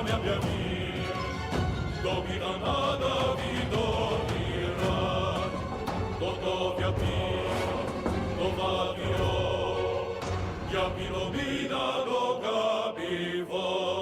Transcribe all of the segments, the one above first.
mia vir, domina nada vidovira, gotovia pir, novavio, ja pilomina dogabivo.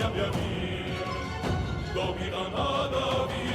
mia via, domina nada via.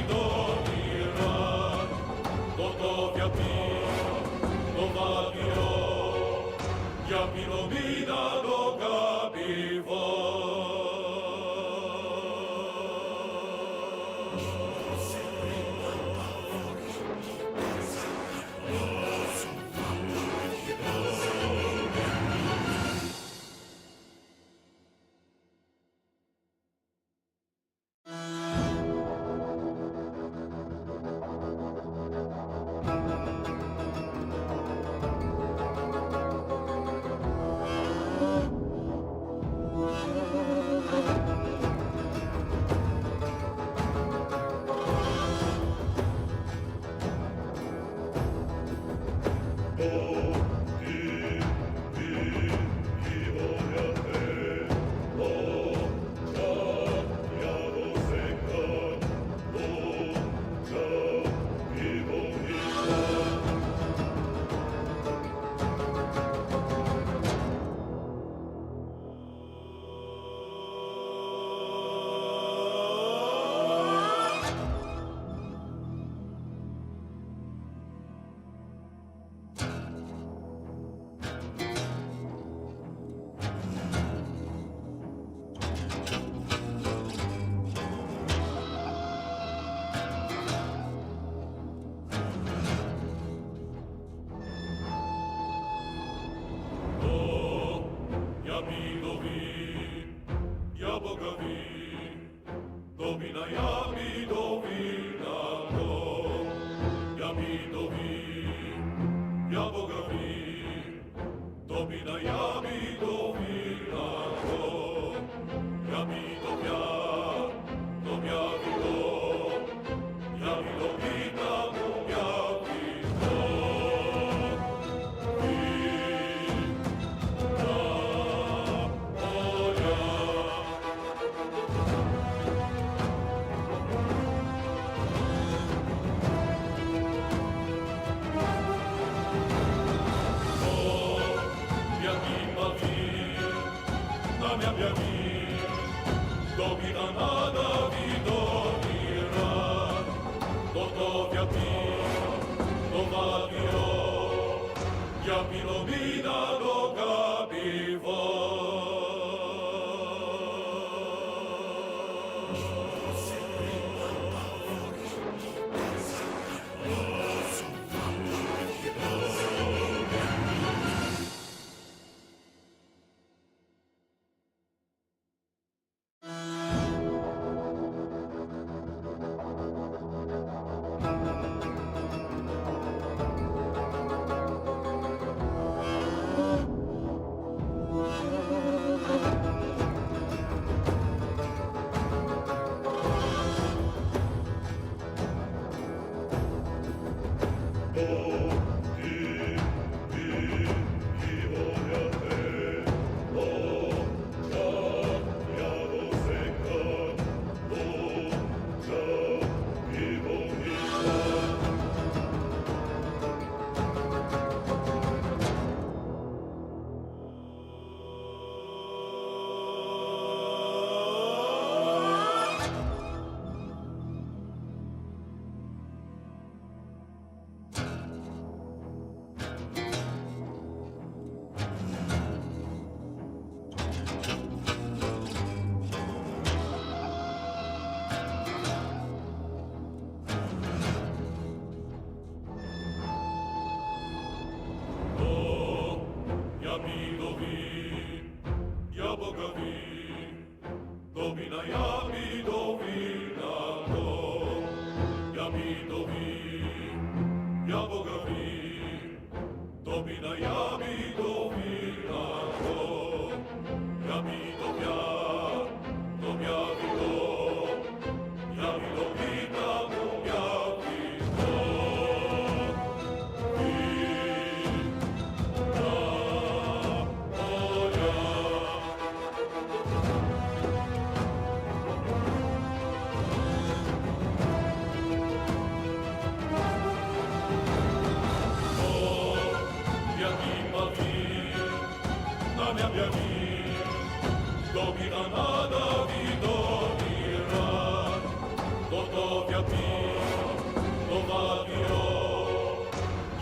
to vavio,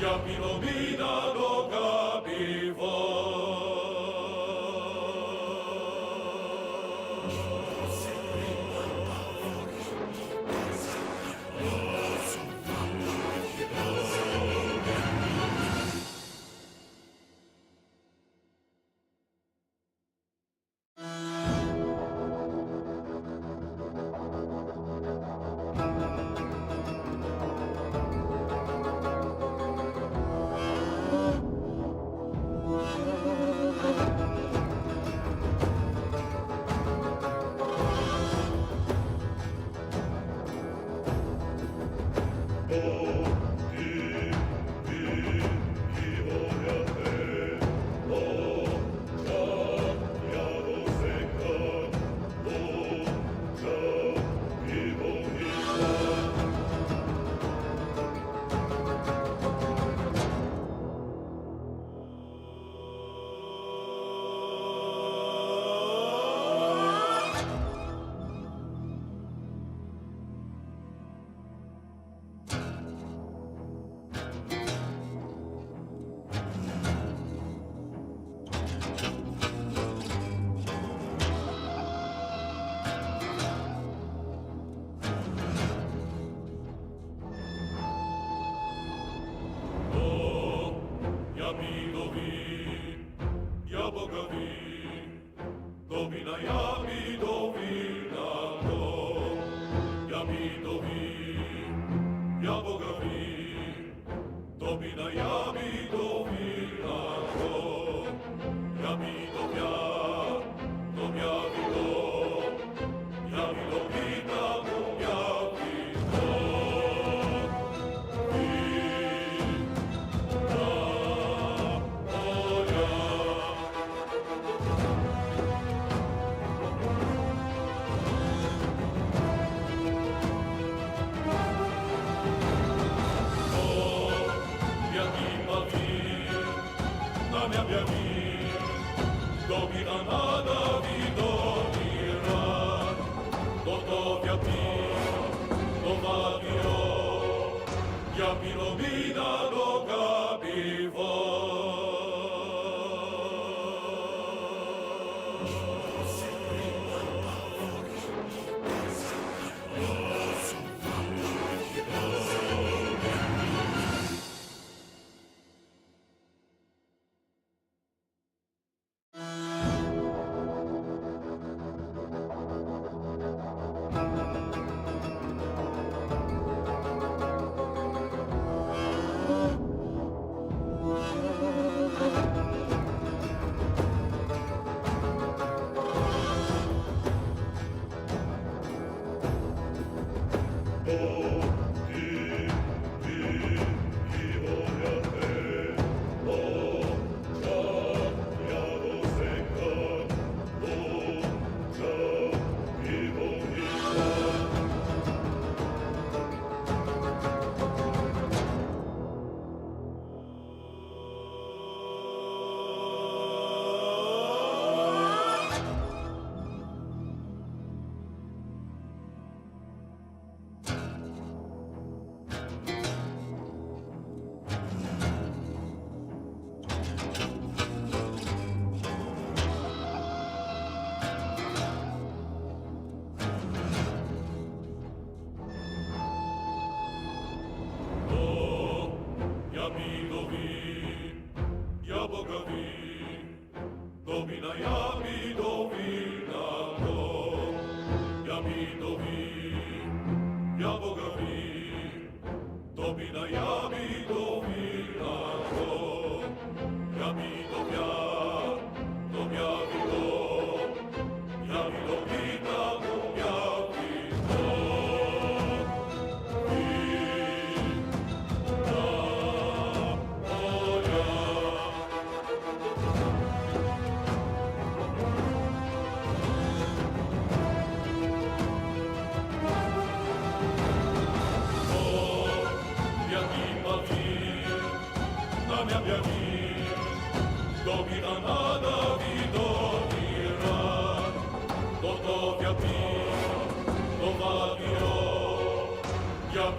ja bilo mi da doga bivo. Ja vidovim, ja Boga vim, domina ja vidovina to. Ja vidovim, ja Boga vim, domina ja vidovina to. Ja vidov ja, dom ja vidov, ja vidovina dom ja vidov. Domina nada vidovira, gotovja pio, dovavio, ja bilo mi da doga bivo.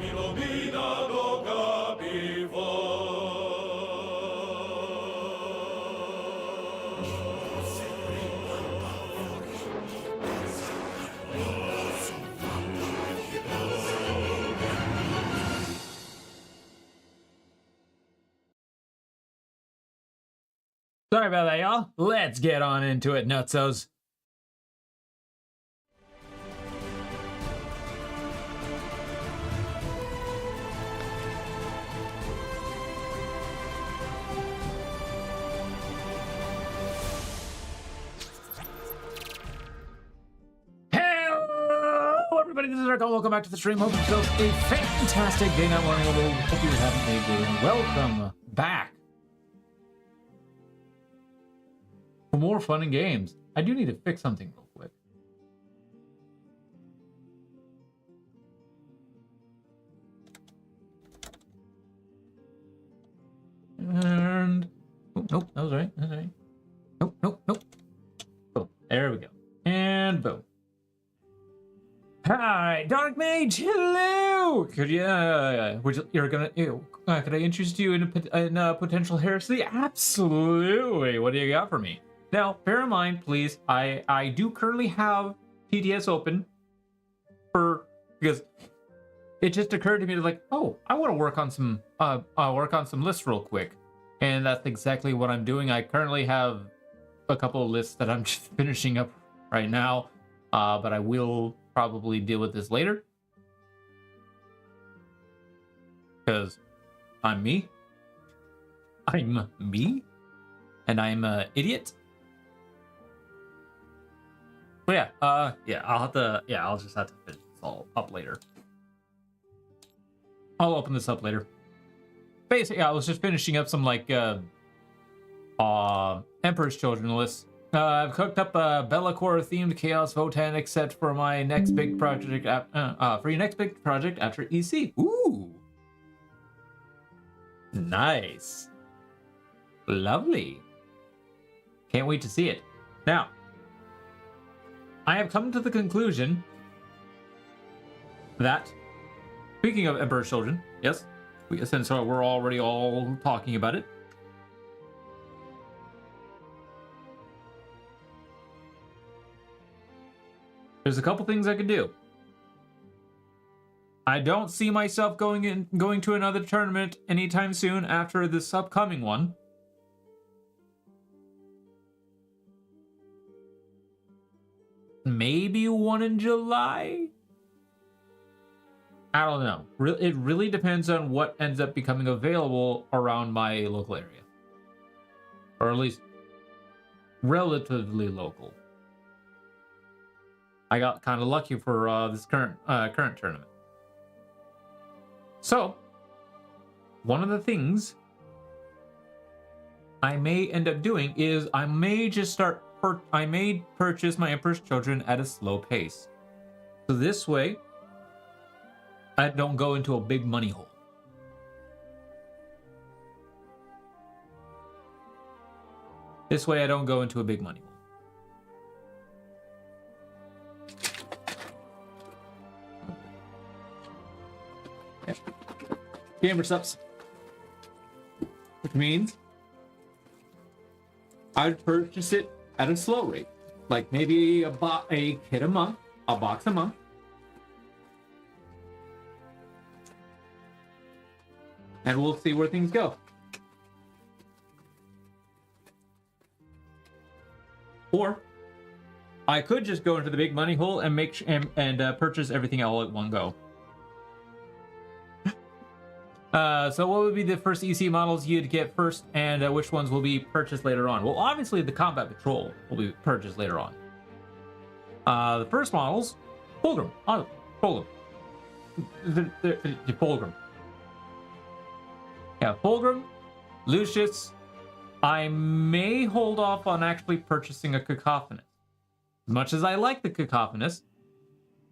Pilomina do capiva. Sorry about that, y'all. Let's get on into it, nutsos. Hello, everybody. This is Eric. Welcome back to the stream. Hope yourself a fantastic day, night, morning, or hope you're having a day. Welcome back for more fun and games. I do need to fix something real quick. And oh, nope, that was right. That's right. Nope. Boom. There we go. And boom. Hi, Dark Mage. Hello. Could you? Could I interest you in a potential heresy? Absolutely. What do you got for me? Now, bear in mind, please, I do currently have TTS open because it just occurred to me like, oh, I want to work on some lists real quick, and that's exactly what I'm doing. I currently have a couple of lists that I'm just finishing up right now, but I will probably deal with this later because I'm me, and I'm an idiot. But I'll just have to finish this all up later. I'll open this up later. Basically, I was just finishing up some like Emperor's Children lists. I've cooked up a Bellacore themed Chaos Botanic set for my next big project. For your next big project after EC. Ooh, nice, lovely. Can't wait to see it. Now, I have come to the conclusion that, speaking of Emperor's Children, yes, since we're already all talking about it, there's a couple things I could do. I don't see myself going to another tournament anytime soon after this upcoming one. Maybe one in July? I don't know. It really depends on what ends up becoming available around my local area. Or at least relatively local. I got kind of lucky for this current tournament. So, one of the things I may end up doing is I may purchase my Emperor's Children at a slow pace. So this way, I don't go into a big money hole. This way, I don't go into a big money hole. Yeah. Gamer subs. Which means I would purchase it at a slow rate. Like maybe a kit a month, a box a month. And we'll see where things go. Or I could just go into the big money hole and purchase everything all at one go. So what would be the first EC models you'd get first, and which ones will be purchased later on? Well, obviously the Combat Patrol will be purchased later on. The first models, Fulgrim. The Fulgrim. Yeah, Fulgrim, Lucius. I may hold off on actually purchasing a Cacophonus. As much as I like the Cacophonus,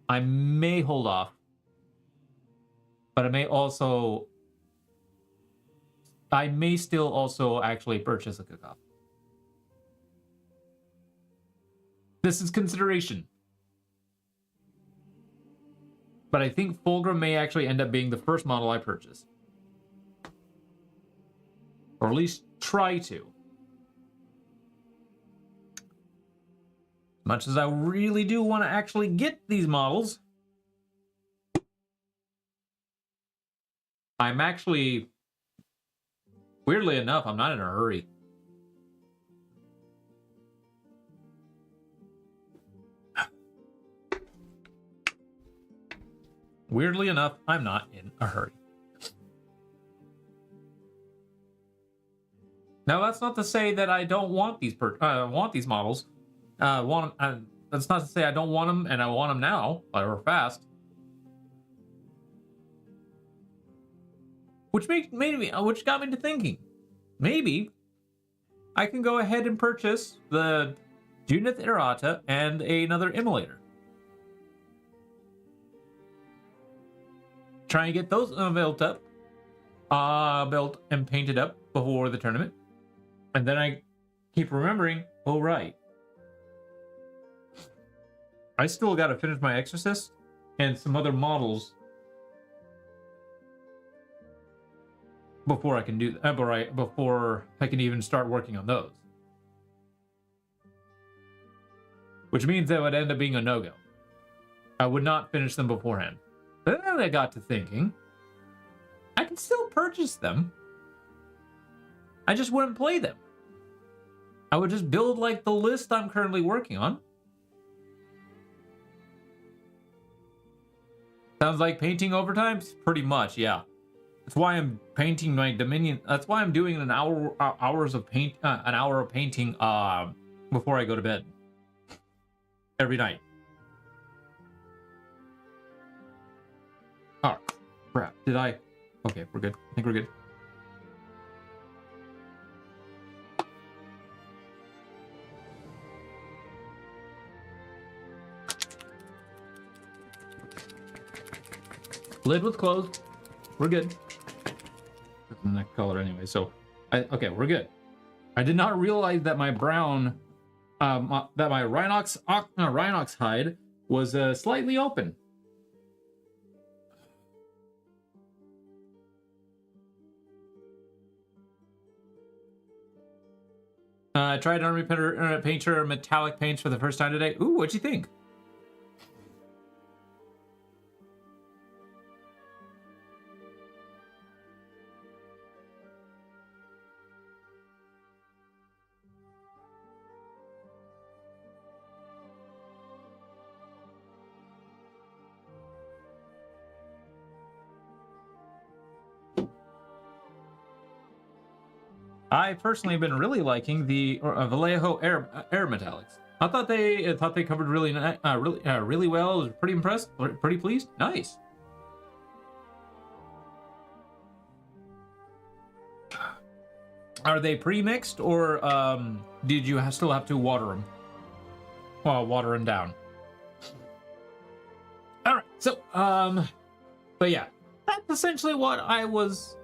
I may hold off. But I may still also actually purchase a Cacophonus. This is consideration. but I think Fulgrim may actually end up being the first model I purchase. Or at least try to. Much as I really do want to actually get these models, I'm actually, weirdly enough, I'm not in a hurry. Weirdly enough, I'm not in a hurry. Now, that's not to say that I don't want these models. That's not to say I don't want them, and I want them now or fast. Which got me to thinking, maybe I can go ahead and purchase the Junith Errata and another Immolator. Try and get those built and painted up before the tournament. And then I keep remembering, oh right, I still got to finish my Exorcist and some other models before I can do before I can even start working on those. Which means that would end up being a no-go. I would not finish them beforehand. But then I got to thinking, I can still purchase them. I just wouldn't play them. I would just build like the list I'm currently working on. Sounds like painting overtime? Pretty much, yeah. That's why I'm painting my Dominion. That's why I'm doing an hour of painting before I go to bed every night. Oh crap! Did I? Okay, we're good. I think we're good. Lid was closed. We're good. That's the next color anyway. So, okay, we're good. I did not realize that my brown, that my Rhinox hide was slightly open. I tried Army Painter metallic paints for the first time today. Ooh, what'd you think? I personally have been really liking the Vallejo Air Metallics. I thought they covered really well. I was pretty impressed, pretty pleased. Nice. Are they pre-mixed or did you still have to water them? Well, water them down. All right. So but yeah, that's essentially what I was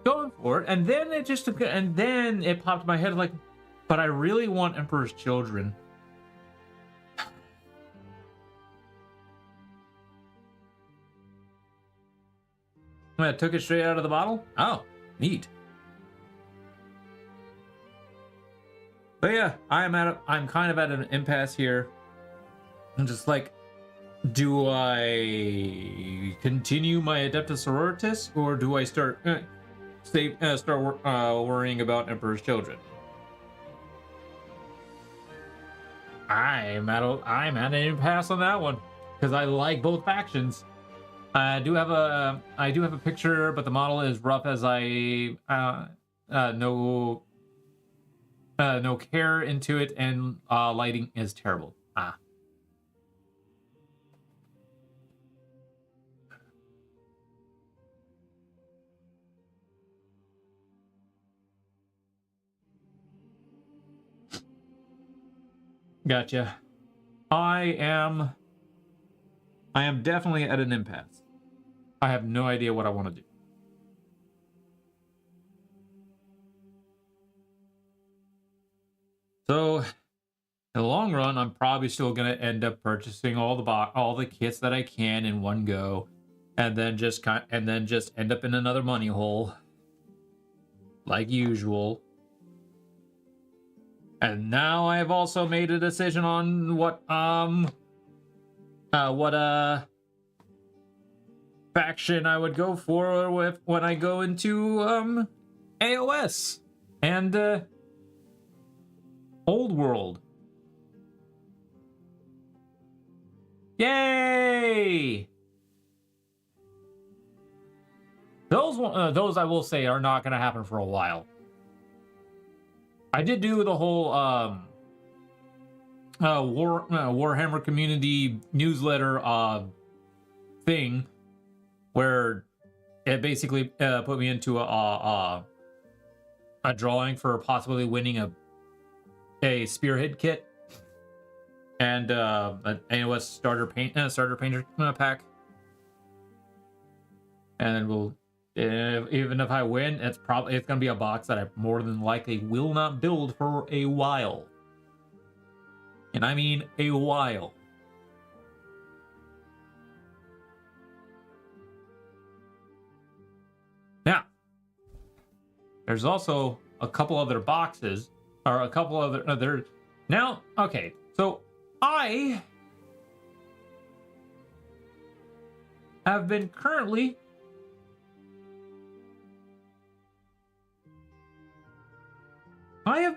going for it, and then it popped in my head like, but I really want Emperor's Children. I took it straight out of the bottle. Oh, neat. But yeah, I'm kind of at an impasse here. I'm just like, do I continue my Adeptus Sororitas, or do I start worrying about Emperor's Children? I'm at an impasse on that one because I like both factions. I do have a picture, but the model is rough as no care into it, and lighting is terrible. Gotcha. I am definitely at an impasse. I have no idea what I want to do. So In the long run, I'm probably still gonna end up purchasing all the kits that I can in one go, and then just end up in another money hole, like usual. And now I've also made a decision on what faction I would go for when I go into AOS and Old World. Yay! Those I will say are not going to happen for a while. I did do the whole Warhammer community newsletter thing, where it basically put me into a drawing for possibly winning a spearhead kit and an AOS starter painter pack. And we'll, even if I win, it's gonna be a box that I more than likely will not build for a while. And I mean a while. Now, there's also a couple other boxes, or a couple other. Now, okay, so I have been currently I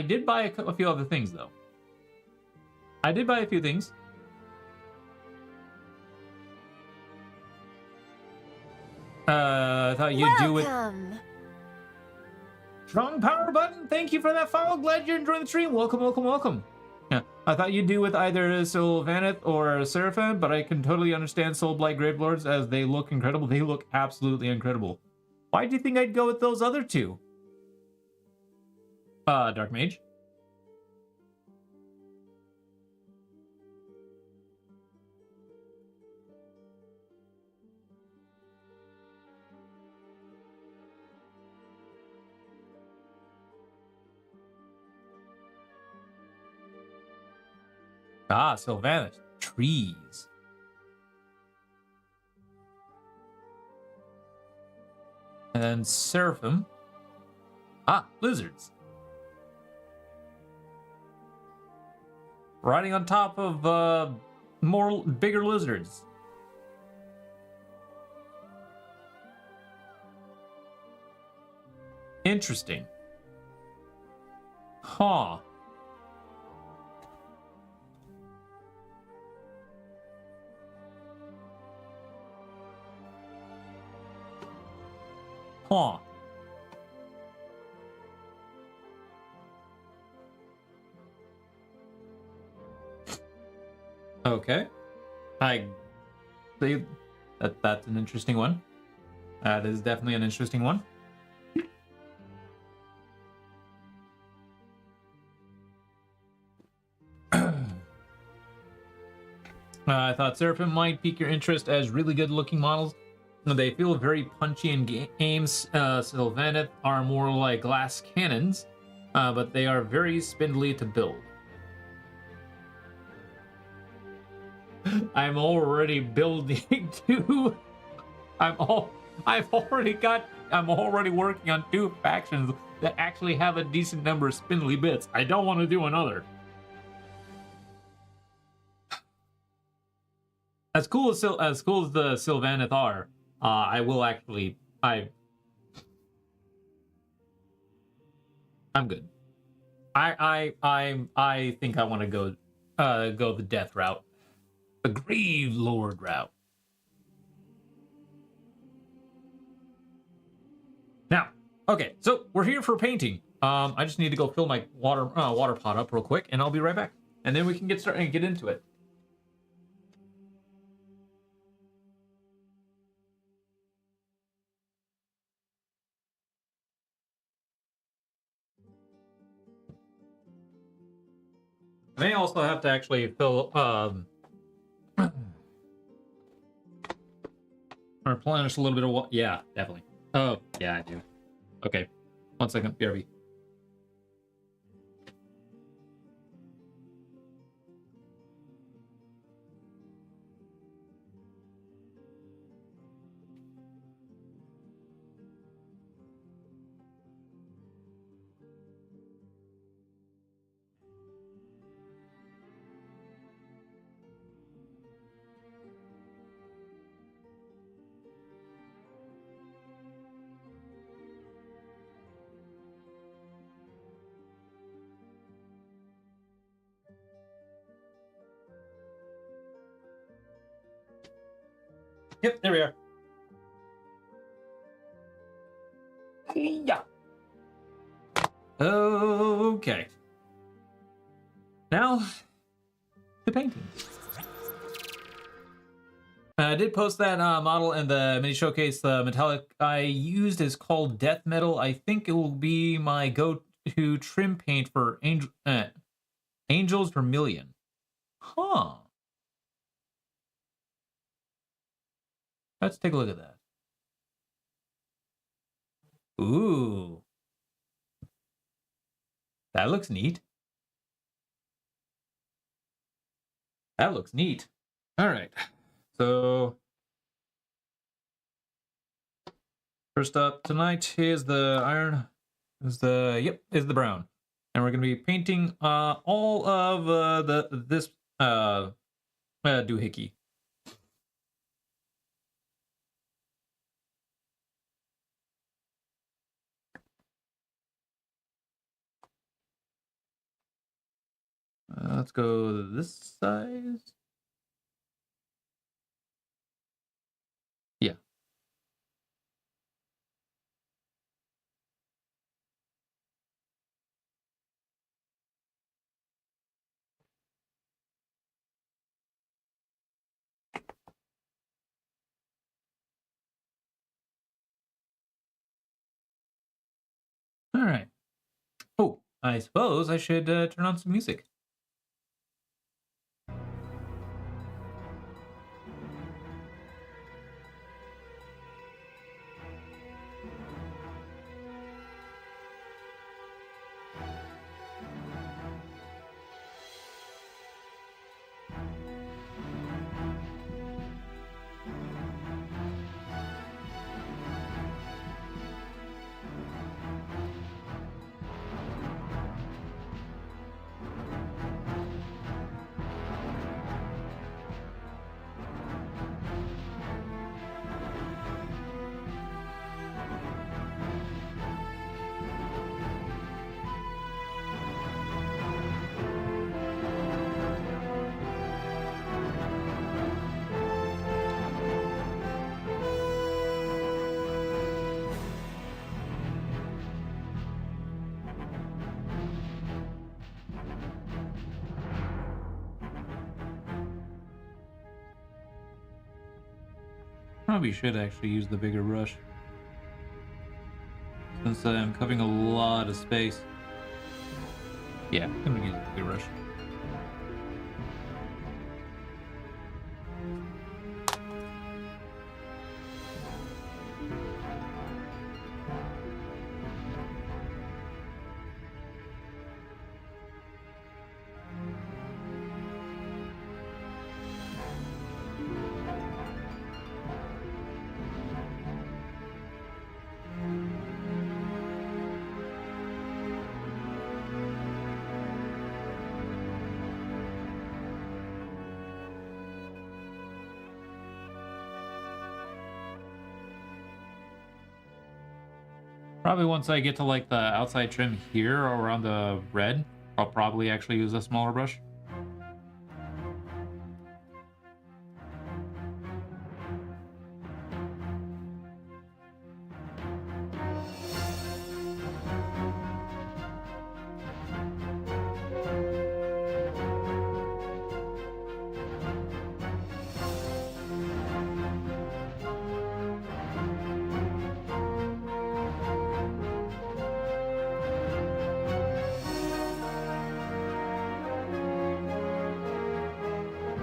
did buy a few other things though. I did buy a few things. I thought you'd do it. Strong power button. Thank you for that follow. Glad you're enjoying the stream. Welcome, welcome, welcome. Yeah, I thought you'd do with either Sylvaneth or Seraphim, but I can totally understand Soulblight Gravelords as they look incredible. They look absolutely incredible. Why do you think I'd go with those other two? Dark Mage. Ah, Sylvaneth. Trees. And then Seraphim. Ah, lizards. Riding on top of bigger lizards. Interesting. Huh. Huh. Okay. I see that's an interesting one. That is definitely an interesting one. I thought Seraphim might pique your interest as really good looking models. They feel very punchy in games. Sylvaneth are more like glass cannons, but they are very spindly to build. I'm already building two. I'm already working on two factions that actually have a decent number of spindly bits. I don't want to do another. As cool as the Sylvaneth are, I'm good. I think I want to go the death route. The Grave Lord route. Now, okay, so we're here for painting. I just need to go fill my water pot up real quick, and I'll be right back. And then we can get started and get into it. I may also have to actually fill or replenish a little bit of water. Yeah, definitely. Oh, yeah, I do. Okay. 1 second, BRB. Yep, there we are. Yeah. Okay. Now, the painting. I did post that model in the mini showcase. The metallic I used is called Death Metal. I think it will be my go-to trim paint for Angel's Vermilion. Huh. Let's take a look at that. Ooh. That looks neat. That looks neat. All right. So first up tonight is the iron. Is the brown, and we're gonna be painting all of this doohickey. Let's go this size. Yeah. All right. Oh, I suppose I should turn on some music. Probably should actually use the bigger brush, since I'm covering a lot of space. Yeah, I'm gonna use the bigger brush. Probably once I get to like the outside trim here or around the red, I'll probably actually use a smaller brush.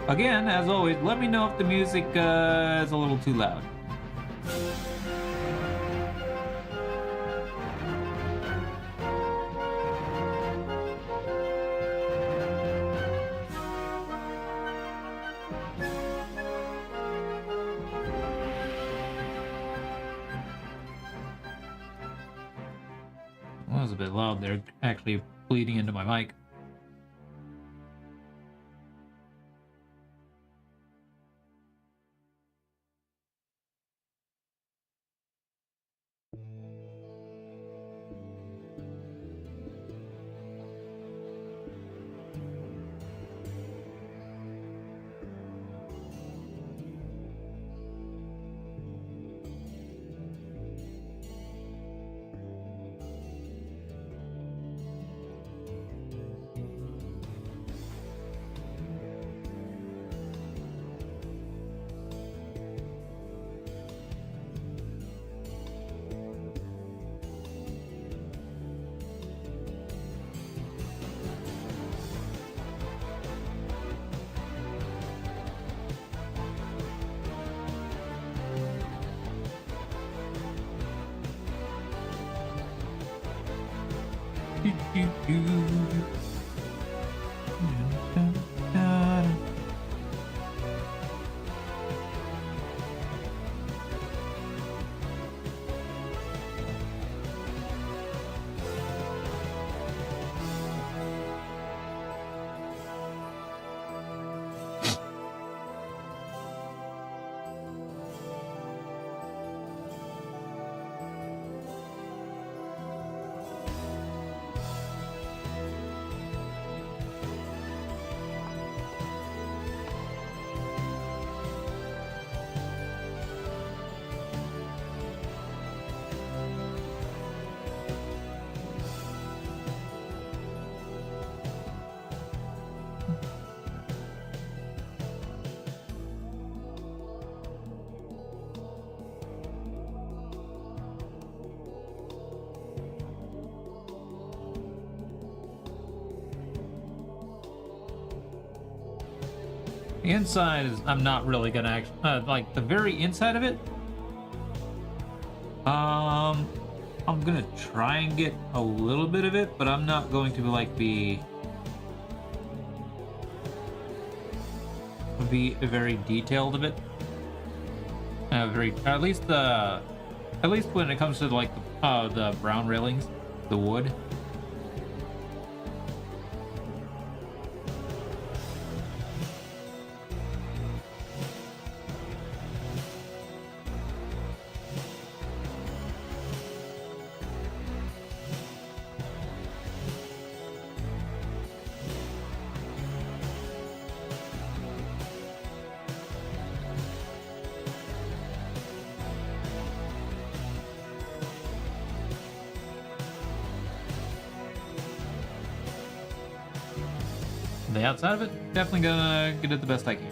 Again, as always, let me know if the music is a little too loud. Well, that was a bit loud there, actually bleeding into my mic. The inside is, I'm not really gonna actually, like the very inside of it. I'm gonna try and get a little bit of it, but I'm not going to be very detailed of it. At least when it comes to like the brown railings, the wood. The outside of it, definitely gonna get it the best I can.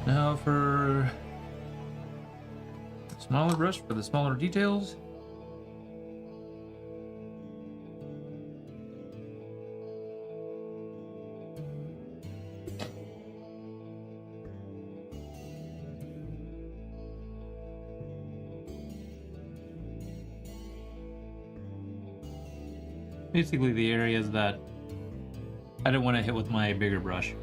Now for the smaller brush for the smaller details. Basically the areas that I didn't want to hit with my bigger brush.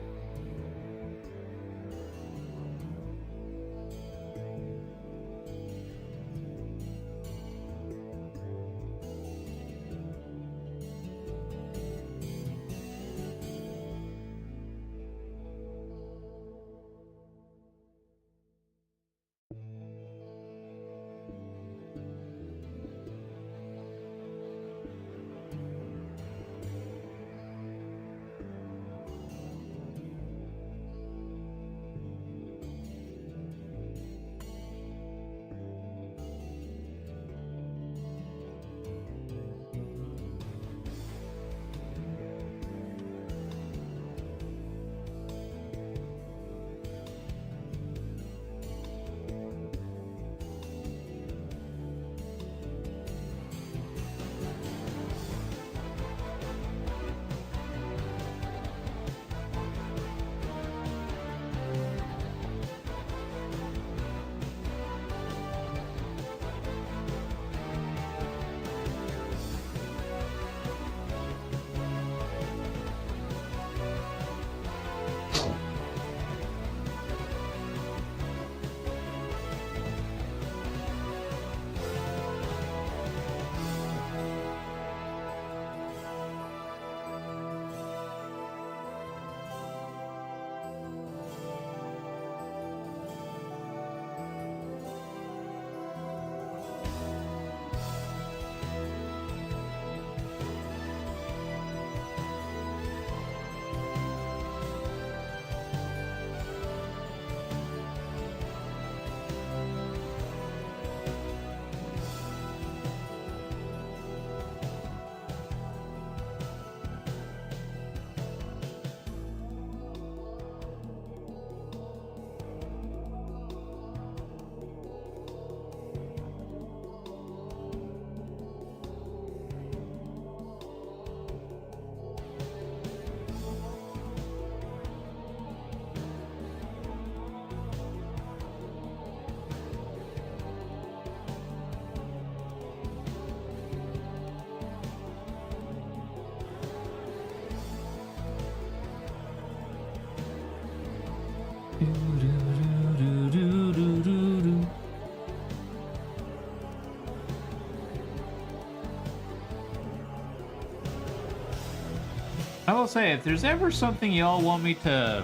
will say, if there's ever something y'all want me to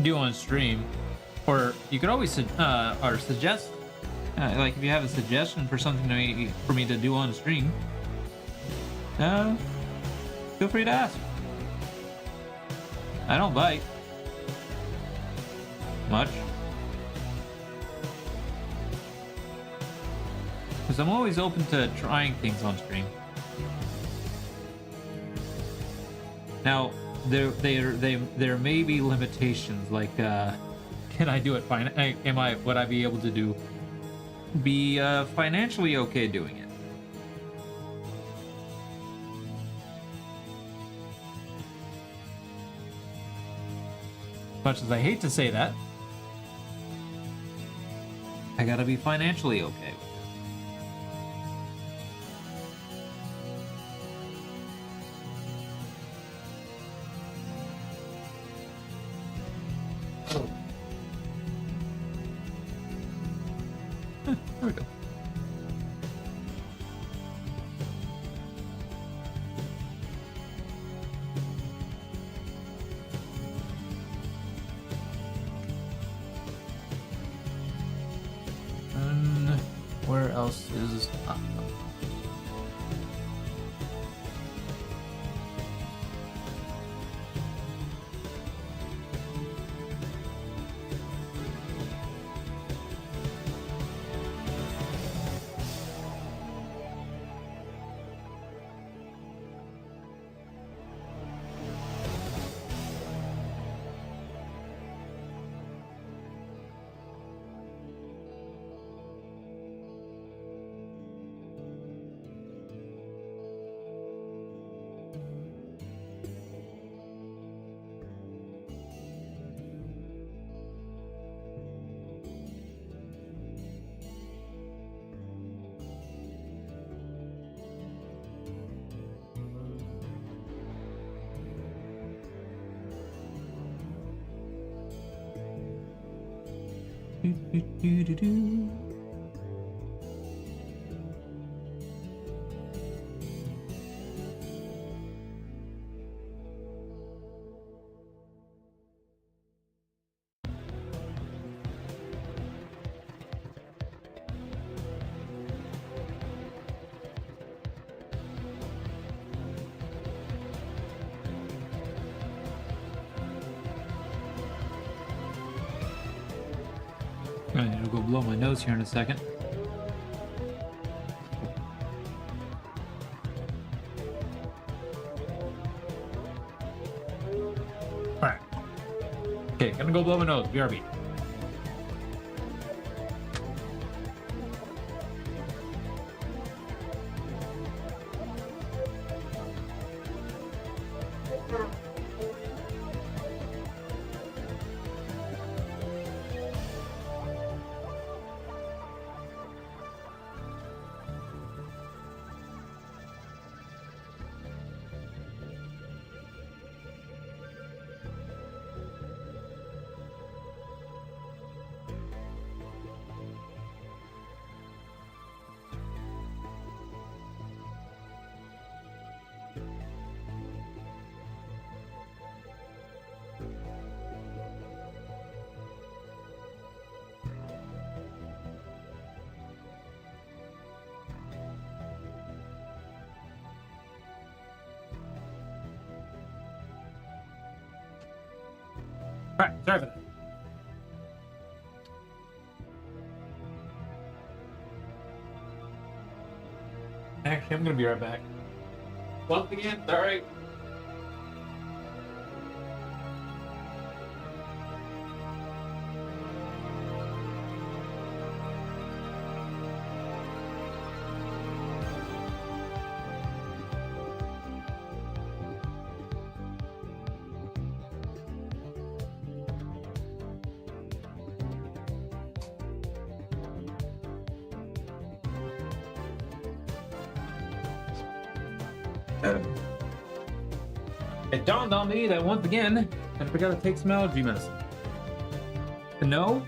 do on stream, or you could always or suggest, like if you have a suggestion for something for me to do on stream, feel free to ask. I don't bite much, because I'm always open to trying things on stream. Now, there may be limitations, like can I do it fine? Would I be able to be financially okay doing it? Much as I hate to say that, I gotta be financially okay. There we go. And where else is... Do. I need to go blow my nose here in a second. Alright. Okay, gonna go blow my nose. BRB. Alright, sorry for that. Actually, I'm gonna be right back. Once again, sorry. It dawned on me that once again, I forgot to take some allergy medicine. And no,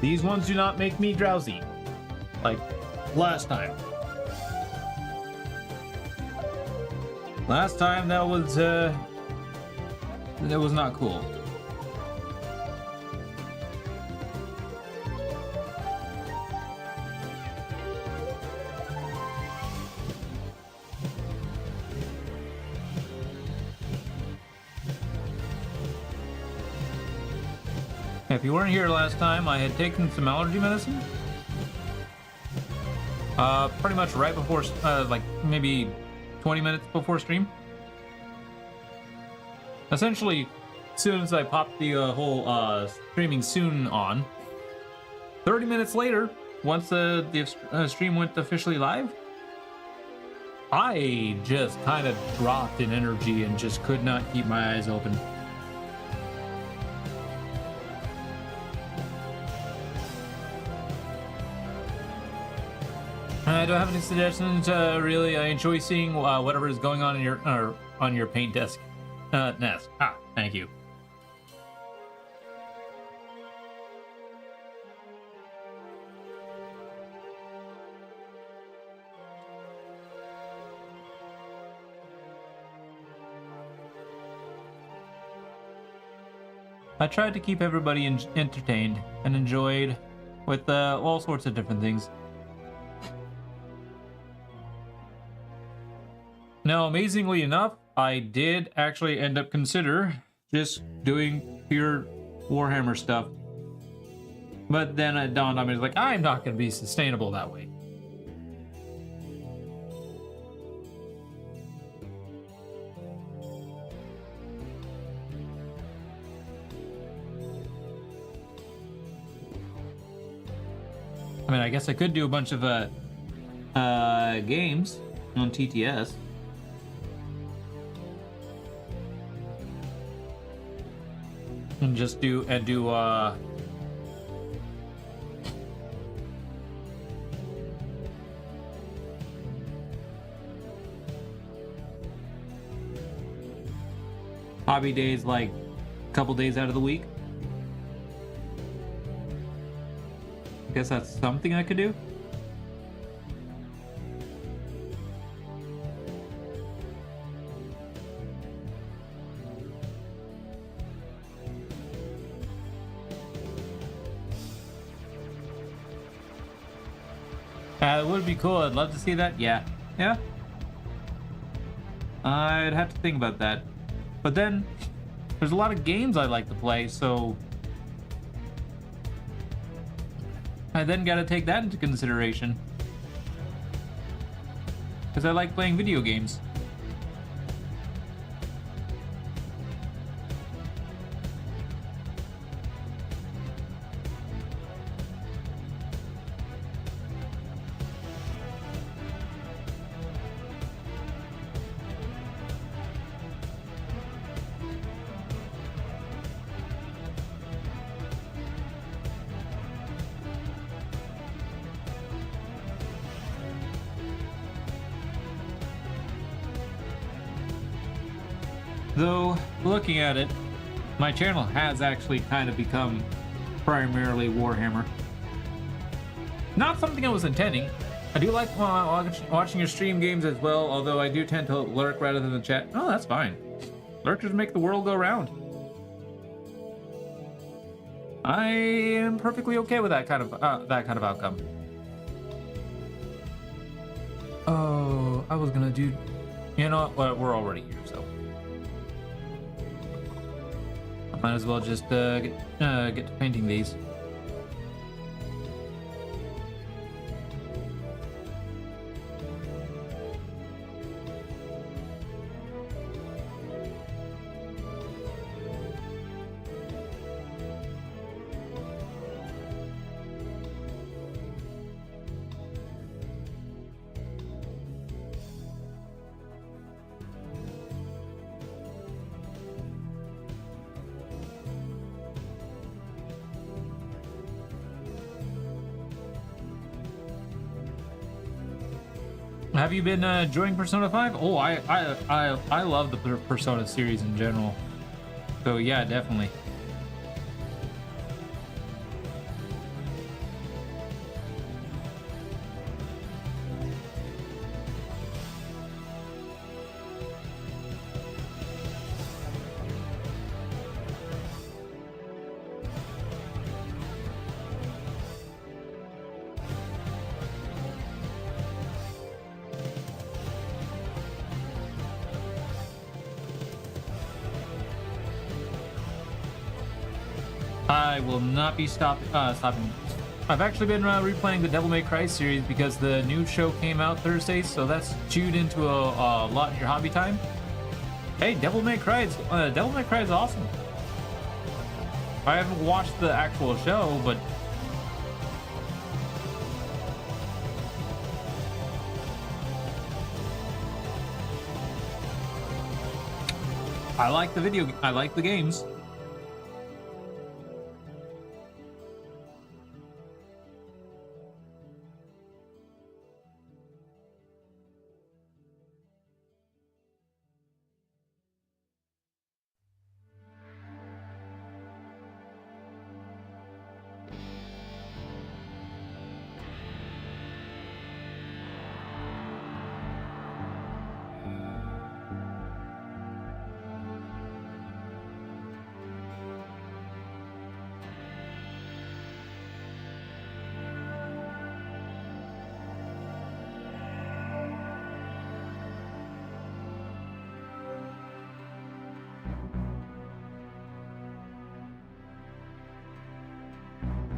these ones do not make me drowsy, like last time. Last time that was not cool. If you weren't here last time, I had taken some allergy medicine. Pretty much right before, like maybe 20 minutes before stream. Essentially, as soon as I popped the whole streaming soon on, 30 minutes later, once the stream went officially live, I just kind of dropped in energy and just could not keep my eyes open. I don't have any suggestions. Really, I enjoy seeing whatever is going on in your paint desk. Ness. Thank you. I tried to keep everybody entertained and enjoyed with all sorts of different things. Now, amazingly enough, I did actually end up consider just doing pure Warhammer stuff. But then it dawned on me, like, I'm not going to be sustainable that way. I mean, I guess I could do a bunch of games on TTS. And just do hobby days, like a couple days out of the week. I guess that's something I could do. It would be cool. I'd love to see that. Yeah. I'd have to think about that. But then, there's a lot of games I like to play, so I then gotta take that into consideration. Because I like playing video games. Though, looking at it, my channel has actually kind of become primarily Warhammer. Not something I was intending. I do like watching your stream games as well, although I do tend to lurk rather than chat. Oh, that's fine. Lurkers make the world go round. I am perfectly okay with that kind of outcome. Oh, I was gonna do. You know what? We're already here, so I might as well just get to painting these. Have you been enjoying Persona 5? Oh, I love the Persona series in general. So yeah, definitely. I will not be stopping. I've actually been replaying the Devil May Cry series because the new show came out Thursday, so that's chewed into a lot in your hobby time. Hey, Devil May Cry is awesome. I haven't watched the actual show, but I like the games.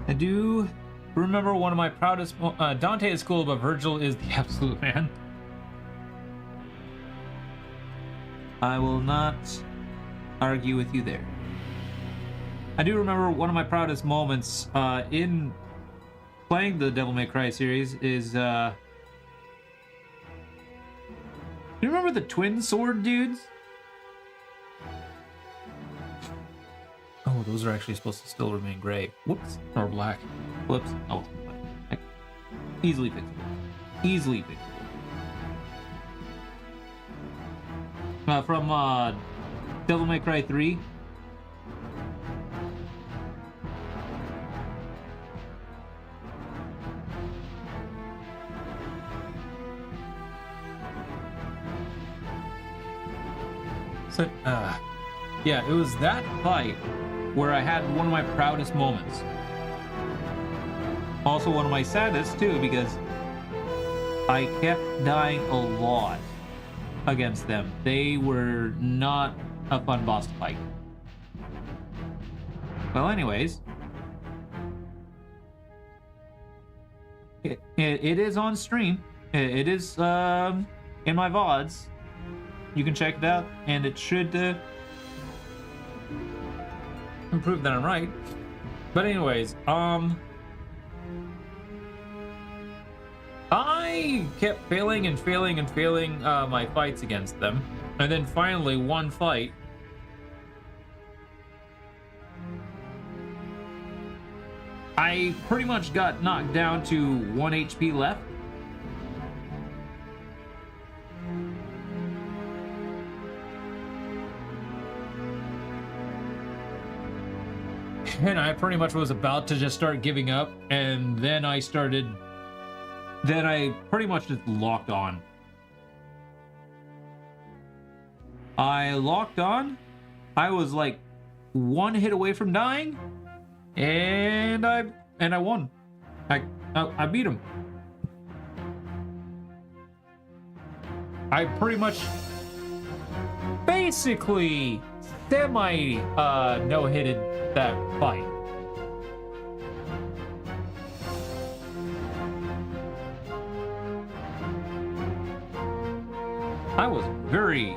I do remember one of my proudest. Dante is cool, but Virgil is the absolute man. I will not argue with you there. I do remember one of my proudest moments in playing the Devil May Cry series is. You remember the twin sword dudes? Oh, those are actually supposed to still remain gray. Whoops. Or black. Whoops. Oh, black. Easily fixable. Easily fixable. From Devil May Cry 3. So, yeah, it was that fight where I had one of my proudest moments. Also one of my saddest too, because I kept dying a lot against them. They were not a fun boss to fight. Well, anyways, it is on stream. It is in my VODs. You can check it out, and it should prove that I'm right. But anyways, I kept failing and failing and failing my fights against them, and then finally one fight, I pretty much got knocked down to 1 HP left. And I pretty much was about to just start giving up, and then I pretty much just locked on. I locked on. I was like one hit away from dying, and I won. I beat him. I pretty much basically no-hitted that fight. I was very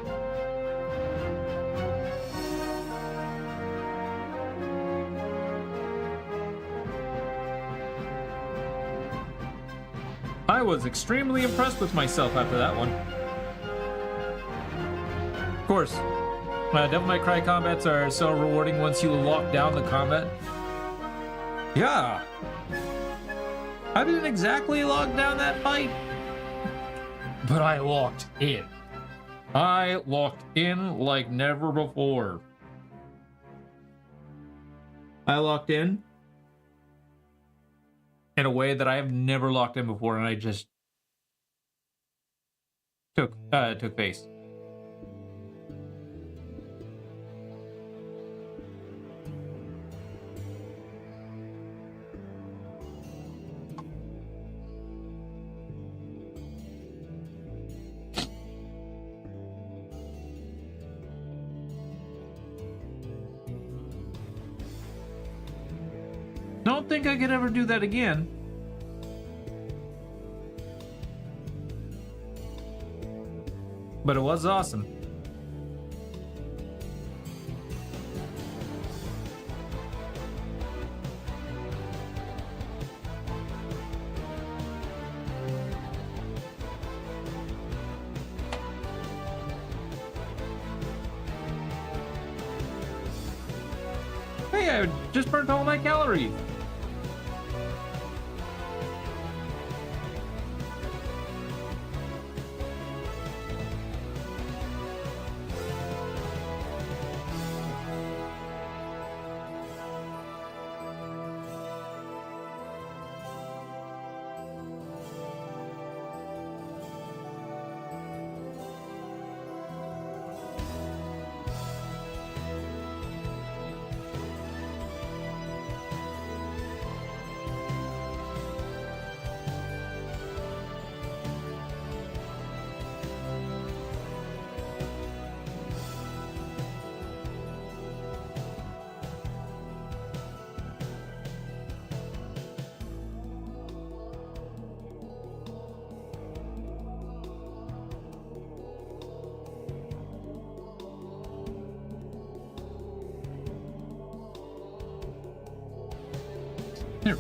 extremely impressed with myself after that one. Of course, Devil May Cry combats are so rewarding once you lock down the combat. Yeah. I didn't exactly lock down that fight, but I locked in. I locked in like never before. I locked in a way that I have never locked in before, and I just took face. Don't think I could ever do that again. But it was awesome. Hey, I just burnt all my calories. Here.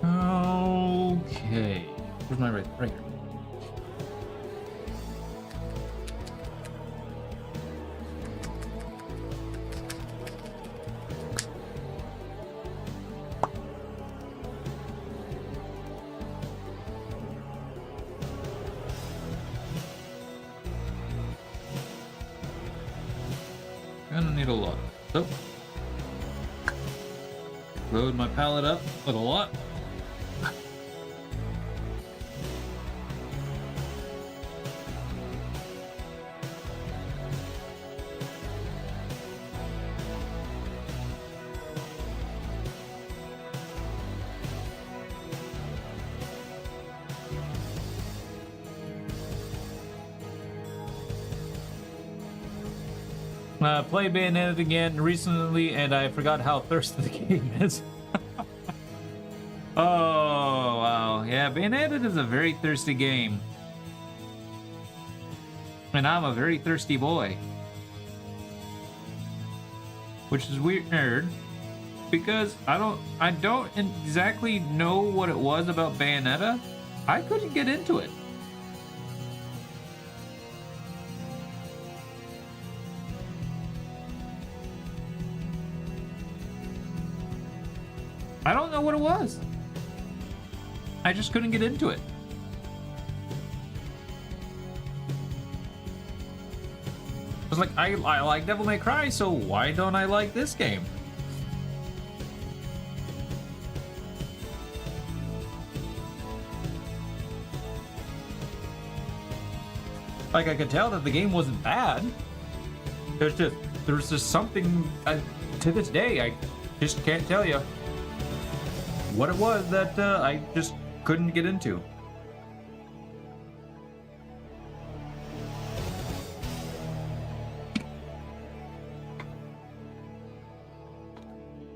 Okay. Where's my right here? Gonna need a lot. So, load my pallet up with a lot. Played Bayonetta again recently, and I forgot how thirsty the game is. Oh, wow. Yeah, Bayonetta is a very thirsty game. And I'm a very thirsty boy. Which is weird, because I don't exactly know what it was about Bayonetta. I couldn't get into it. I don't know what it was. I just couldn't get into it. I was like, I like Devil May Cry, so why don't I like this game? Like, I could tell that the game wasn't bad. There's just something, to this day, I just can't tell you what it was that I just couldn't get into.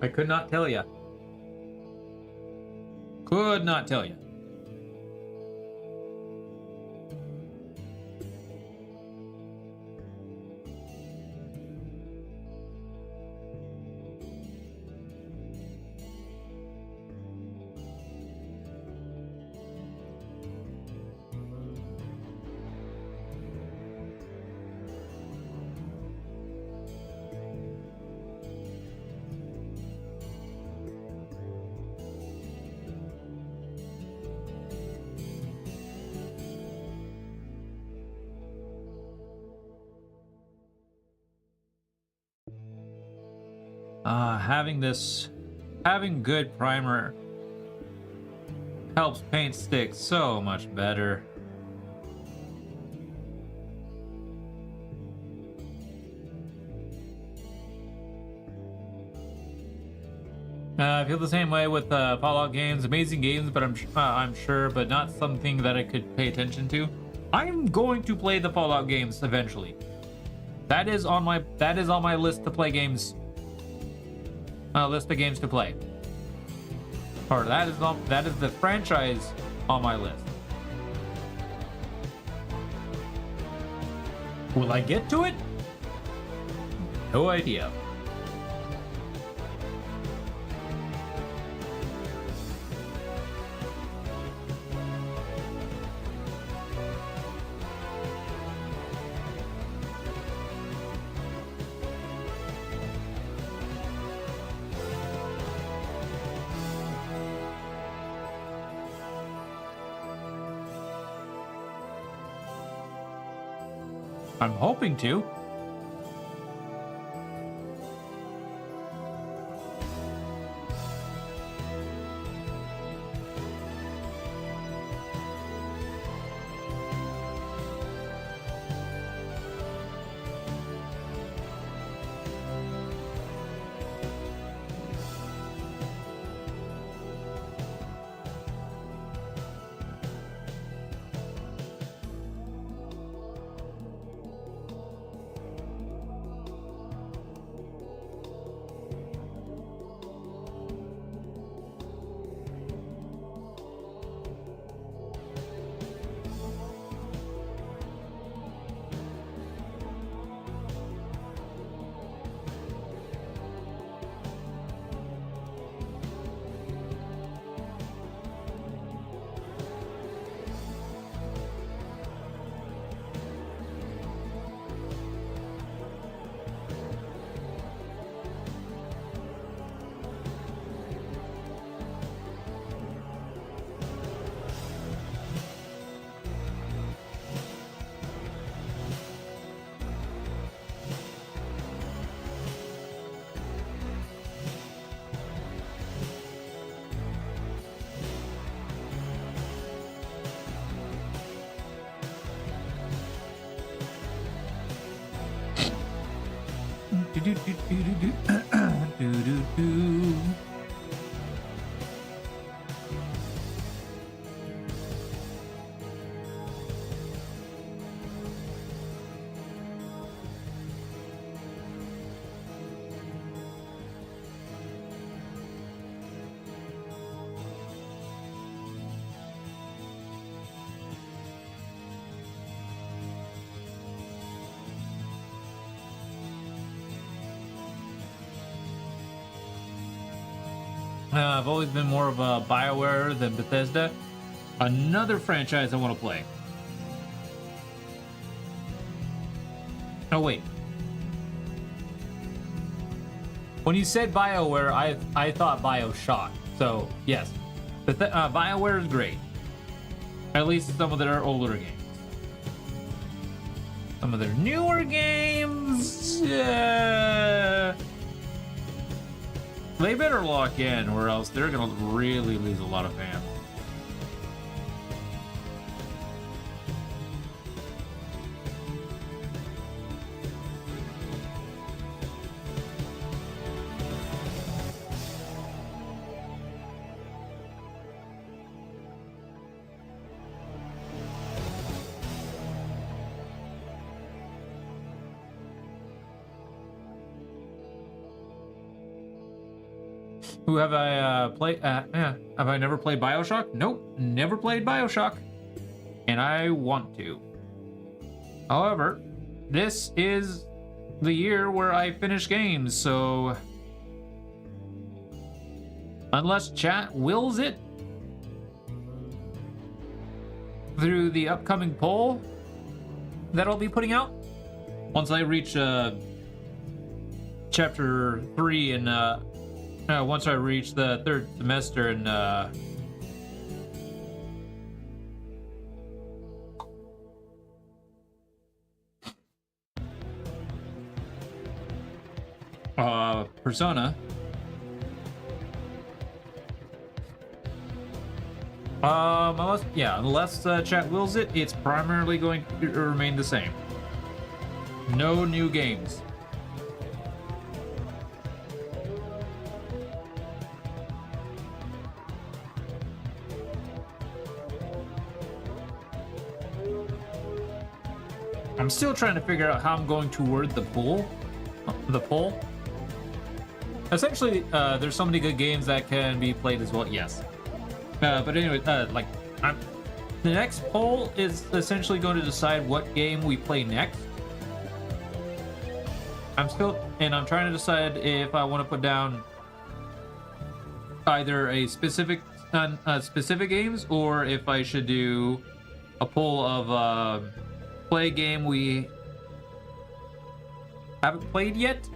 I could not tell you. Could not tell you. Having good primer helps paint stick so much better. I feel the same way with Fallout games. Amazing games, but I'm sure, but not something that I could pay attention to. I'm going to play the Fallout games eventually. That is on my list to play games. List of games to play. Or that is the franchise on my list. Will I get to it? No idea. I'm hoping to. I've always been more of a BioWare than Bethesda. Another franchise I want to play. Oh, wait. When you said BioWare, I thought BioShock. So, yes. BioWare is great. At least some of their older games. Some of their newer games... they better lock in, or else they're gonna really lose a lot of fans. Who have I played? Have I never played BioShock? Nope, never played BioShock, and I want to. However, this is the year where I finish games, so unless chat wills it through the upcoming poll that I'll be putting out once I reach chapter 3 and once I reach the third semester in Persona. Unless chat wills it, it's primarily going to remain the same. No new games. I'm still trying to figure out how I'm going to word the poll. Essentially, there's so many good games that can be played as well. Yes. But anyway, the next poll is essentially going to decide what game we play next. I'm trying to decide if I want to put down either a specific games, or if I should do a poll of play a game we haven't played yet,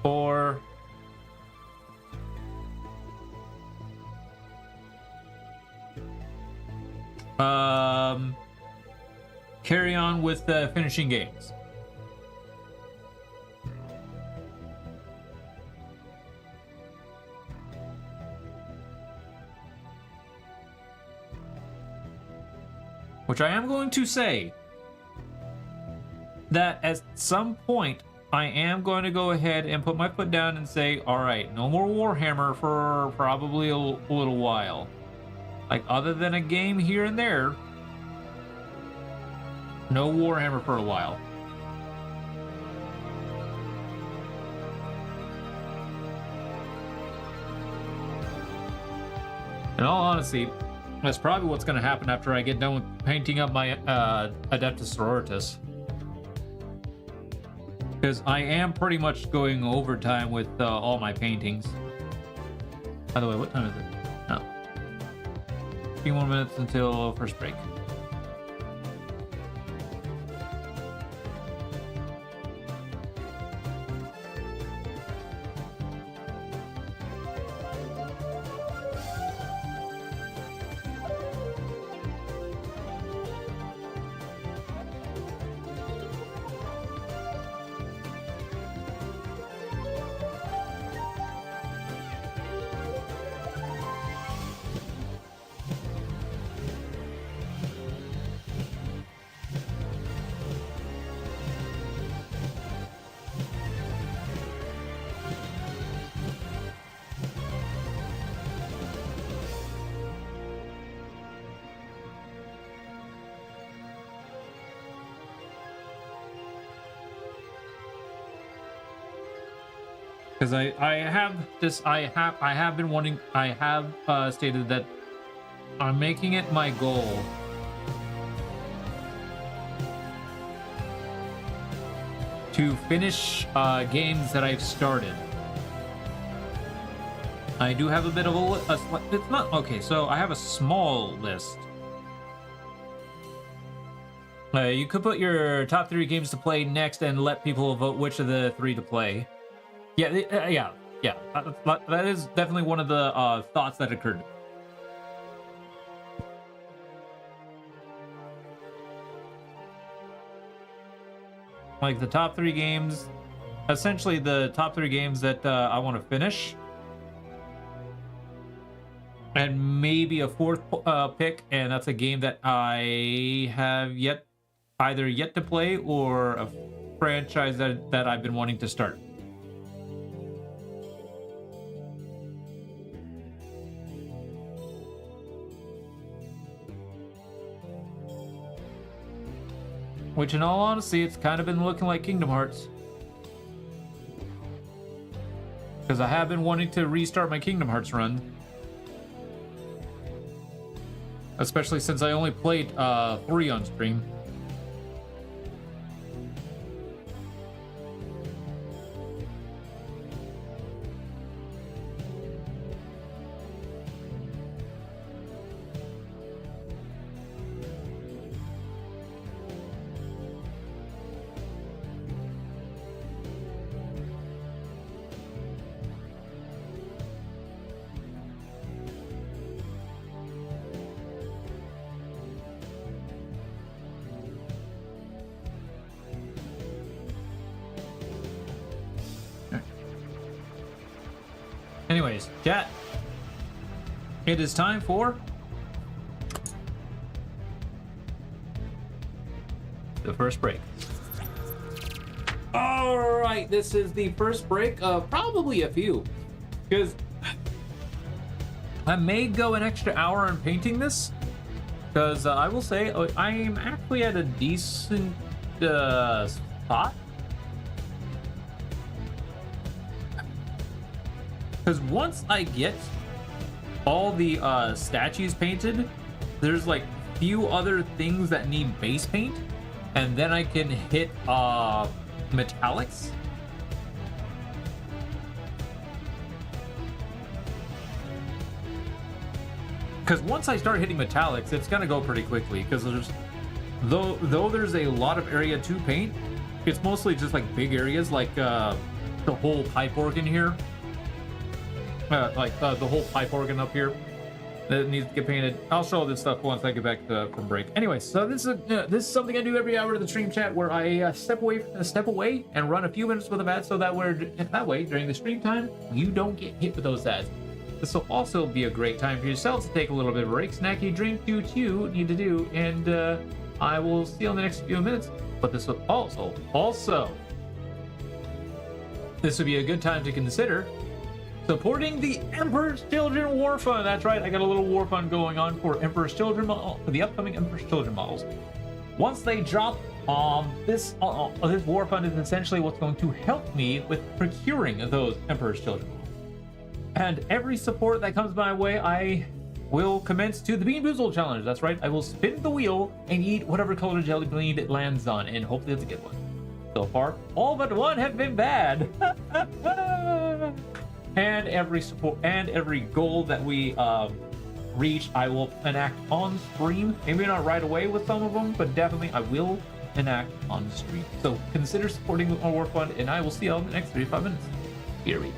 or carry on with finishing games. Which I am going to say that at some point I am going to go ahead and put my foot down and say, all right, no more Warhammer for probably a little while. Like, other than a game here and there, no Warhammer for a while. In all honesty, that's probably what's going to happen after I get done with painting up my Adeptus Sororitas. Because I am pretty much going overtime with all my paintings. By the way, what time is it? No. 3 more minutes until first break. Because I have stated that I'm making it my goal to finish games that I've started. I do have a bit of it's not okay, so I have a small list. You could put your top 3 games to play next and let people vote which of the 3 to play. Yeah. That is definitely one of the thoughts that occurred. Like the top 3 games, essentially the top 3 games that I want to finish, and maybe a 4th pick, and that's a game that I have either yet to play or a franchise that I've been wanting to start. Which, in all honesty, it's kind of been looking like Kingdom Hearts. Because I have been wanting to restart my Kingdom Hearts run. Especially since I only played 3 on stream. Anyways, chat, it is time for the first break. All right, this is the first break of probably a few, because I may go an extra hour in painting this, because I will say I am actually at a decent spot. Because once I get all the statues painted, there's like few other things that need base paint, and then I can hit metallics. Because once I start hitting metallics, it's gonna go pretty quickly. Because there's though there's a lot of area to paint, it's mostly just like big areas, like the whole pipe organ here, the whole pipe organ up here that needs to get painted. I'll show this stuff once I get back from break. Anyway, so this is something I do every hour of the stream chat, where I step away and run a few minutes with the ads, so that way during the stream time you don't get hit with those ads. This will also be a great time for yourself to take a little bit of a break, snacky drink, do what you need to do, and I will see you in the next few minutes. But this will also, this would be a good time to consider supporting the Emperor's Children War Fund. That's right, I got a little war fund going on for Emperor's Children, for the upcoming Emperor's Children models. Once they drop, this war fund is essentially what's going to help me with procuring those Emperor's Children. And every support that comes my way, I will commence to the Bean Boozled Challenge. That's right, I will spin the wheel and eat whatever color jelly bean it lands on, and hopefully it's a good one. So far, all but one have been bad. And every support and every goal that we reach, I will enact on stream. Maybe not right away with some of them, but definitely I will enact on stream. So consider supporting our war fund, and I will see you all in the next 35 minutes. Here we go.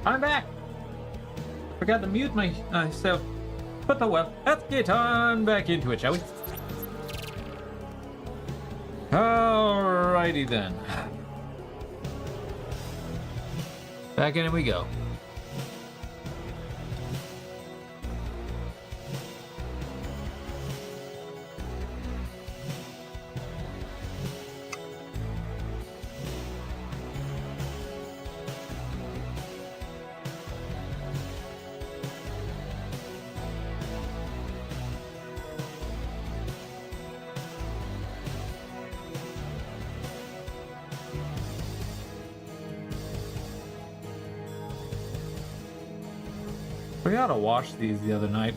I'm back. Forgot to mute myself. But oh well, let's get on back into it, shall we? Alrighty then. Back in it we go. We gotta wash these the other night.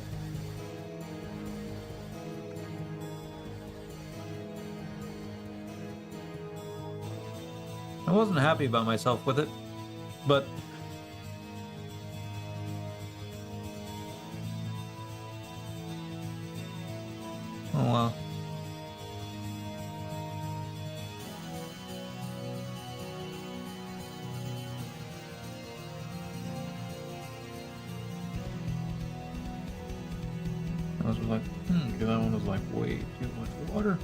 I wasn't happy about myself with it, but oh well. I was like, because that one was like way too much water.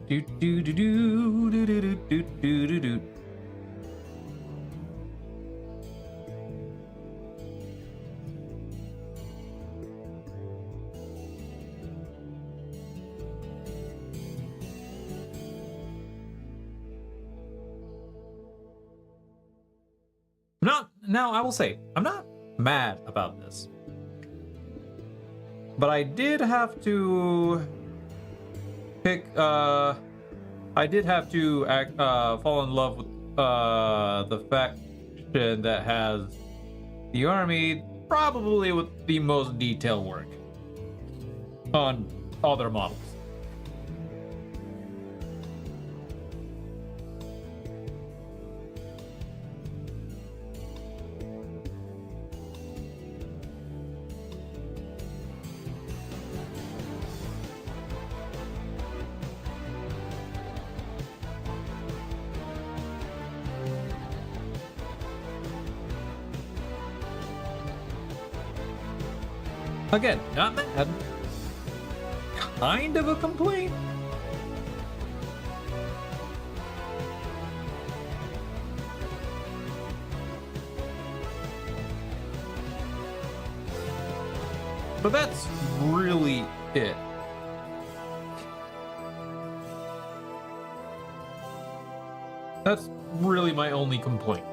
Do do do do do do do do do do. Now I will say, I'm not mad about this. But I did have to pick, I did have to fall in love with the faction that has the army probably with the most detailed work on all their models. Again, not mad. Kind of a complaint. But that's really it. That's really my only complaint.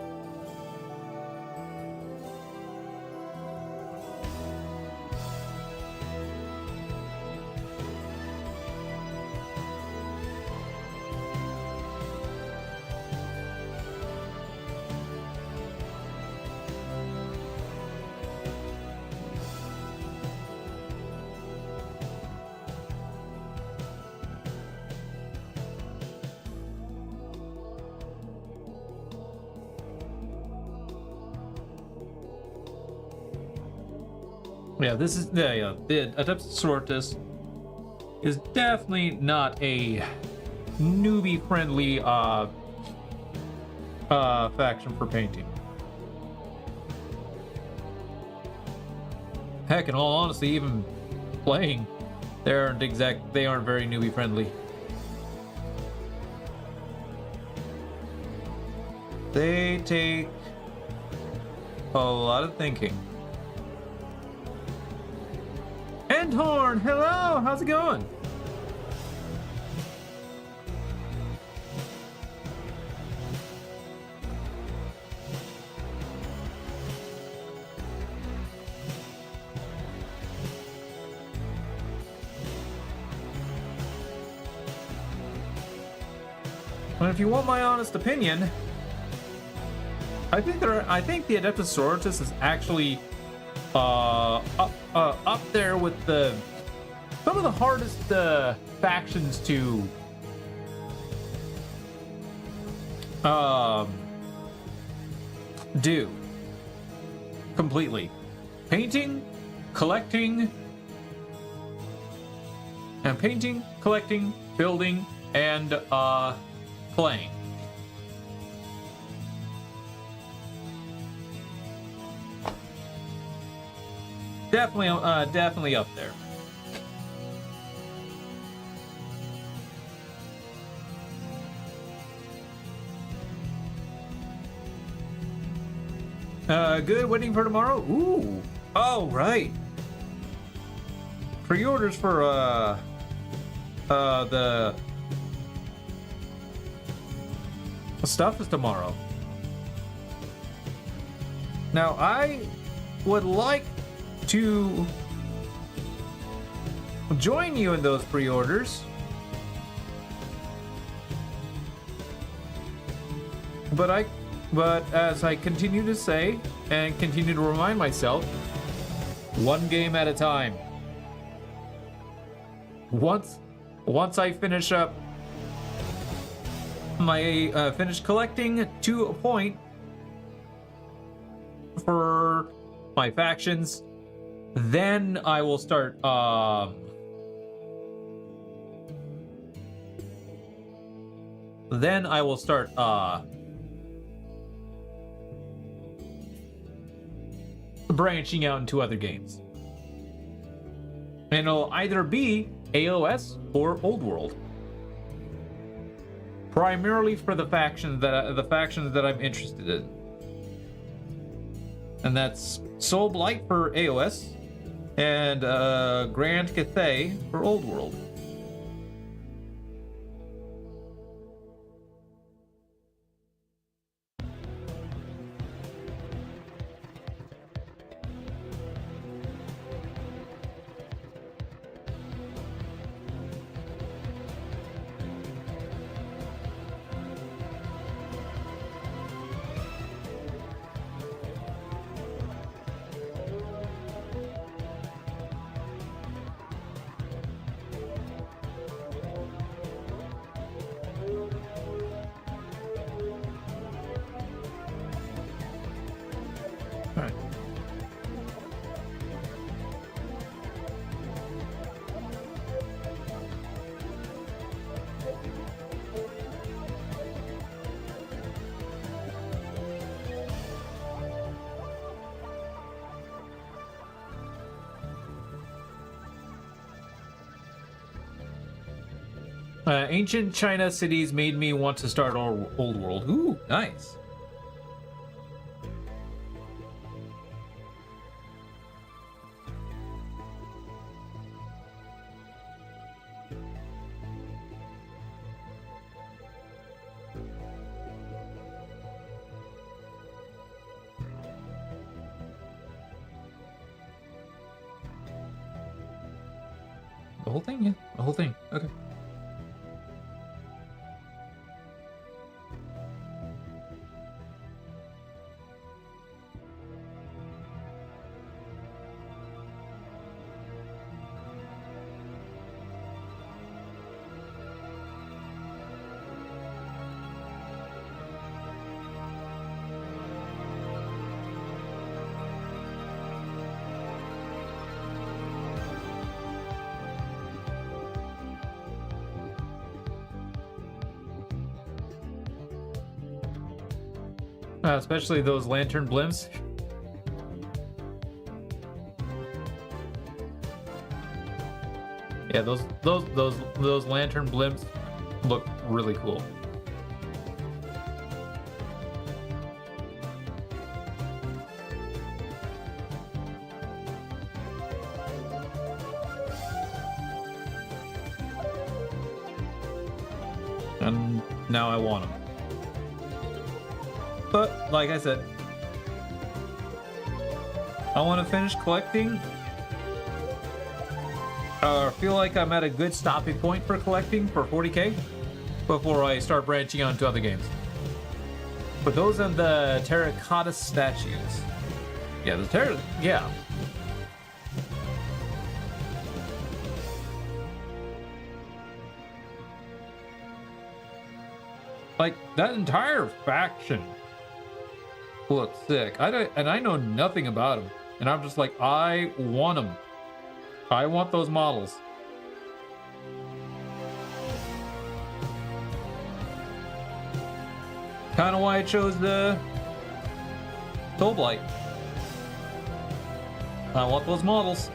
Yeah, this is the Adeptus Sortus is definitely not a newbie-friendly faction for painting. Heck, in all honesty, even playing, they aren't very newbie-friendly. They take a lot of thinking. Endhorn, hello, how's it going? And if you want my honest opinion, I think the Adeptus Sororitas is actually up there with some of the hardest factions to do completely. Painting, collecting, building, and playing. Definitely up there. Good. Waiting for tomorrow. Ooh. Oh, right. Pre-orders for the stuff is tomorrow. Now, I would like to join you in those pre-orders, but as I continue to say and continue to remind myself, one game at a time. Once I finish up my finish collecting to a point for my factions, then I will start branching out into other games. And it'll either be AOS or Old World. Primarily for the factions that I'm interested in. And that's Soul Blight for AOS and Grand Cathay for Old World. Ancient China cities made me want to start Old World. Ooh, nice. The whole thing, yeah. The whole thing. Okay. Especially those lantern blimps. Yeah, those lantern blimps look really cool. And now I want them. But, like I said, I want to finish collecting. I feel like I'm at a good stopping point for collecting for 40k before I start branching out to other games. But those and the terracotta statues. Yeah, yeah. Like, that entire faction looks sick. I know nothing about them. And I'm just like, I want them. I want those models. Kind of why I chose the Soul Blight. I want those models.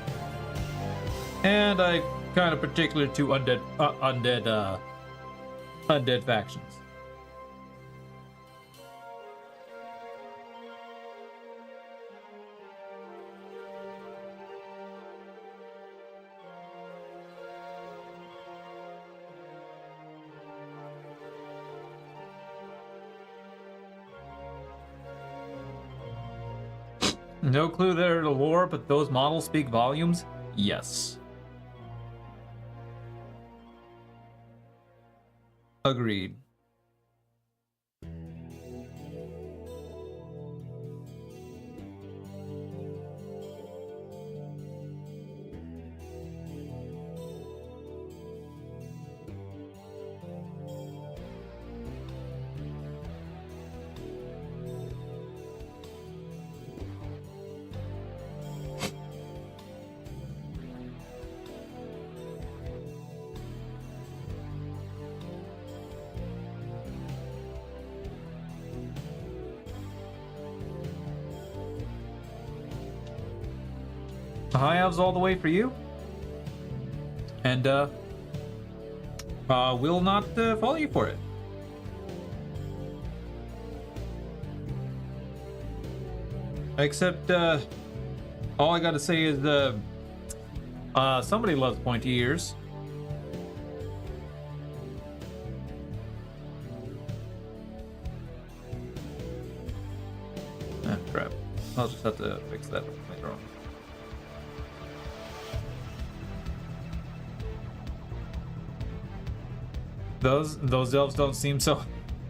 And I kind of particular to undead factions. No clue there to lore, but those models speak volumes? Yes. Agreed. High elves all the way for you, and will not follow you for it. Except all I gotta say is somebody loves pointy ears. Ah, crap. I'll just have to fix that later on. Those elves don't seem so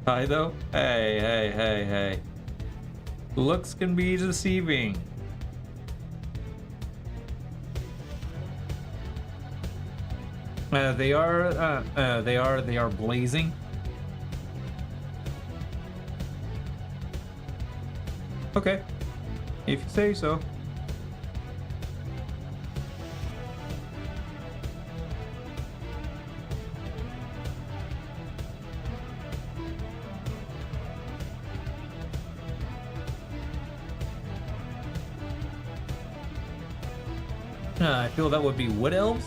high though. Hey. Looks can be deceiving. They are blazing. Okay, if you say so. I feel that would be wood elves.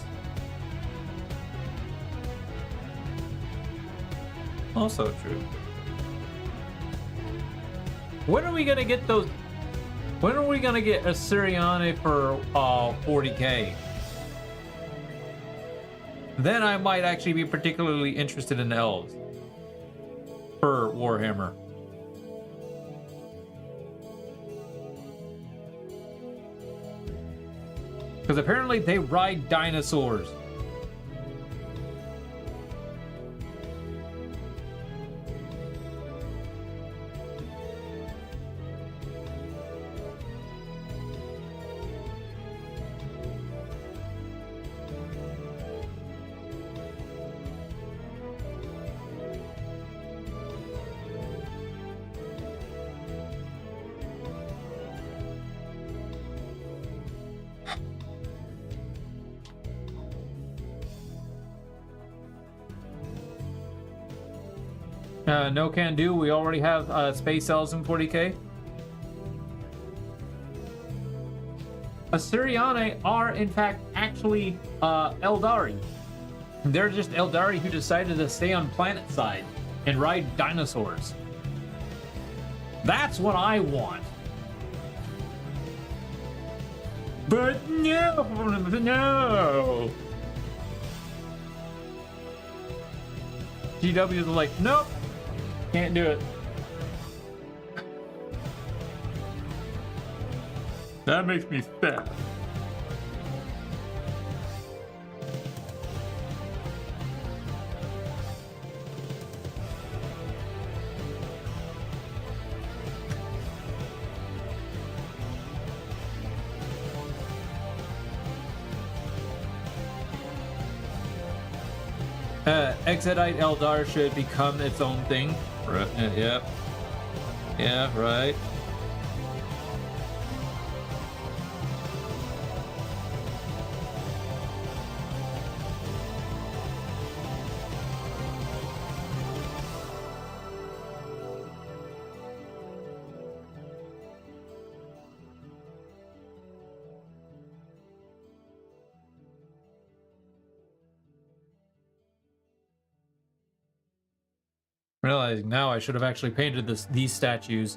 Also true. When are we gonna get those? When are we gonna get Assyriane for 40k? Then I might actually be particularly interested in elves for Warhammer. Because apparently they ride dinosaurs. No can do. We already have space elves in 40k. Assyriane are in fact actually Eldari. They're just Eldari who decided to stay on planet side and ride dinosaurs. That's what I want. But no. GWs are like, nope, can't do it. That makes me sad. Exodite Eldar should become its own thing. Right. Yep. Yeah, right. Realizing now I should have actually painted these statues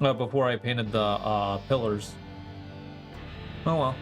before I painted the pillars. Oh well.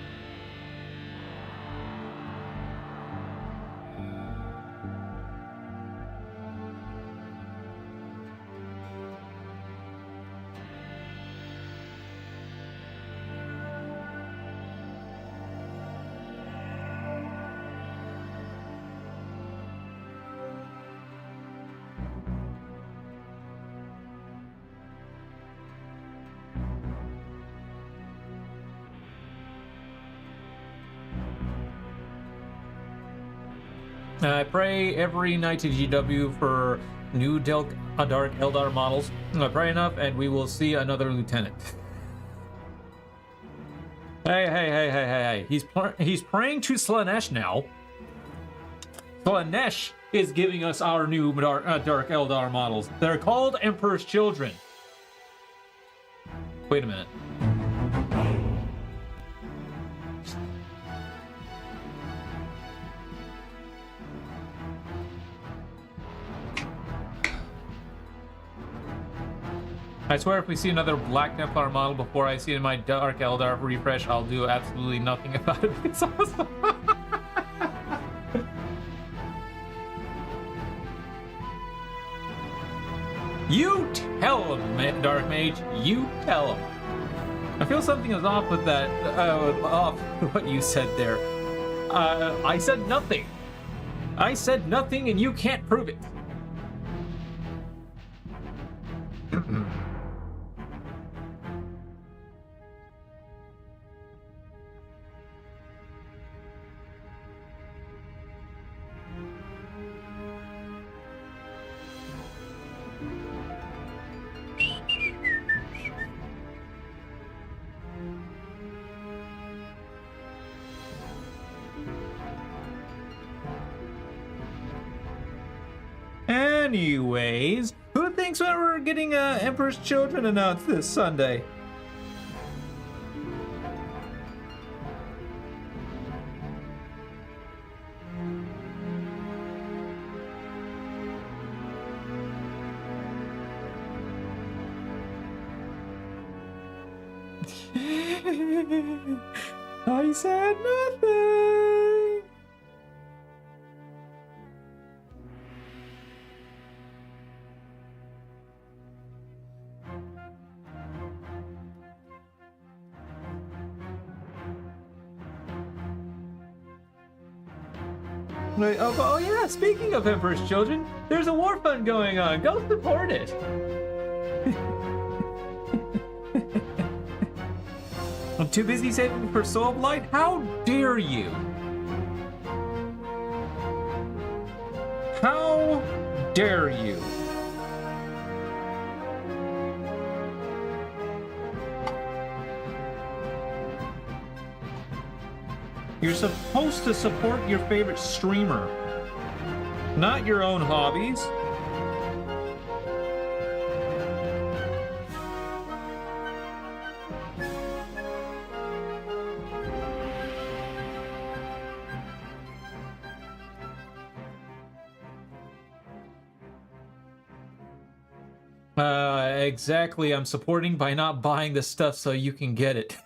I pray every night to GW for new Dark Eldar models. I pray enough, and we will see another lieutenant. Hey! He's praying to Slanesh now. Slanesh is giving us our new Dark Eldar models. They're called Emperor's Children. Wait a minute. I swear if we see another Black Templar model before I see my Dark Eldar refresh, I'll do absolutely nothing about it. It's awesome. You tell him, Dark Mage. You tell him. I feel something is off with that. Off what you said there. I said nothing. I said nothing, and you can't prove it. Anyways, who thinks that we're getting Emperor's Children announced this Sunday? I said nothing. Oh yeah, speaking of Emperor's Children, there's a war fund going on. Go support it. I'm too busy saving for Soul Blight? How dare you? How dare you? You're supposed to support your favorite streamer, not your own hobbies. Exactly. I'm supporting by not buying the stuff so you can get it.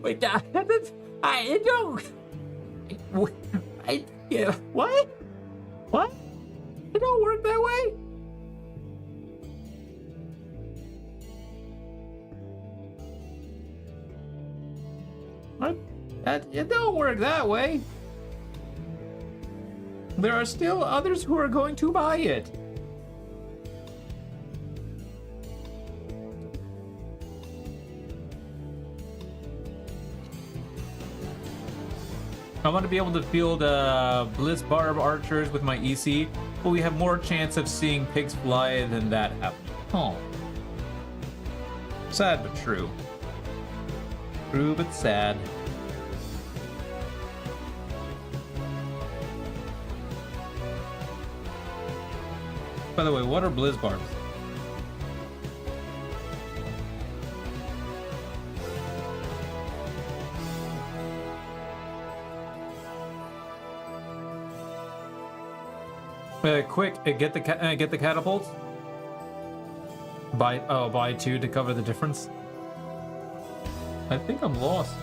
Wait, I don't. Yeah, what? What? It don't work that way? What? It don't work that way. There are still others who are going to buy it. I want to be able to field Bliss Barb archers with my EC, but we have more chance of seeing pigs fly than that happen. Oh. Sad but true. True but sad. By the way, what are Blizz Barbs? Quick, get the catapults. Buy 2 to cover the difference. I think I'm lost.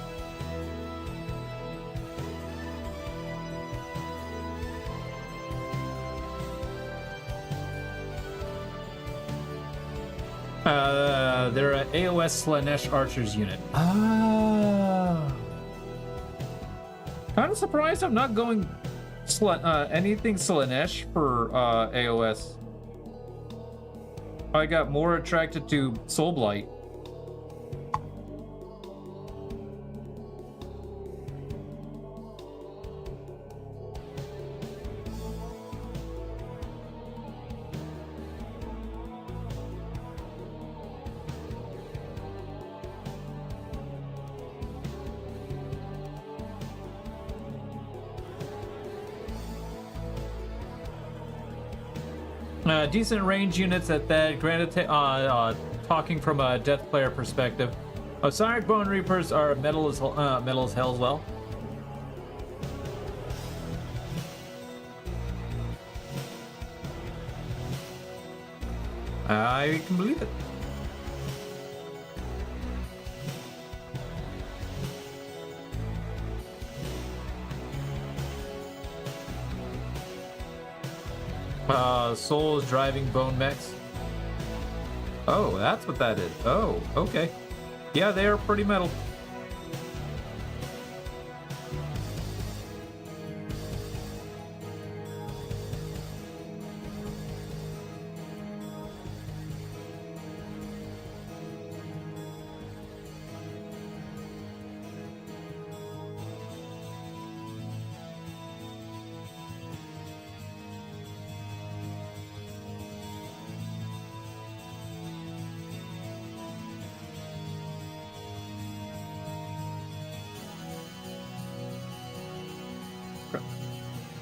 They're an AOS Slanesh Archers unit. Ah. Kind of surprised I'm not going anything Slanesh for AOS. I got more attracted to Soulblight. Decent range units at that. Granted, talking from a death player perspective, Osiric Bone Reapers are metal as hell as well. I can believe it. Souls driving bone mechs. Oh, that's what that is. Oh, okay. Yeah, they are pretty metal.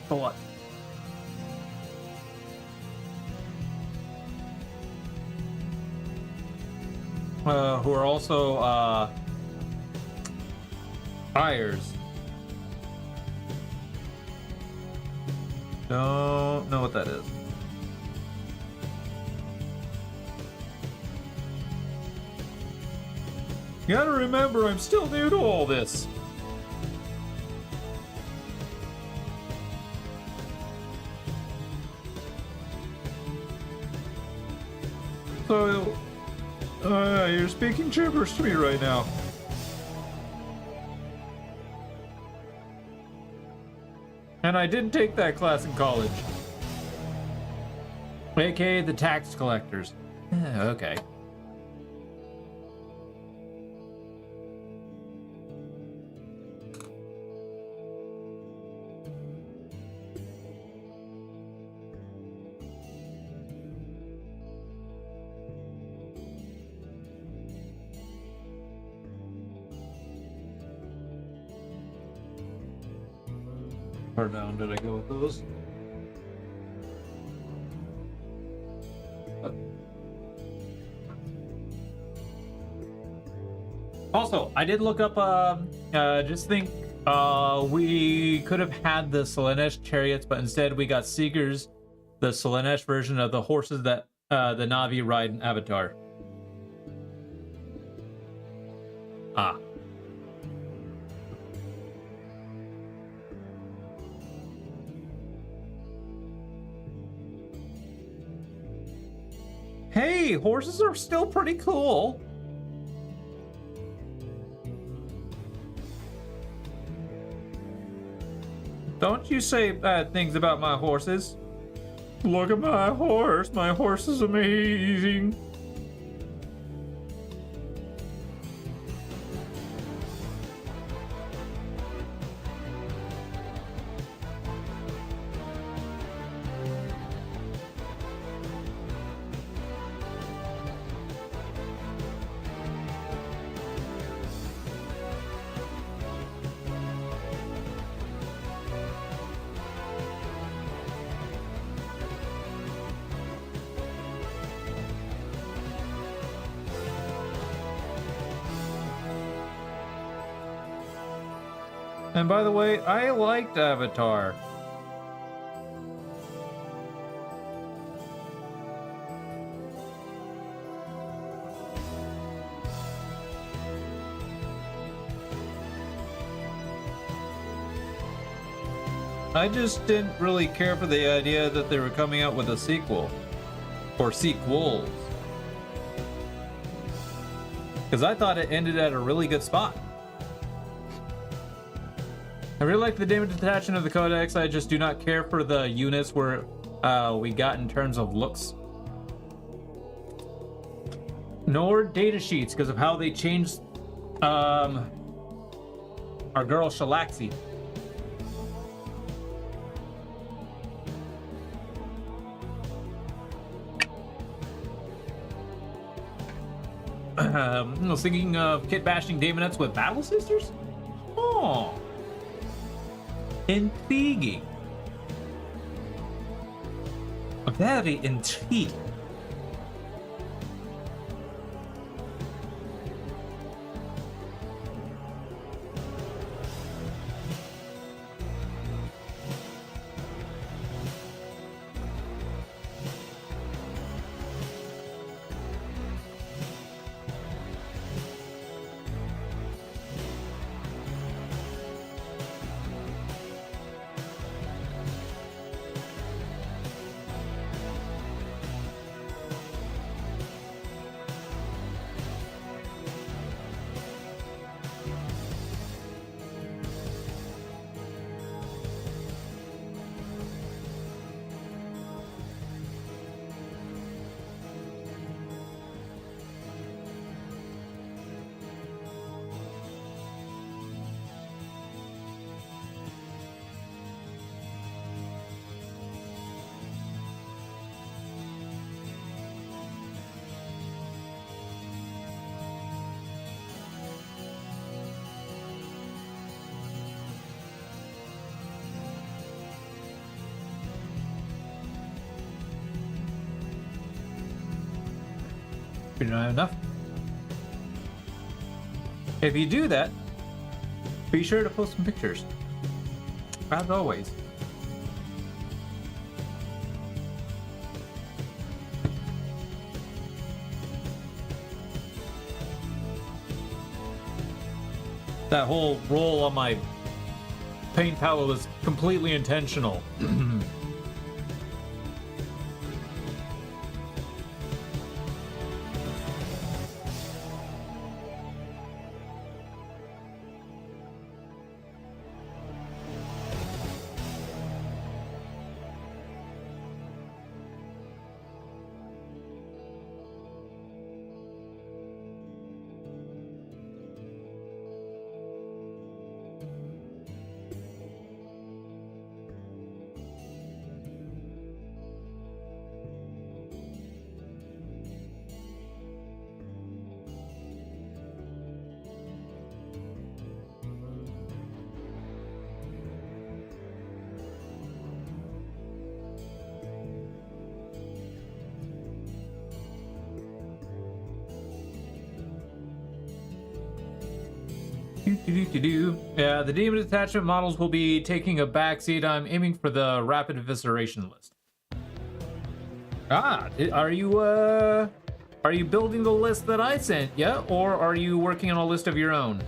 For what? Who are also buyers. Don't know what that is. You gotta remember, I'm still new to all this. So, you're speaking gibberish to me right now. And I didn't take that class in college. AKA the tax collectors. Okay. Far down did I go with those? Also, I did look up, just think, we could have had the Slanesh chariots, but instead we got Seekers, the Slanesh version of the horses that the Na'vi ride in Avatar. Ah. Hey, horses are still pretty cool. Don't you say bad things about my horses. Look at my horse. My horse is amazing. And by the way, I liked Avatar. I just didn't really care for the idea that they were coming out with a sequel. Or sequels. Because I thought it ended at a really good spot. I really like the data detachment of the codex. I just do not care for the units where we got in terms of looks. Nor data sheets because of how they changed our girl Shalaxi. Thinking of kit bashing Daemonettes with Battle Sisters? Oh. Intriguing. Very intriguing. You don't have enough. If you do that, be sure to post some pictures. As always. That whole roll on my paint palette was completely intentional. Yeah, the demon detachment models will be taking a backseat. I'm aiming for the rapid evisceration list. Ah, are you Are you building the list that I sent you, or are you working on a list of your own?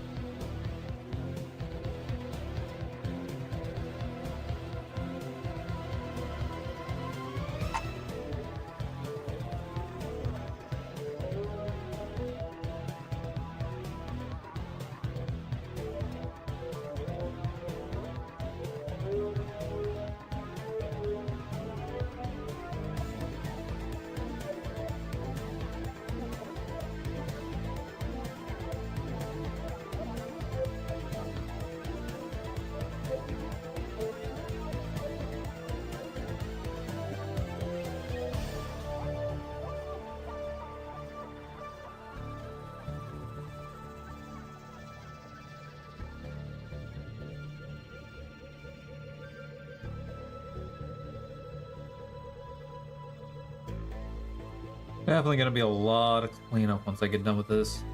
Definitely gonna be a lot of cleanup once I get done with this.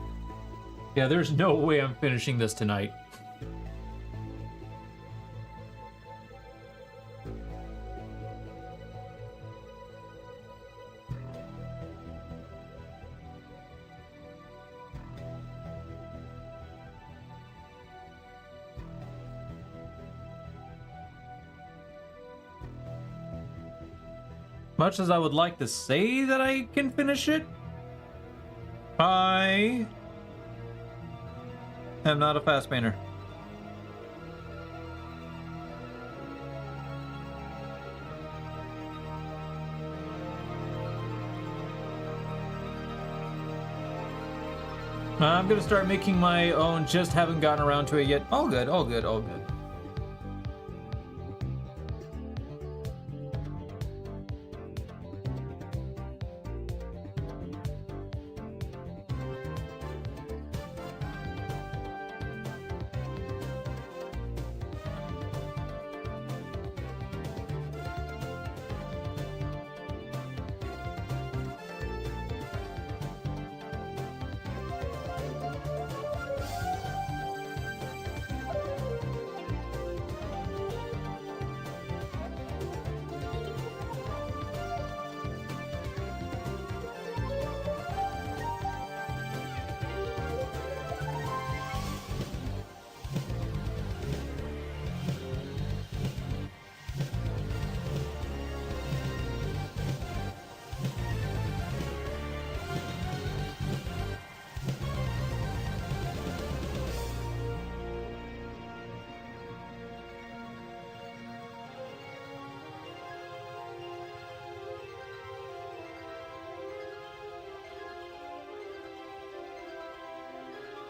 Yeah, there's no way I'm finishing this tonight. Much as I would like to say that I can finish it, I am not a fast painter. I'm gonna start making my own, just haven't gotten around to it yet. All good, all good, all good.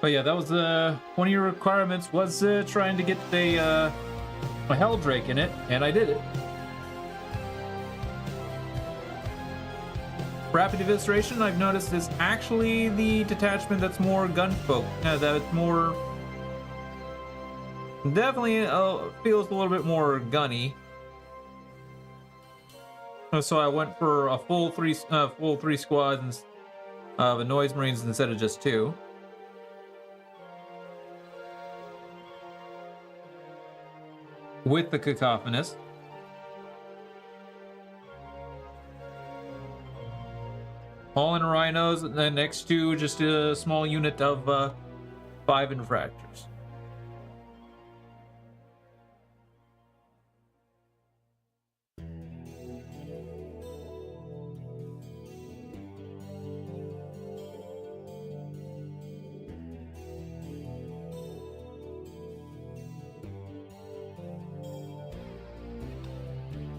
But yeah, that was one of your requirements was trying to get a Helldrake in it, and I did it. Rapid Evisceration, I've noticed, is actually the detachment that's more gunfolk. That's more... Definitely feels a little bit more gunny. So I went for a full three squads of Noise Marines instead of just 2. With the Cacophonist. All in rhinos, and then next to just a small unit of 5 infractors.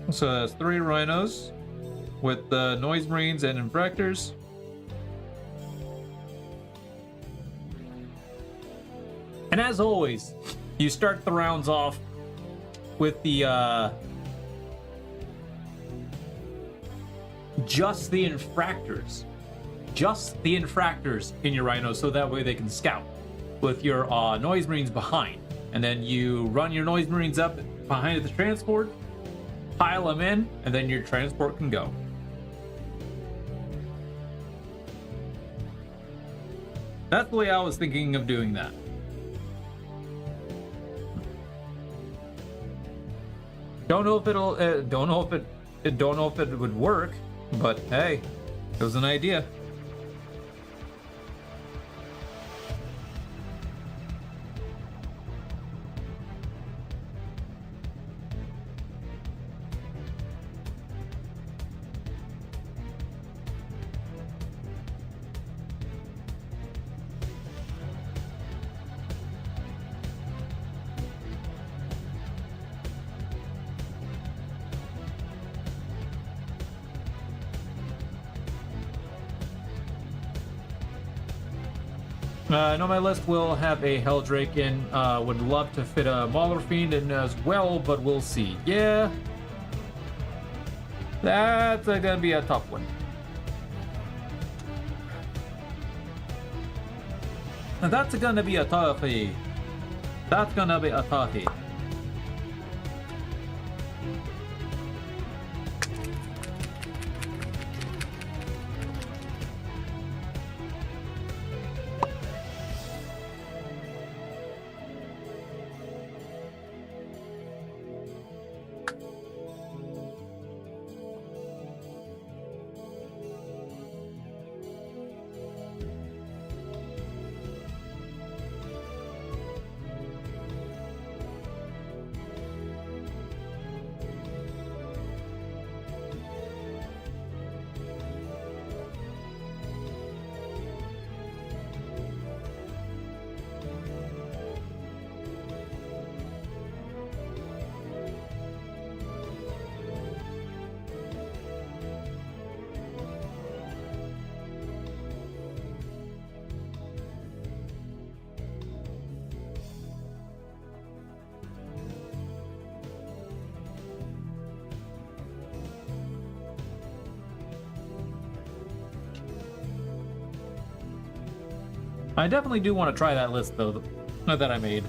So that's 3 rhinos with the Noise Marines and infractors. And as always, you start the rounds off with the just the infractors. Just the infractors in your rhinos, so that way they can scout with your Noise Marines behind. And then you run your Noise Marines up behind the transport, pile them in, and then your transport can go. That's the way I was thinking of doing that. Don't know if it'll. Don't know if it would work, but hey, it was an idea. No, my list will have a Helldrake in. Would love to fit a Mauler Fiend in as well, but we'll see. Yeah. That's gonna be a tough one. That's gonna be a toughie. That's gonna be a toughie. I definitely do want to try that list, though, that I made.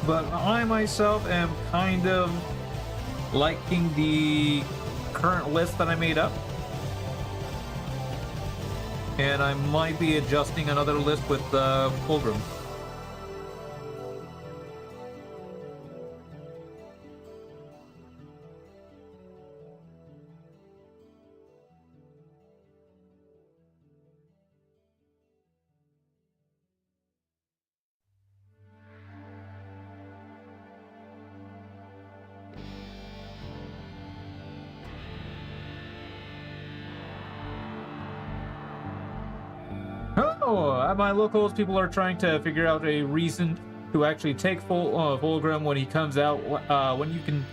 But I myself am kind of liking the current list that I made up. And I might be adjusting another list with Fulgrim. Oh, at my locals, people are trying to figure out a reason to actually take Fulgrim when he comes out, when you can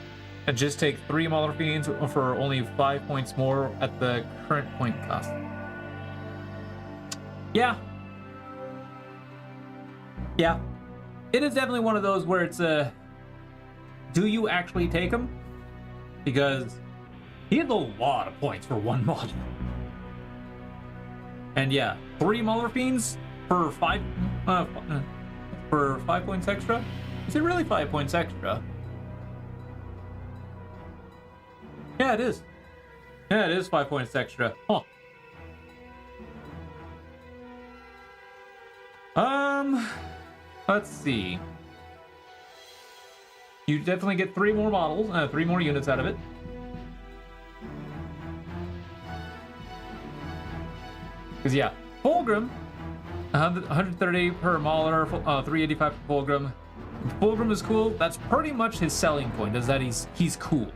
just take 3 Mauler Fiends for only 5 points more at the current point cost. Yeah. Yeah. It is definitely one of those where it's do you actually take him? Because he has a lot of points for 1 model. And yeah, 3 Mauler Fiends for 5 points extra? Is it really 5 points extra? Yeah, it is. Yeah, it is 5 points extra. Huh. Let's see. You definitely get 3 more models, 3 more units out of it. Because yeah, Fulgrim, 130 per Mauler, 385 for Fulgrim. Fulgrim is cool. That's pretty much his selling point, is that he's cool.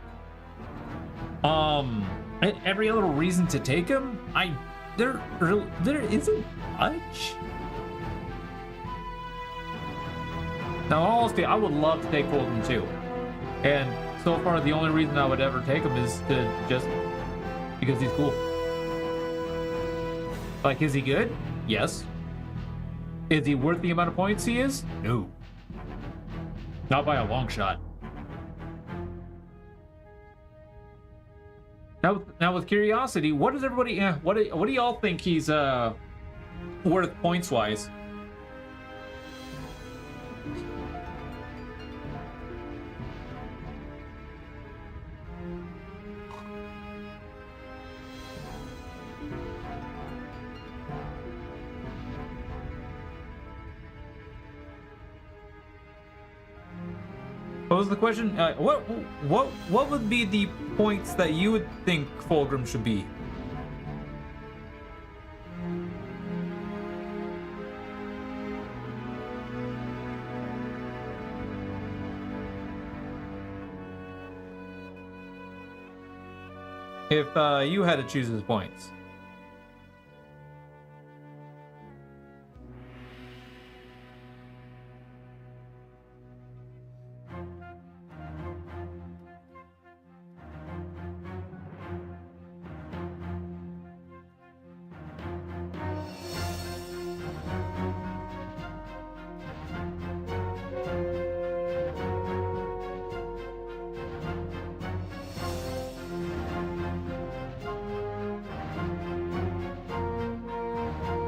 Every other reason to take him, there isn't much. Now, honestly, I would love to take Fulgrim too. And so far, the only reason I would ever take him is to just because he's cool. Like, is he good? Yes. Is he worth the amount of points he is? No. Not by a long shot. Now with curiosity, what does everybody? What do y'all think he's worth points wise? What was the question? What would be the points that you would think Fulgrim should be? If you had to choose his points.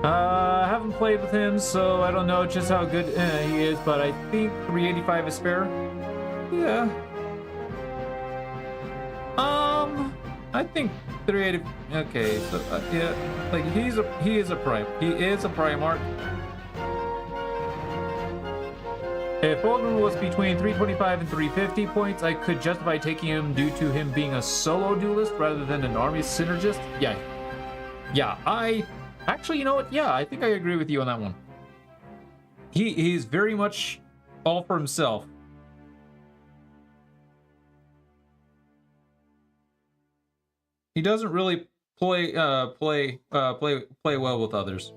I haven't played with him, so I don't know just how good he is, but I think 385 is fair. Yeah. I think 380. Okay, so yeah, like he is a Primarch. If Fulgrim was between 325 and 350 points, I could justify taking him due to him being a solo duelist rather than an army synergist. Yeah, actually, you know what? Yeah, I think I agree with you on that one. He's very much all for himself. He doesn't really play well with others.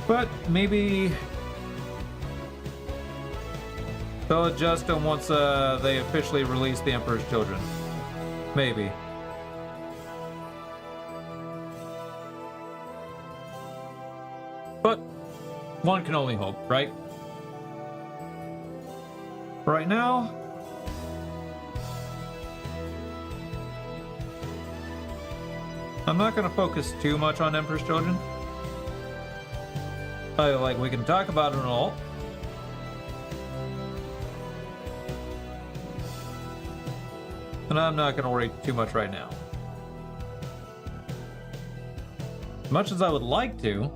But maybe they'll adjust them once they officially release the Emperor's Children. Maybe. But one can only hope, right? Right now, I'm not going to focus too much on Emperor's Children. Like, we can talk about it and all. And I'm not going to worry too much right now. As much as I would like to.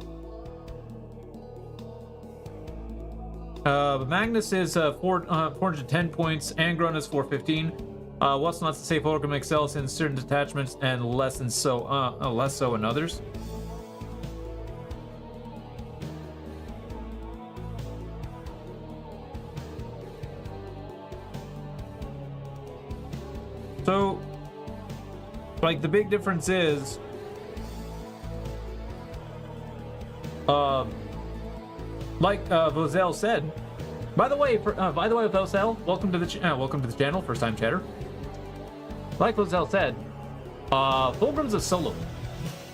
Magnus is 410 points, Angron is 415. What's not to say Fulgrim excels in certain detachments and less so in others. So, like, the big difference is, like Vozel said. By the way, Vozel, welcome to the channel, first time chatter. Like Vozel said, Fulgrim's a solo.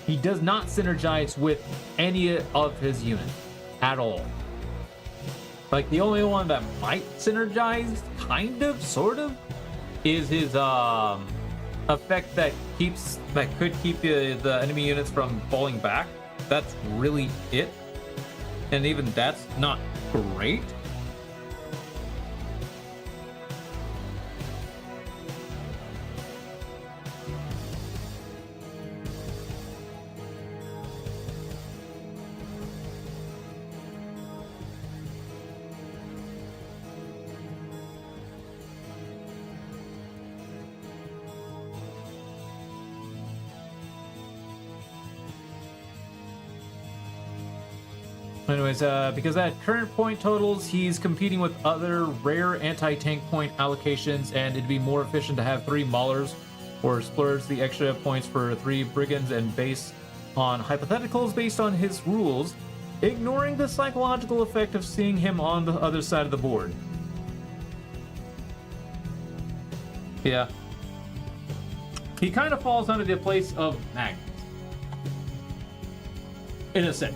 He does not synergize with any of his units at all. Like, the only one that might synergize, kind of, sort of, is his effect that could keep the enemy units from falling back. That's really it, and even that's not great. Anyways, because at current point totals, he's competing with other rare anti-tank point allocations, and it'd be more efficient to have 3 Maulers or splurge the extra points for 3 brigands and base on hypotheticals based on his rules, ignoring the psychological effect of seeing him on the other side of the board. Yeah. He kind of falls under the place of Magnus.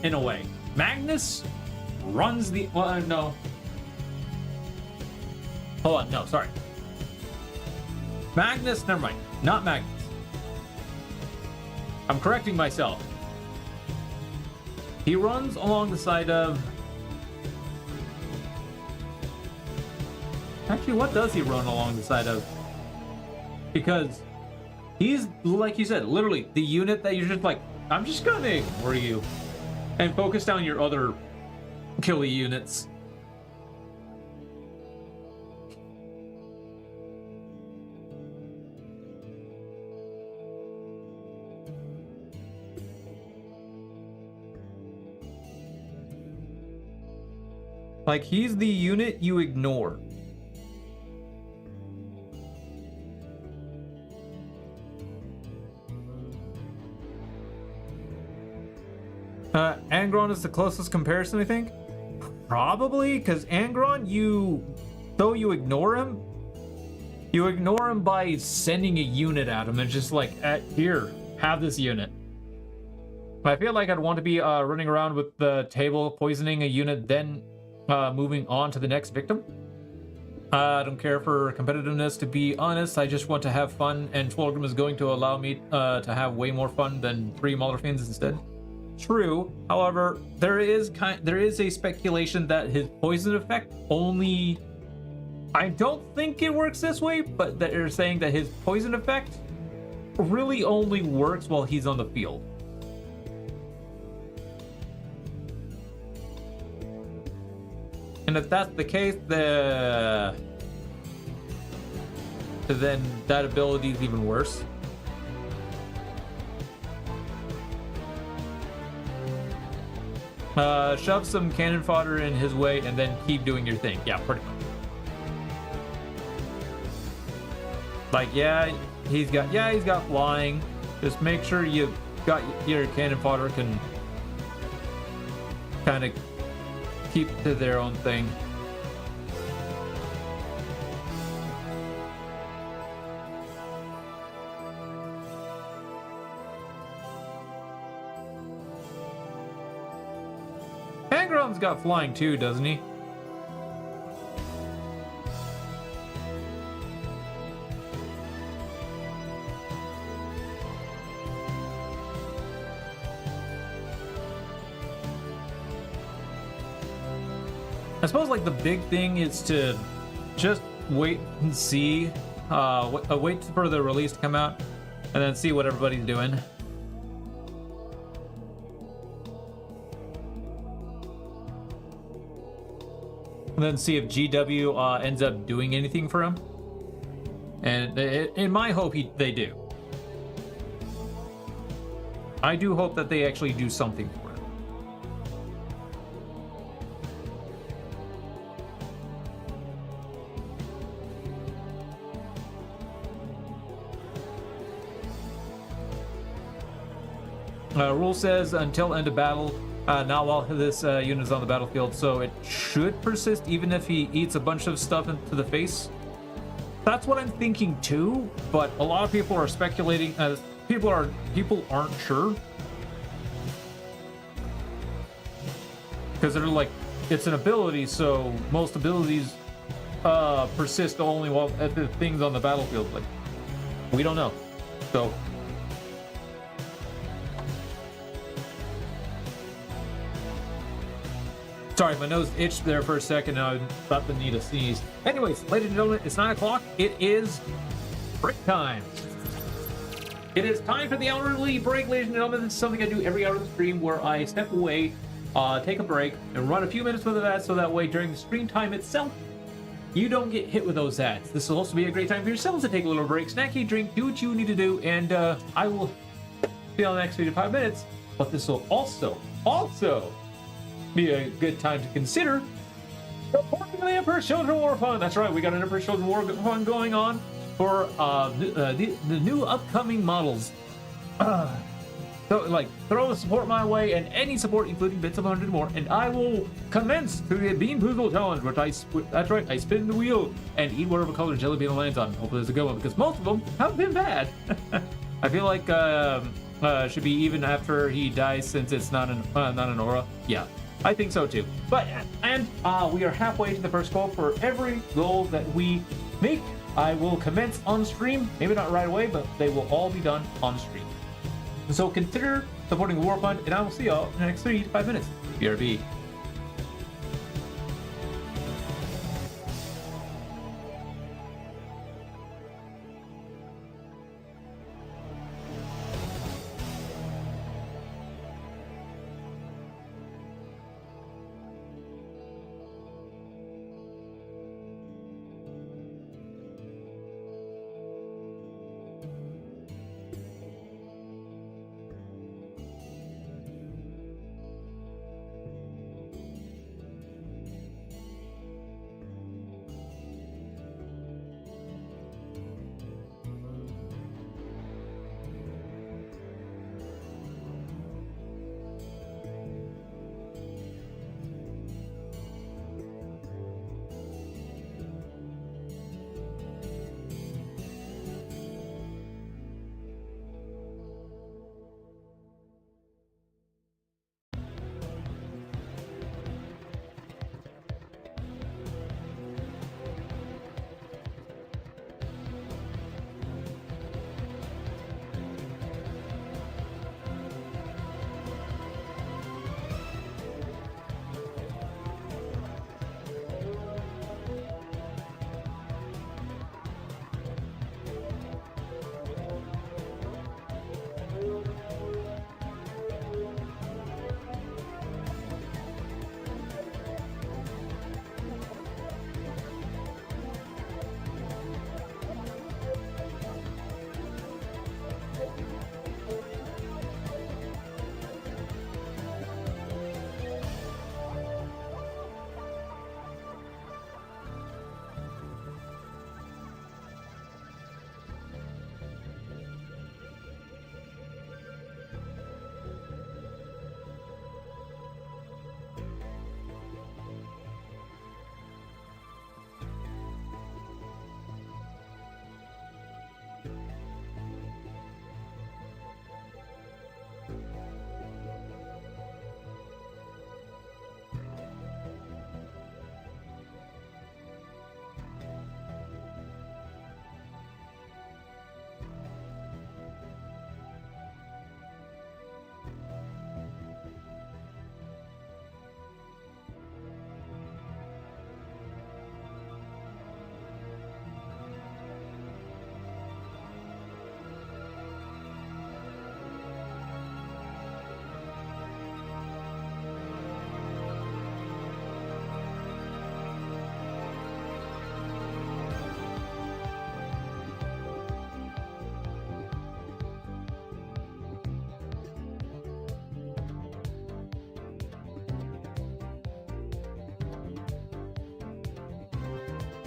In a way. Magnus runs the... Well, no. Hold on, no, sorry. Magnus, never mind. Not Magnus. I'm correcting myself. He runs along the side of... Actually, what does he run along the side of? Because he's, like you said, literally the unit that you're just like, I'm just gonna ignore you and focus down your other killy units. Like, he's the unit you ignore. Angron is the closest comparison, I think. Probably, because Angron, though you ignore him by sending a unit at him and just like, here, have this unit. I feel like I'd want to be running around with the table, poisoning a unit, then moving on to the next victim. I don't care for competitiveness, to be honest. I just want to have fun, and Fulgrim is going to allow me to have way more fun than 3 Maulerfians instead. True. However, there is a speculation that his poison effect only... I don't think it works this way, but they're saying that his poison effect really only works while he's on the field. And if that's the case, then that ability is even worse. Shove some cannon fodder in his way and then keep doing your thing. Yeah, pretty much. Like, he's got flying. Just make sure you got your cannon fodder can kind of keep to their own thing. Angron's got flying too, doesn't he? I suppose like the big thing is to just wait and see, wait for the release to come out and then see what everybody's doing. And then see if GW ends up doing anything for him. And in my hope, they do. I do hope that they actually do something for him. Rule says until end of battle, not while this unit is on the battlefield, so it should persist even if he eats a bunch of stuff into the face. That's what I'm thinking too, but a lot of people are speculating. People aren't sure because they're like, it's an ability, so most abilities persist only while at the things on the battlefield. Like, we don't know, so. Sorry, my nose itched there for a second and I thought the need to sneeze. Anyways, ladies and gentlemen, it's 9 o'clock. It is break time. It is time for the hourly break, ladies and gentlemen. This is something I do every hour of the stream where I step away, take a break, and run a few minutes with the ads so that way during the stream time itself, you don't get hit with those ads. This will also be a great time for yourselves to take a little break, snack, eat, drink, do what you need to do, and I will see you on the next 3 to 5 minutes. But this will also be a good time to consider supporting the Emperor's Children War Fund. That's right, we got an Emperor's Children War Fund going on. for the new upcoming models. So, like, throw the support my way, and any support, including bits of 100 more, and I will commence to the Bean Poozle Challenge, that's right, I spin the wheel and eat whatever color jelly bean lands on. Hopefully it's a good one, because most of them have been bad. I feel like should be even after he dies, since it's not an aura. Yeah, I think so too. But, and we are halfway to the first goal. For every goal that we make, I will commence on stream. Maybe not right away, but they will all be done on stream. So consider supporting the War Fund, and I will see y'all in the next 3 to 5 minutes. BRB.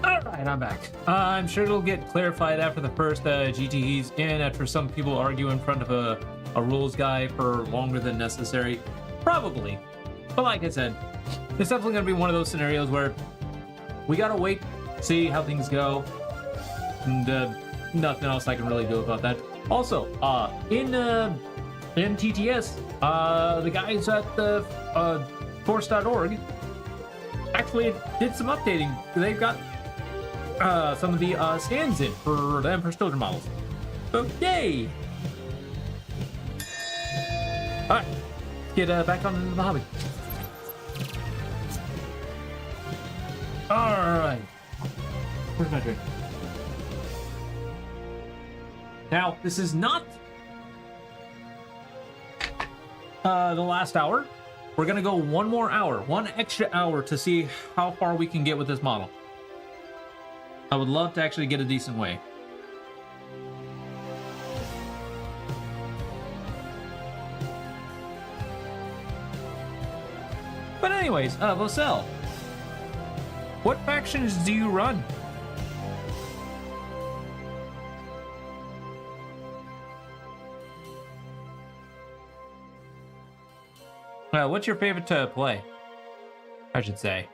Alright, I'm back. I'm sure it'll get clarified after the first GTE's in, after some people argue in front of a rules guy for longer than necessary. Probably. But like I said, it's definitely going to be one of those scenarios where we gotta wait, see how things go, and nothing else I can really do about that. Also, in TTS, the guys at the force.org actually did some updating. They've got some of the stands in for the Emperor's Children models. So, yay! Alright, let's get back on the hobby. Alright. Where's my drink? Now, this is not the last hour. We're gonna go one more hour, one extra hour, to see how far we can get with this model. I would love to actually get a decent way. But anyways, Vosel, what factions do you run? What's your favorite to play? I should say.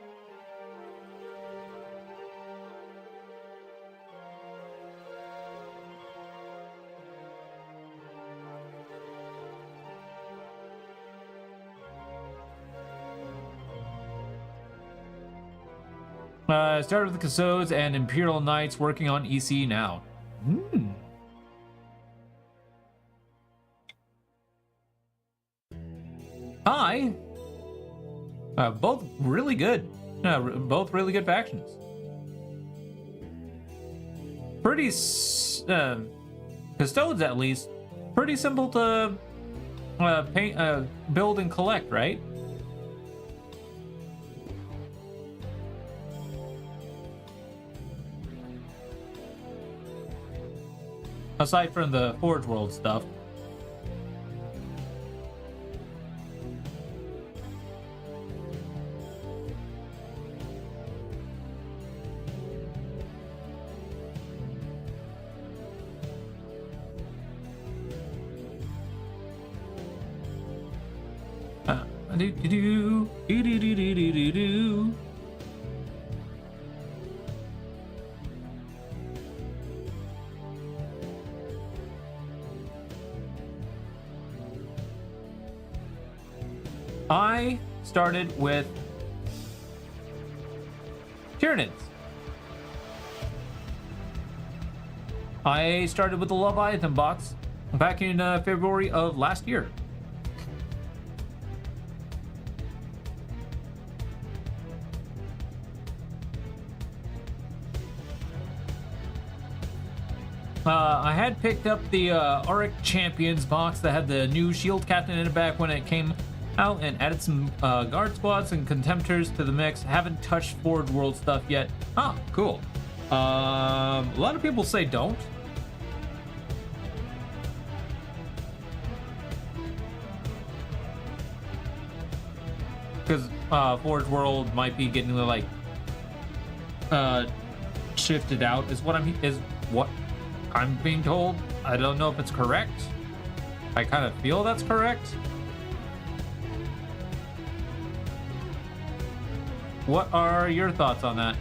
Started with the Casodes and Imperial Knights, working on EC now. Hmm. Hi. Both really good. Both really good factions. Pretty, Custodes at least, pretty simple to build and collect, right? Aside from the Forge World stuff. I started with Tyranids. I started with the Leviathan box back in February of last year. I had picked up the Auric Champions box that had the new Shield Captain in it back when it came out, and added some guard squads and contemptors to the mix. Haven't touched Forge World stuff yet. Ah, cool. A lot of people say don't. Because Forge World might be getting like shifted out is what I'm being told. I don't know if it's correct. I kind of feel that's correct. What are your thoughts on that?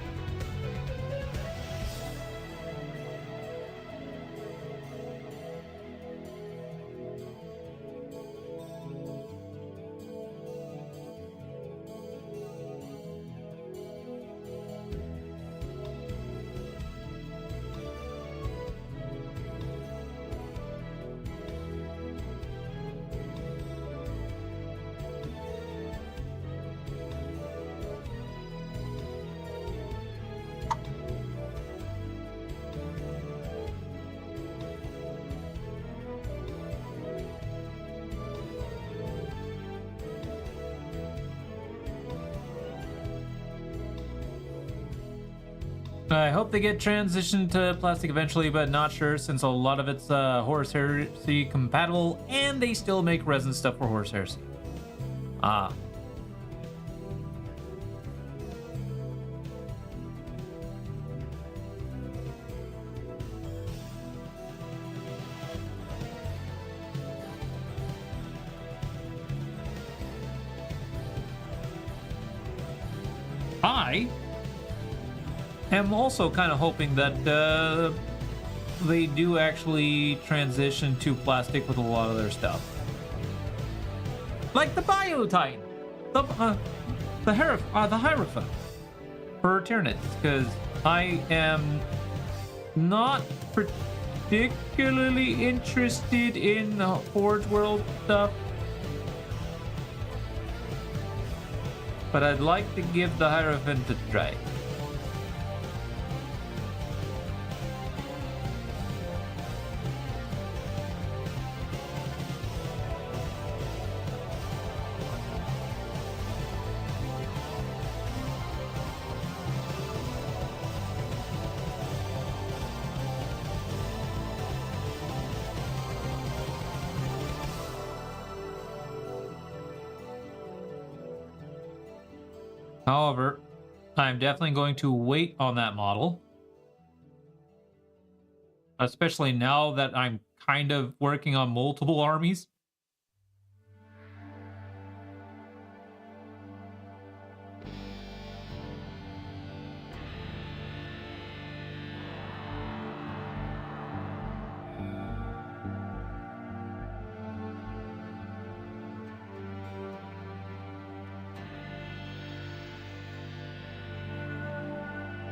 I hope they get transitioned to plastic eventually, but not sure since a lot of it's Horus Heresy compatible, and they still make resin stuff for Horus Heresy. Ah. I am also kind of hoping that they do actually transition to plastic with a lot of their stuff. Like the Biotitan, the Hierophant for Tyranids, because I am not particularly interested in the Forge World stuff. But I'd like to give the Hierophant a try. However, I'm definitely going to wait on that model. Especially now that I'm kind of working on multiple armies.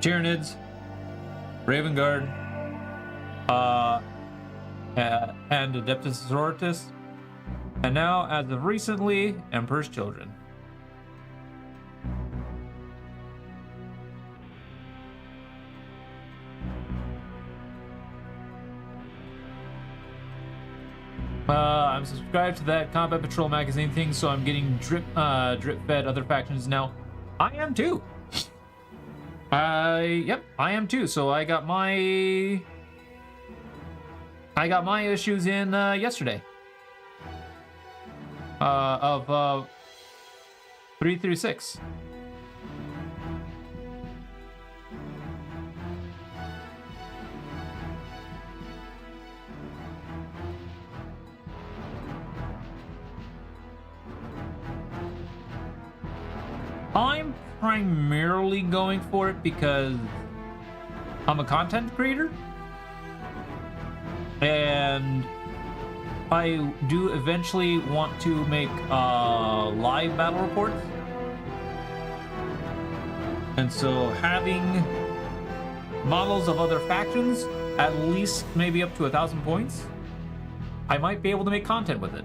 Tyranids, Raven Guard, and Adeptus Sororitas, and now, as of recently, Emperor's Children. I'm subscribed to that Combat Patrol magazine thing, so I'm getting drip fed other factions now. I am too. Yep, I am too. So I got my issues in yesterday. Of 3 through 6. I'm primarily going for it because I'm a content creator, and I do eventually want to make live battle reports. And so having models of other factions, at least maybe up to 1,000 points, I might be able to make content with it.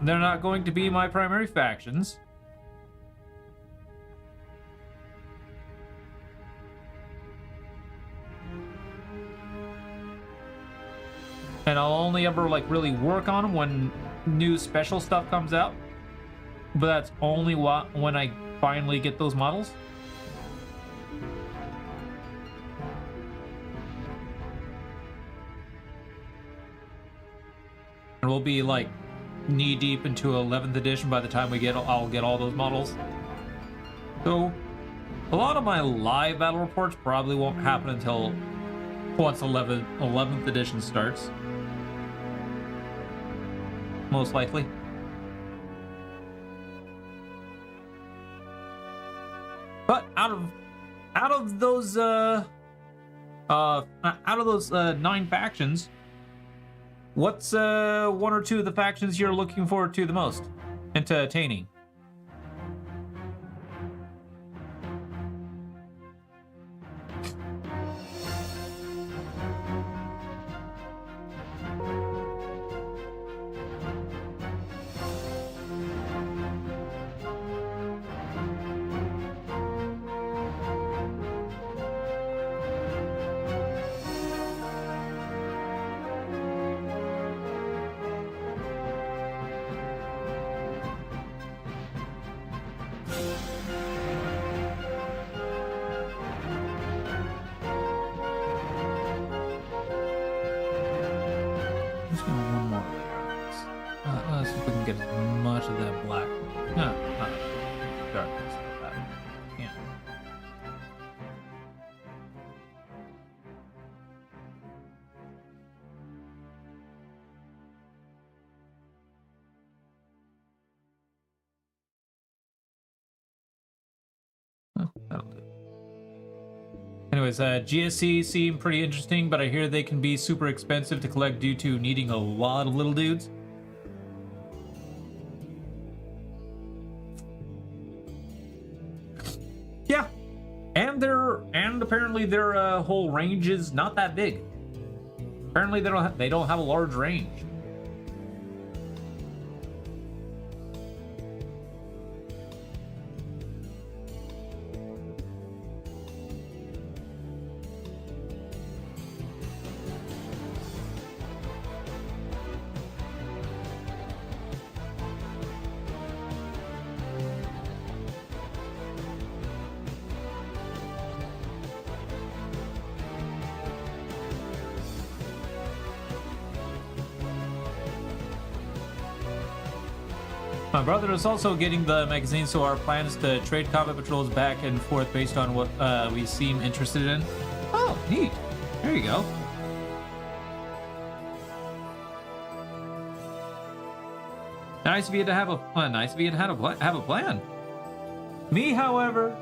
They're not going to be my primary factions. And I'll only ever like really work on them when new special stuff comes out. But that's only when I finally get those models. And we'll be like knee deep into 11th edition by the time I'll get all those models. So a lot of my live battle reports probably won't happen until once 11th edition starts. Most likely. But out of those 9 factions, what's 1 or 2 of the factions you're looking forward to the most into attaining? Let's see if we can get as much of that black. No, not darkness like that. Yeah. Oh, that'll do. Anyways, GSC seem pretty interesting, but I hear they can be super expensive to collect due to needing a lot of little dudes. Yeah, and apparently their whole range is not that big. Apparently they don't have a large range. My brother is also getting the magazine, so our plan is to trade combat patrols back and forth based on what we seem interested in. Oh, neat. There you go. Nice of you to have a plan. Me, however,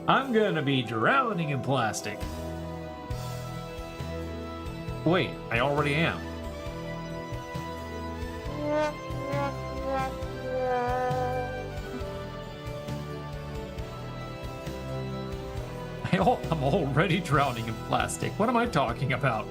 I'm gonna be drowning in plastic. Wait, I already am. I'm already drowning in plastic. What am I talking about?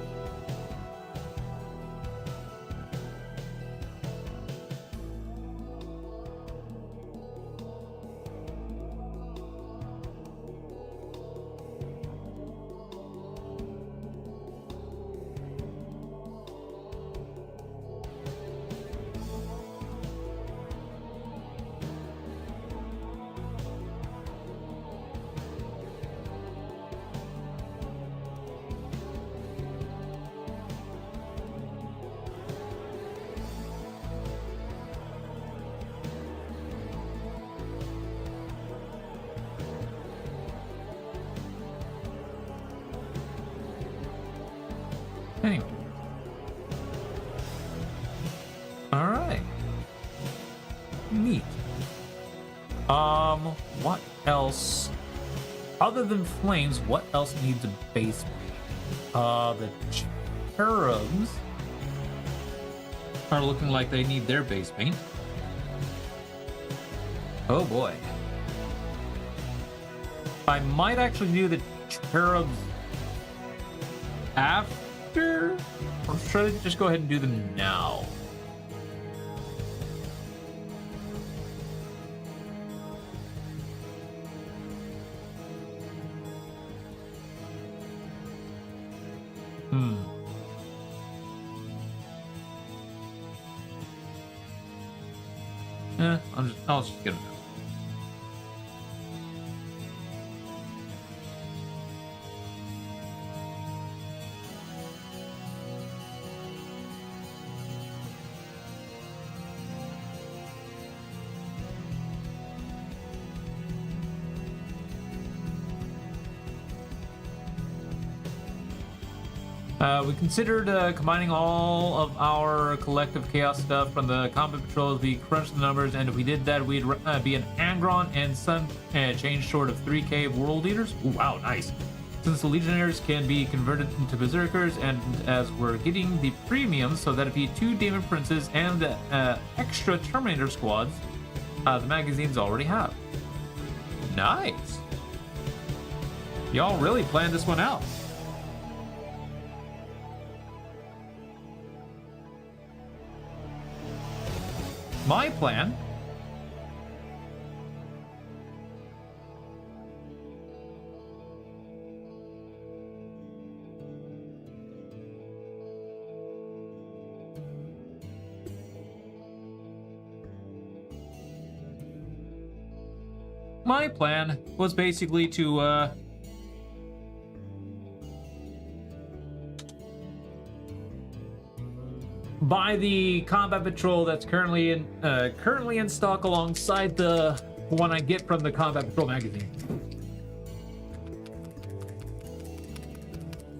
Anyway. Alright. Neat. What else? Other than flames, what else needs a base paint? The cherubs are looking like they need their base paint. Oh boy. I might actually do the cherubs after, or should I just go ahead and do them now? I'll just get them out. We considered combining all of our collective chaos stuff from the combat patrols. We crunched the numbers, and if we did that, we'd be an Angron and some change short of 3k world leaders. Ooh, wow, nice. Since the legionnaires can be converted into berserkers, and as we're getting the premiums, so that'd be 2 demon princes and extra terminator squads, the magazines already have. Nice. Y'all really planned this one out. My plan was basically to buy the combat patrol that's currently in stock alongside the one I get from the combat patrol magazine.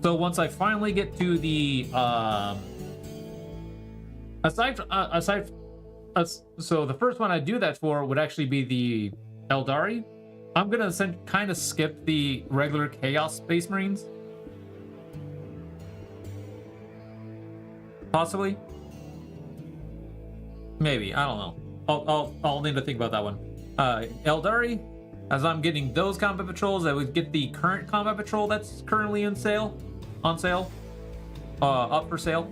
So once I finally get to the so the first one I do that for would actually be the Eldari. I'm gonna kind of skip the regular Chaos Space Marines. Possibly. Maybe, I don't know. I'll need to think about that one. Eldari, as I'm getting those combat patrols, I would get the current combat patrol that's currently on sale, up for sale.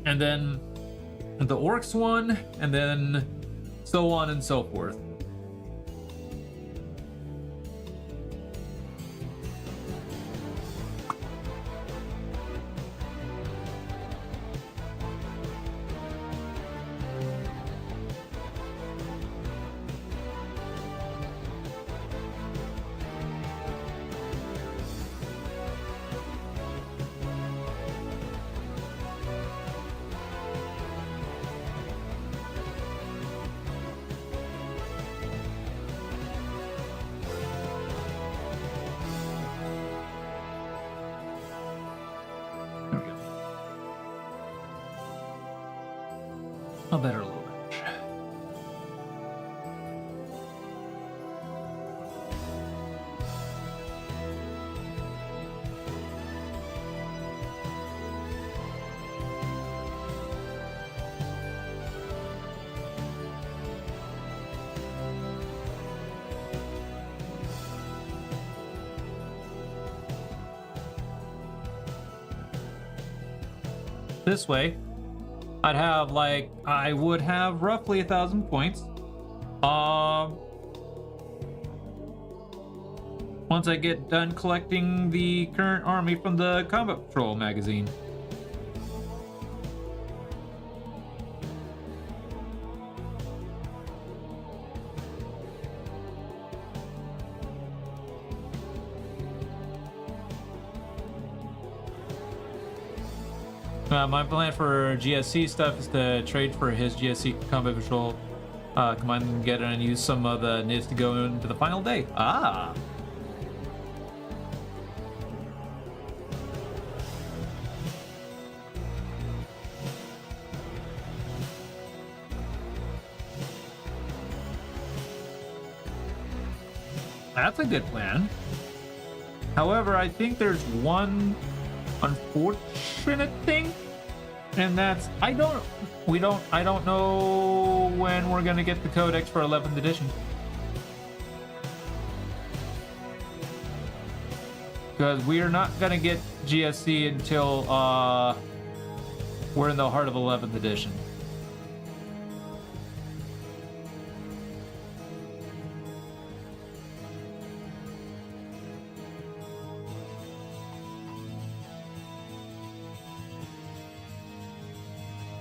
And then the Orcs one, and then so on and so forth. A better little bench. This way, I would have roughly 1,000 points. Once I get done collecting the current army from the Combat Patrol magazine. My plan for GSC stuff is to trade for his GSC Combat Patrol combine them together and use some of the NIDs to go into the final day. Ah! That's a good plan. However, I think there's one unfortunate thing, and that's I don't know when we're gonna get the codex for 11th edition, because we are not gonna get GSC until we're in the heart of 11th edition.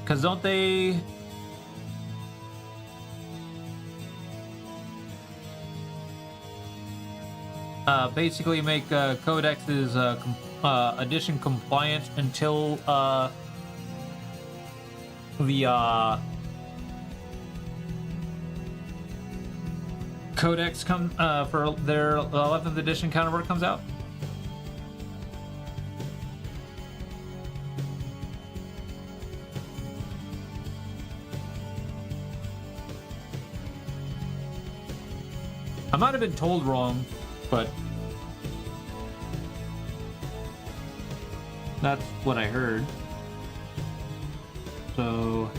Because don't they... basically make codexes edition compliant until the codex for their 11th edition counterpart comes out? I might have been told wrong, but that's what I heard. So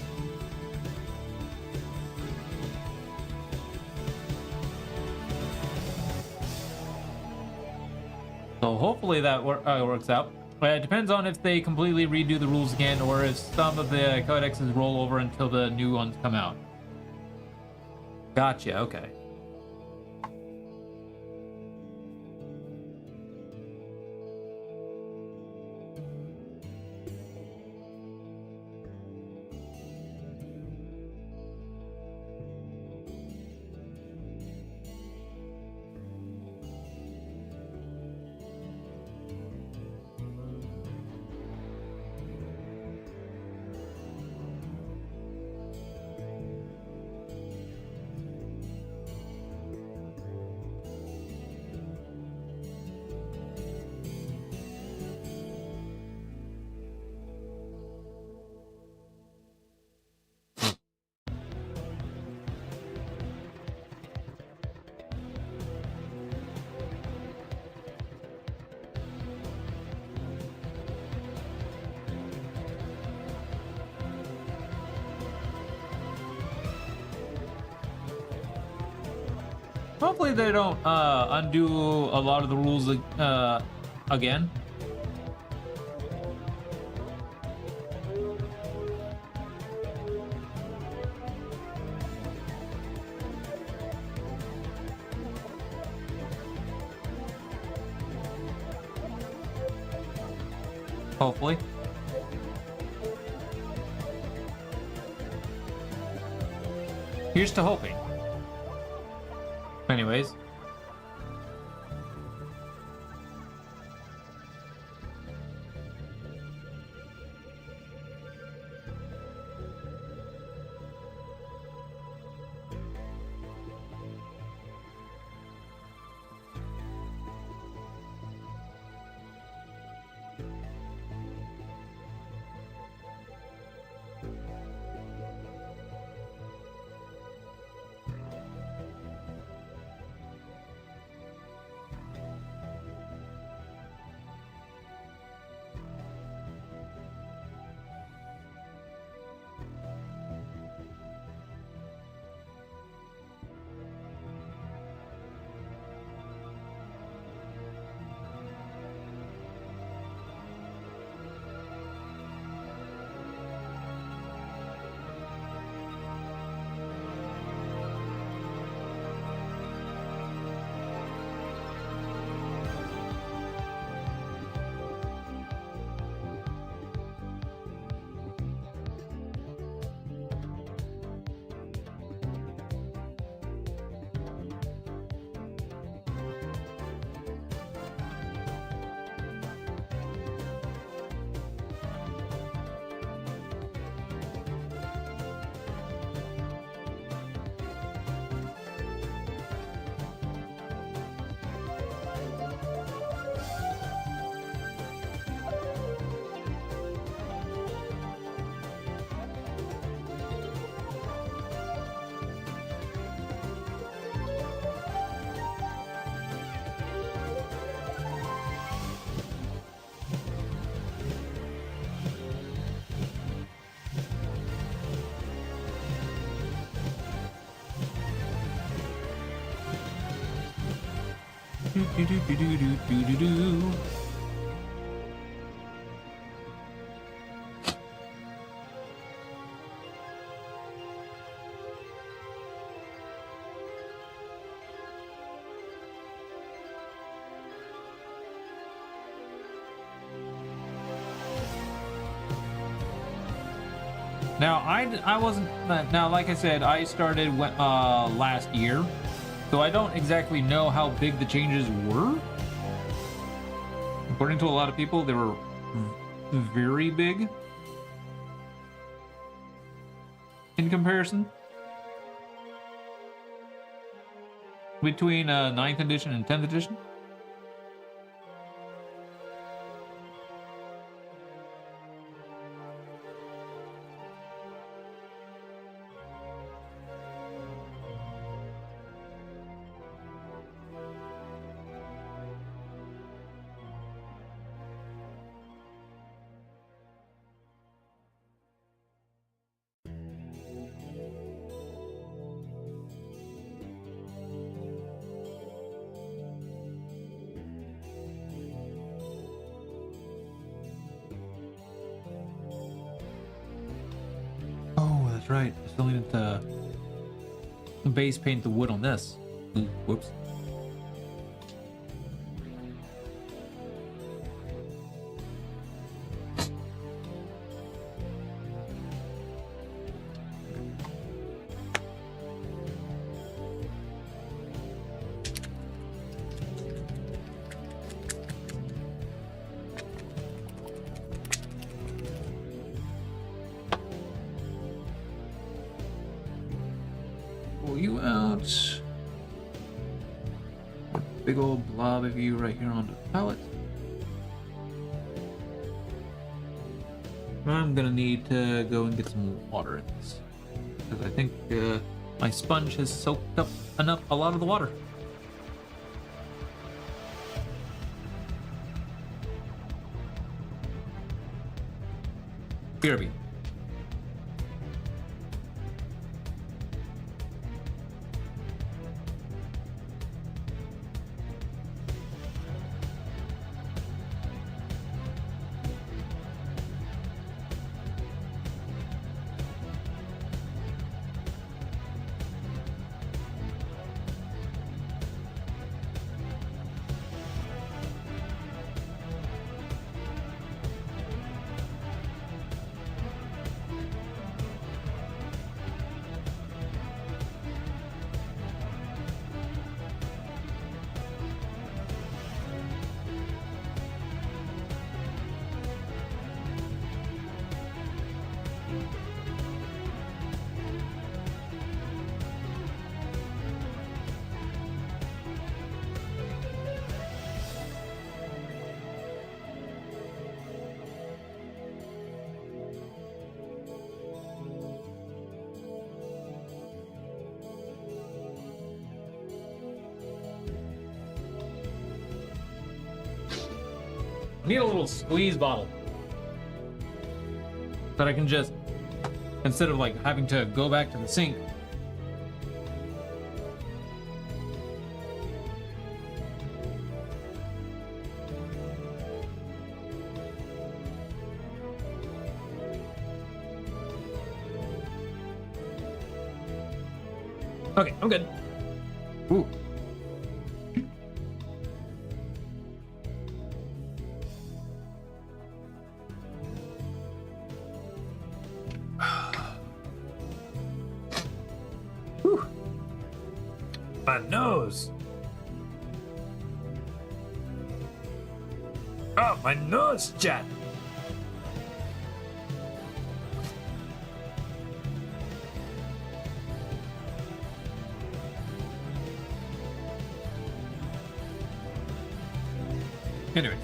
hopefully that works out. It depends on if they completely redo the rules again, or if some of the codexes roll over until the new ones come out. Gotcha. Okay. Hopefully they don't undo a lot of the rules again. Hopefully. Here's to hoping. Anyways. Now, I wasn't... Now, like I said, I started last year, so I don't exactly know how big the changes were. According to a lot of people, they were very big in comparison. Between 9th edition and 10th edition. Right, I still needed to base paint the wood on this. Ooh, whoops. Pull you out. Big old blob of you right here on the pallet. I'm gonna need to go and get some water in this, because I think my sponge has soaked up a lot of the water. BRB. I need a little squeeze bottle that I can just, instead of like having to go back to the sink. Okay, I'm good. Ooh. My nose. Oh, my nose, Jet. Anyway.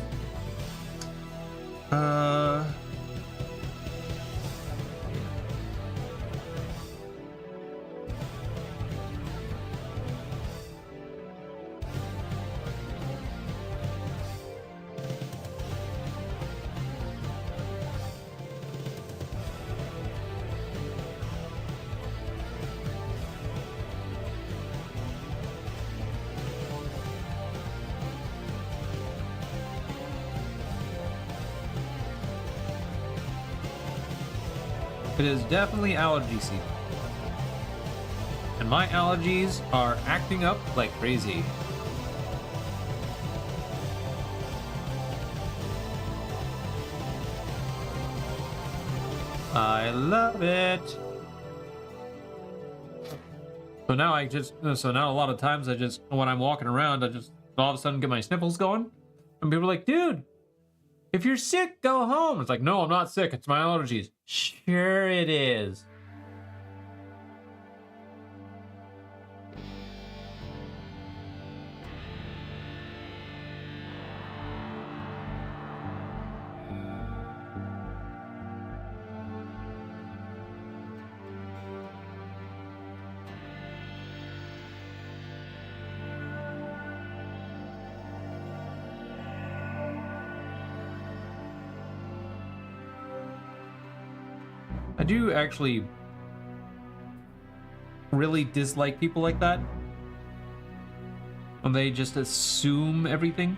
It is definitely allergy season. And my allergies are acting up like crazy. I love it. So now a lot of times when I'm walking around, I just all of a sudden get my sniffles going. And people are like, dude, if you're sick, go home. It's like, no, I'm not sick. It's my allergies. Sure it is. I do actually really dislike people like that. When they just assume everything.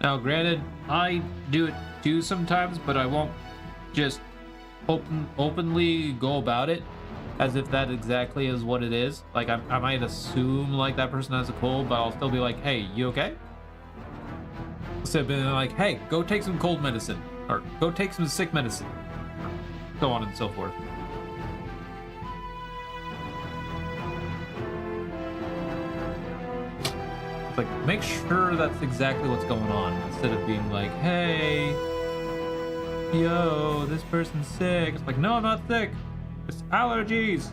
Now, granted, I do it too sometimes, but I won't just openly go about it as if that exactly is what it is. Like, I might assume like that person has a cold, but I'll still be like, hey, you okay? Instead of being like, hey, go take some cold medicine, or go take some sick medicine, so on and so forth. Like, make sure that's exactly what's going on instead of being like, hey, yo, this person's sick. It's like, no, I'm not sick. It's allergies.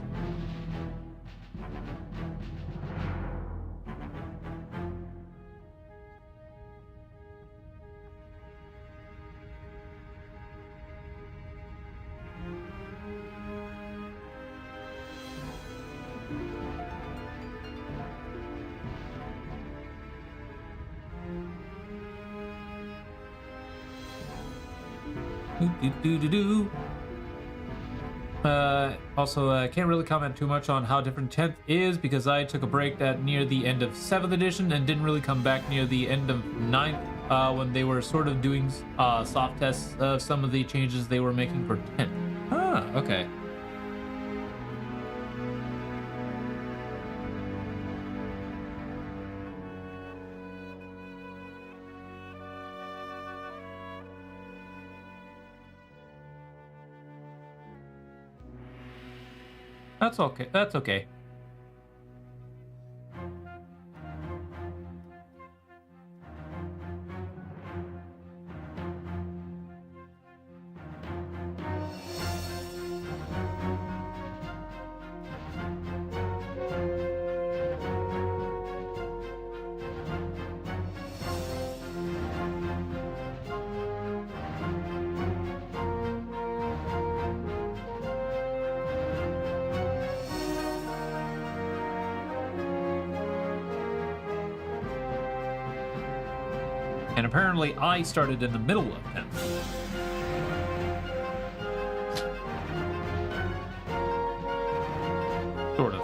Also, I can't really comment too much on how different 10th is because I took a break at near the end of 7th edition and didn't really come back near the end of 9th when they were sort of doing soft tests of some of the changes they were making for 10th. Ah, okay. That's okay. That's okay. And apparently I started in the middle of 10th. Sort of.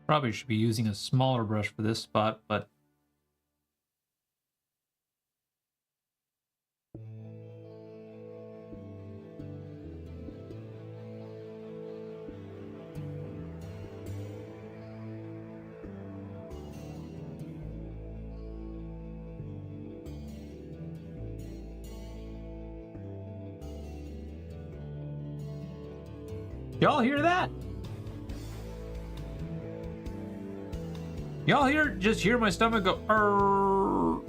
Probably should be using a smaller brush for this spot, but y'all hear that? Y'all just hear my stomach go, "Arr."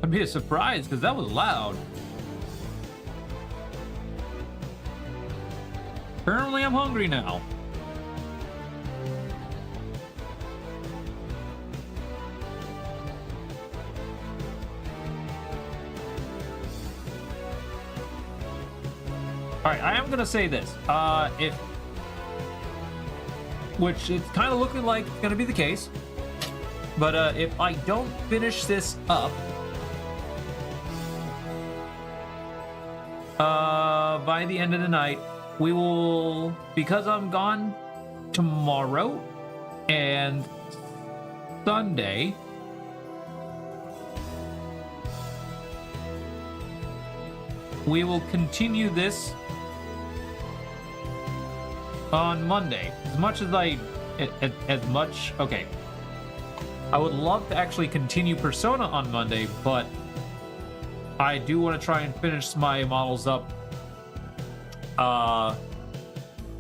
I'm be a surprise because that was loud. Currently, I'm hungry now. All right, I am gonna say this. Which it's kind of looking like it's gonna be the case, but if I don't finish this up by the end of the night, we will, because I'm gone tomorrow and Sunday, we will continue this on Monday. As much as okay. I would love to actually continue Persona on Monday, but I do want to try and finish my models up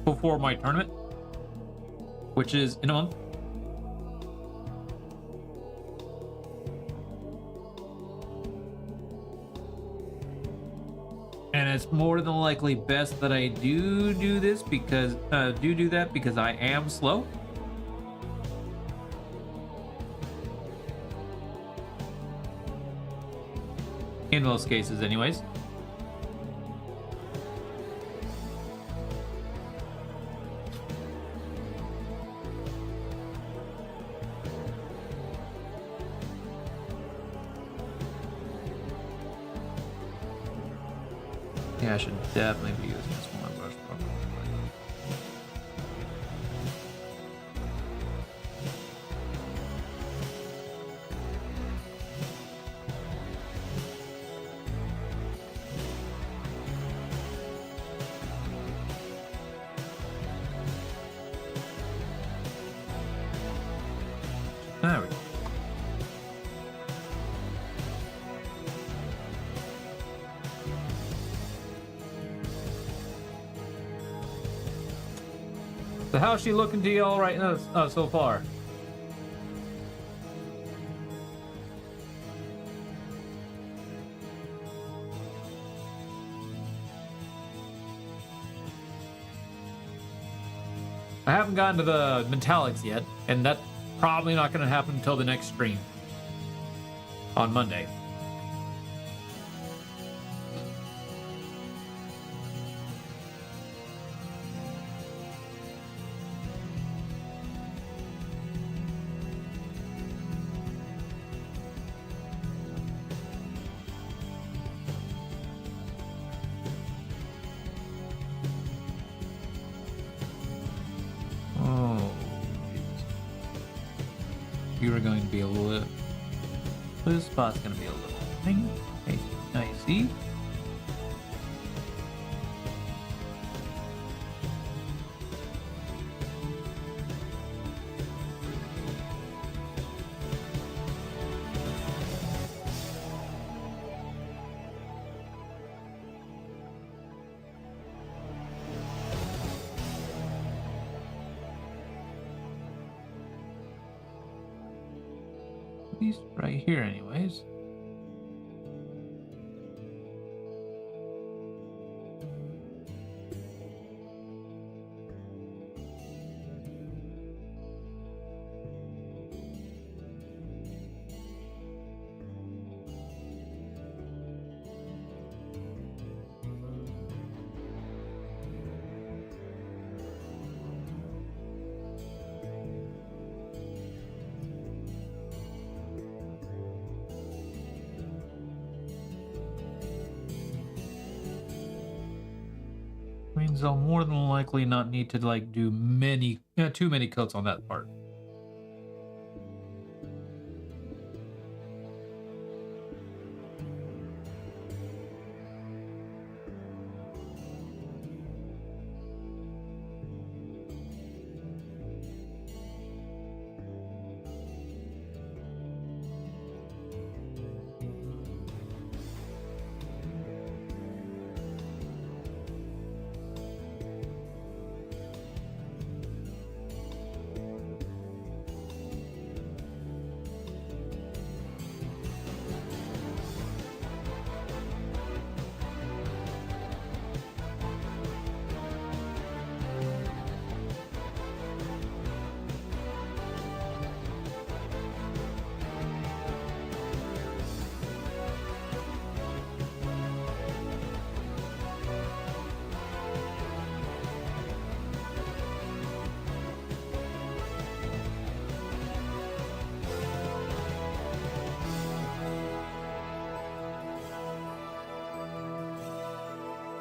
before my tournament, which is in a month. And it's more than likely best that I do this because do that because I am slow. In most cases, anyways. Yeah, I should definitely be using this one brush. There we go. So how's she looking to y'all right now so far? I haven't gotten to the metallics yet, and that's probably not going to happen until the next stream on Monday. You are going to be a little. This spot's going to be a little thing. Nice. At least right here, anyways. Means I'll more than likely not need to like do too many coats on that part.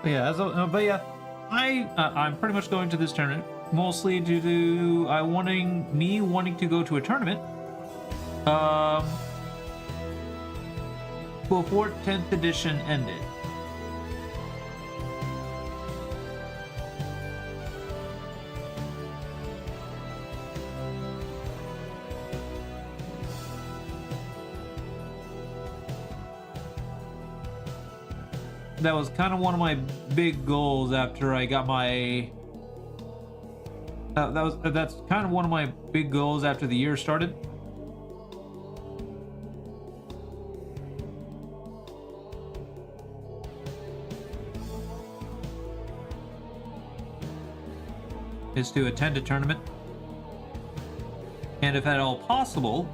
Yeah, but yeah, I'm pretty much going to this tournament mostly due to wanting to go to a tournament um before 10th edition ended. That was kind of one of my big goals after I got my that's kind of one of my big goals after the year started. Is to attend a tournament, and if at all possible,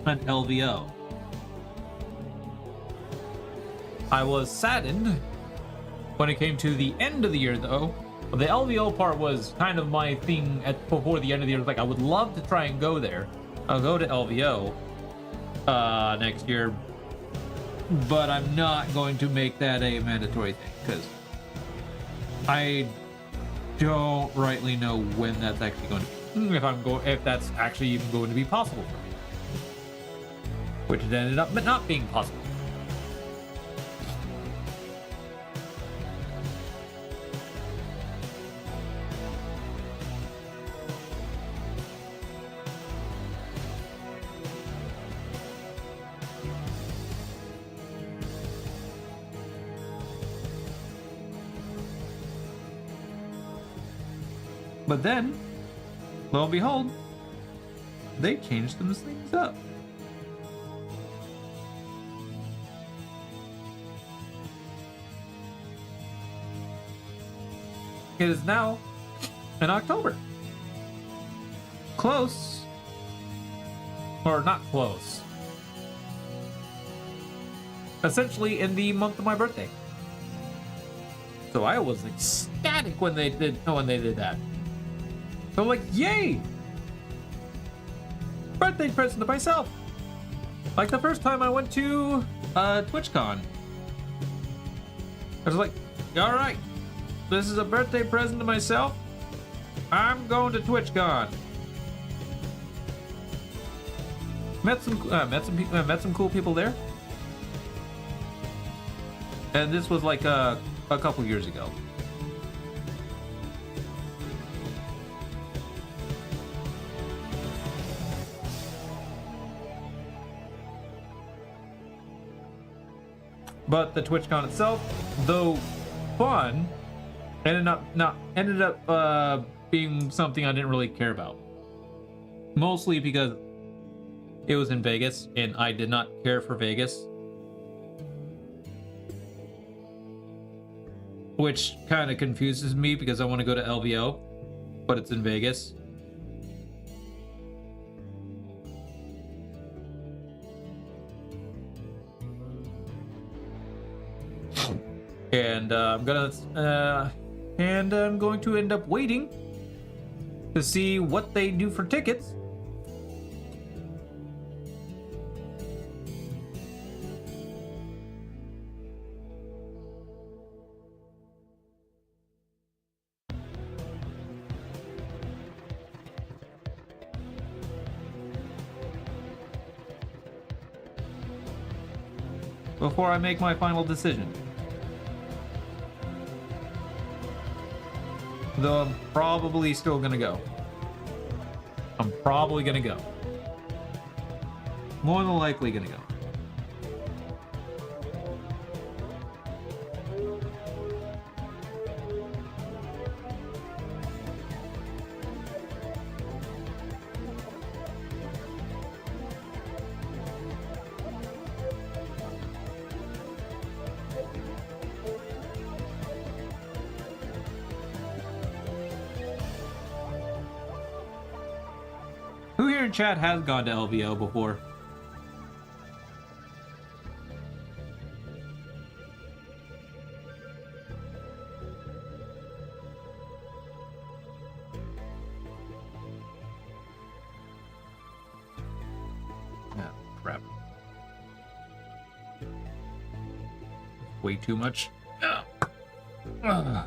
an LVO. I was saddened when it came to the end of the year, though. The LVO part was kind of my thing before the end of the year. Like, I would love to try and go there. I'll go to LVO next year, but I'm not going to make that a mandatory thing because I don't rightly know when that's actually going to be. If that's actually even going to be possible for me, which it ended up not being possible. But then, lo and behold, they changed some things up. It is now in October. Close. Or not close. Essentially in the month of my birthday. So I was ecstatic when they did that. So I'm like, yay! Birthday present to myself. Like the first time I went to TwitchCon. I was like, alright, this is a birthday present to myself. I'm going to TwitchCon. Met some cool people there. And this was like a couple years ago. But the TwitchCon itself, though fun, ended up being something I didn't really care about. Mostly because it was in Vegas, and I did not care for Vegas. Which kind of confuses me because I want to go to LVO, but it's in Vegas. And I'm going to end up waiting to see what they do for tickets. Before I make my final decision. Though I'm probably still gonna go. I'm probably gonna go. More than likely gonna go. Who here in chat has gone to LVO before? Ah, crap. Way too much. Ugh.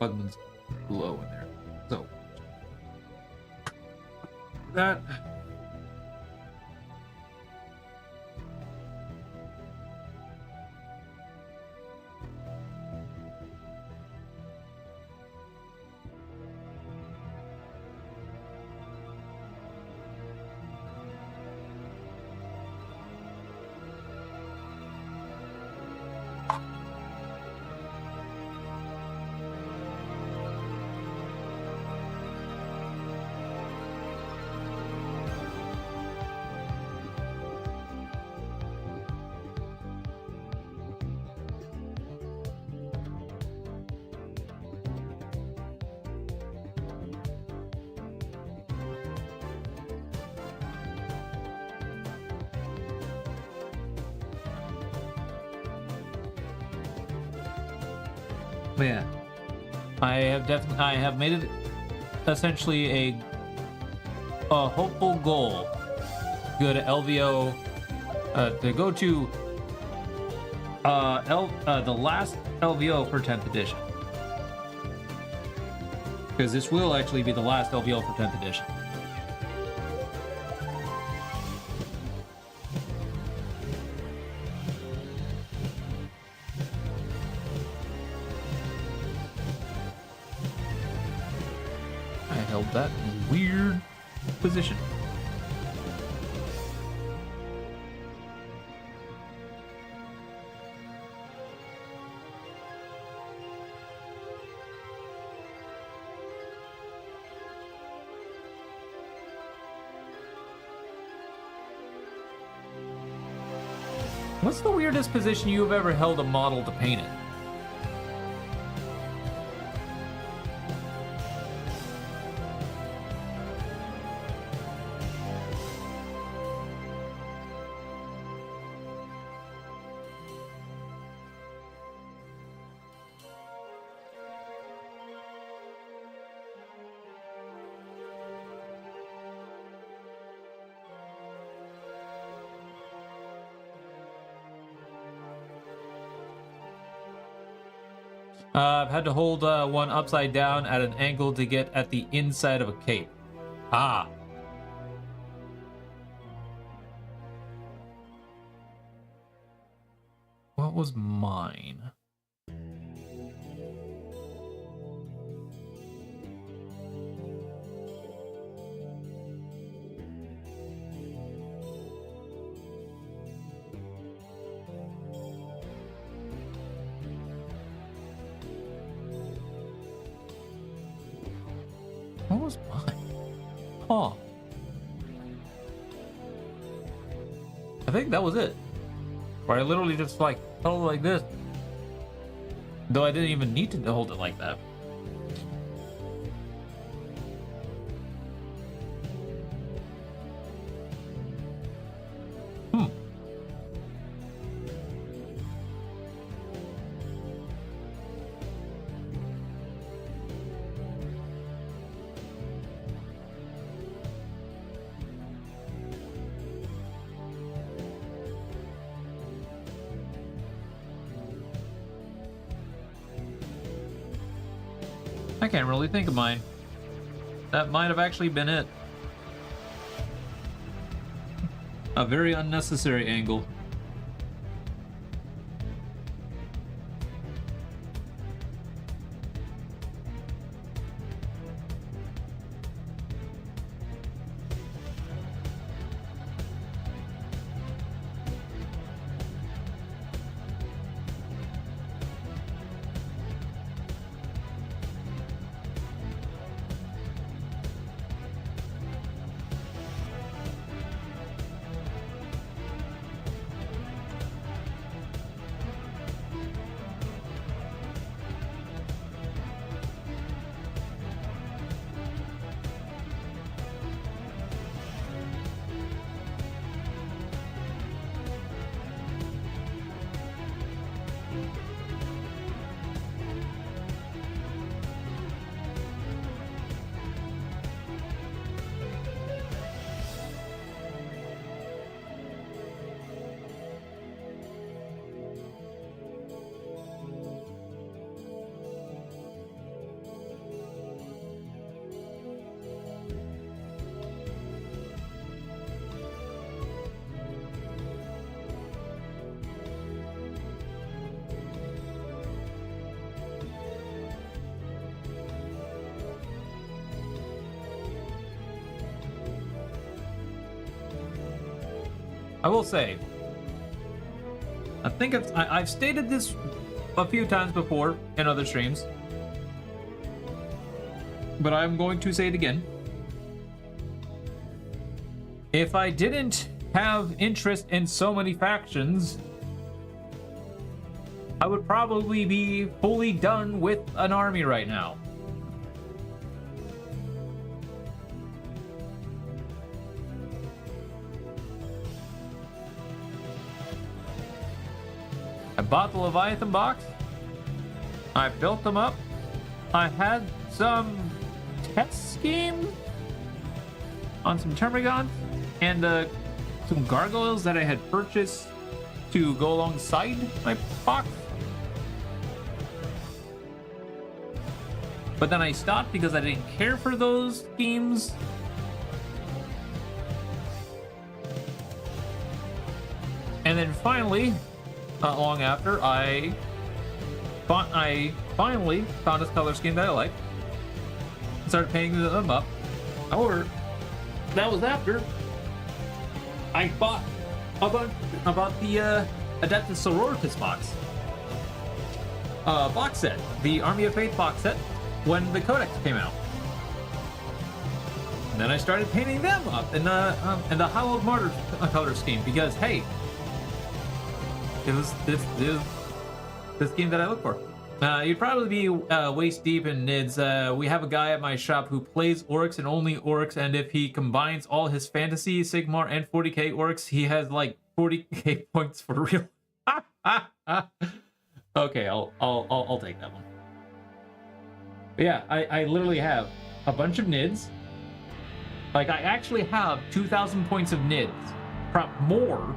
Bugman's low in there. So that. Yeah, I have made it essentially a hopeful goal. Go to LVO to go to the last LVO for 10th edition, because this will actually be the last LVO for 10th edition. Held that weird position. What's the weirdest position you've ever held a model to paint in? I've had to hold one upside down at an angle to get at the inside of a cape. Ah. What was mine? What was mine? Huh. I think that was it. Where I literally just like held it like this. Though I didn't even need to hold it like that. I can't really think of mine. That might have actually been it. A very unnecessary angle. I will say, I think I've stated this a few times before in other streams, but I'm going to say it again. If I didn't have interest in so many factions, I would probably be fully done with an army right now. I bought the Leviathan box. I built them up. I had some test schemes on some Termagants and some gargoyles that I had purchased to go alongside my box. But then I stopped because I didn't care for those schemes. And then finally, not long after, I finally found this color scheme that I like. Started painting them up. However, that was after I bought about the Adeptus Sororitas box set, the Army of Faith box set, when the Codex came out. And then I started painting them up in the Hallowed Martyr color scheme because, hey, it was this scheme that I look for. You'd probably be waist deep in NIDS. We have a guy at my shop who plays orcs and only orcs, and if he combines all his fantasy, Sigmar, and 40k orcs, he has like 40k points for real. Okay, I'll take that one. But yeah, I literally have a bunch of NIDS. Like, I actually have 2,000 points of NIDS. More,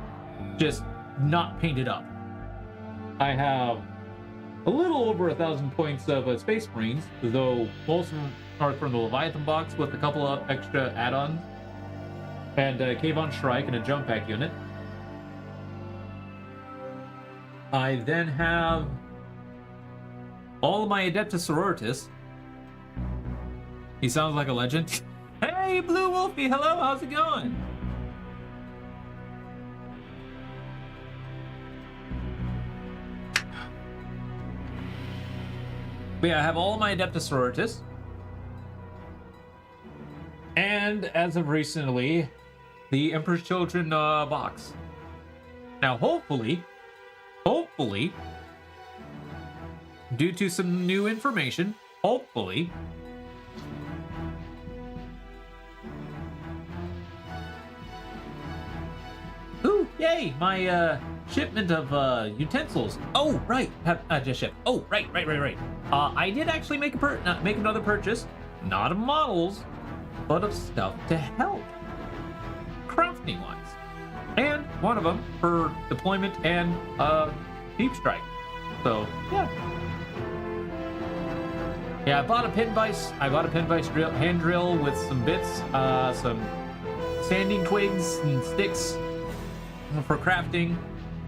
just not painted up. I have a little over 1,000 points of Space Marines, though most of them are from the Leviathan box with a couple of extra add-ons, and Kayvon Shrike and a jump pack unit. I then have all of my Adeptus Sororitas. He sounds like a legend. Hey, Blue Wolfie, hello, how's it going? But yeah, I have all of my Adeptus Sororitas. And as of recently, the Emperor's Children box. Now, hopefully, due to some new information, hopefully, ooh, yay, my shipment of utensils. Oh, right, just shipped. Oh, right. I did actually make another purchase, not of models, but of stuff to help crafting wise, and one of them for deployment and deep strike. So yeah, I bought a pin vise. Hand drill with some bits, some sanding twigs and sticks for crafting,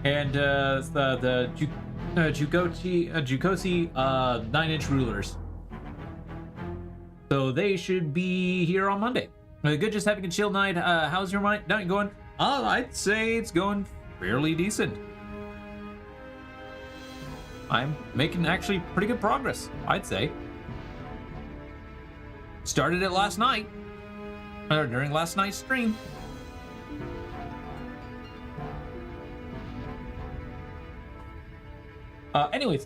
and the Jukosi 9-inch rulers. So they should be here on Monday. Good, just having a chill night. How's your night going? I'd say it's going fairly decent. I'm making actually pretty good progress, I'd say. Started it last night, or during last night's stream. Anyways.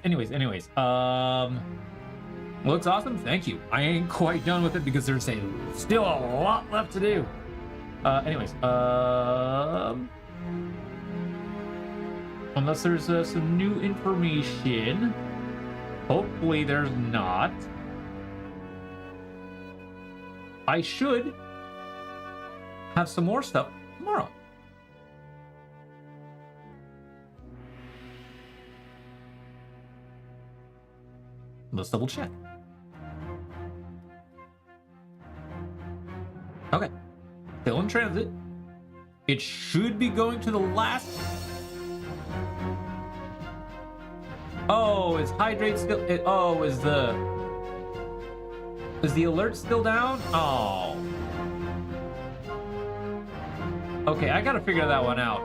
Looks awesome. Thank you. I ain't quite done with it because there's still a lot left to do. Unless there's some new information. Hopefully there's not. I should have some more stuff tomorrow. Let's double check. Okay. Still in transit. It should be going to the last. Oh, is hydrate still? Is the alert still down? Oh. Okay, I gotta figure that one out.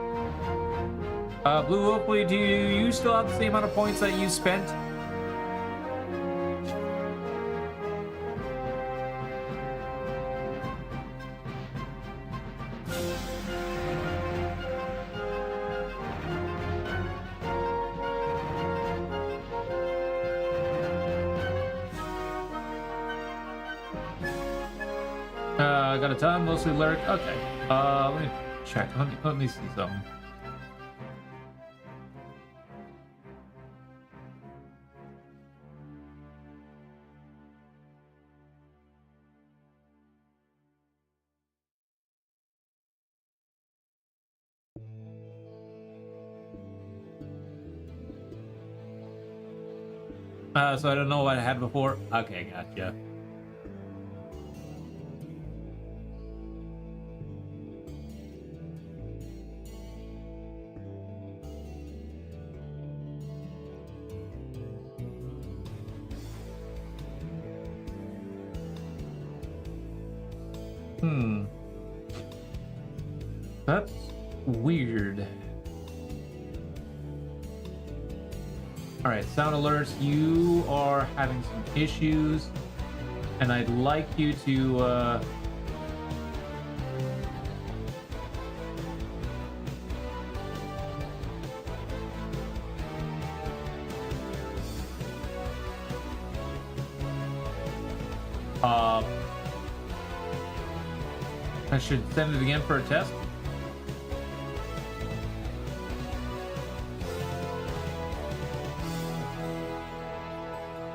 Blue hopefully, do you still have the same amount of points that you spent? I got a ton, mostly lyric. Okay. Let me check. Let me see something. So I don't know what I had before. Okay, gotcha. That's weird. Alright, sound alerts. You are having some issues, and I'd like you to, I should send it again for a test.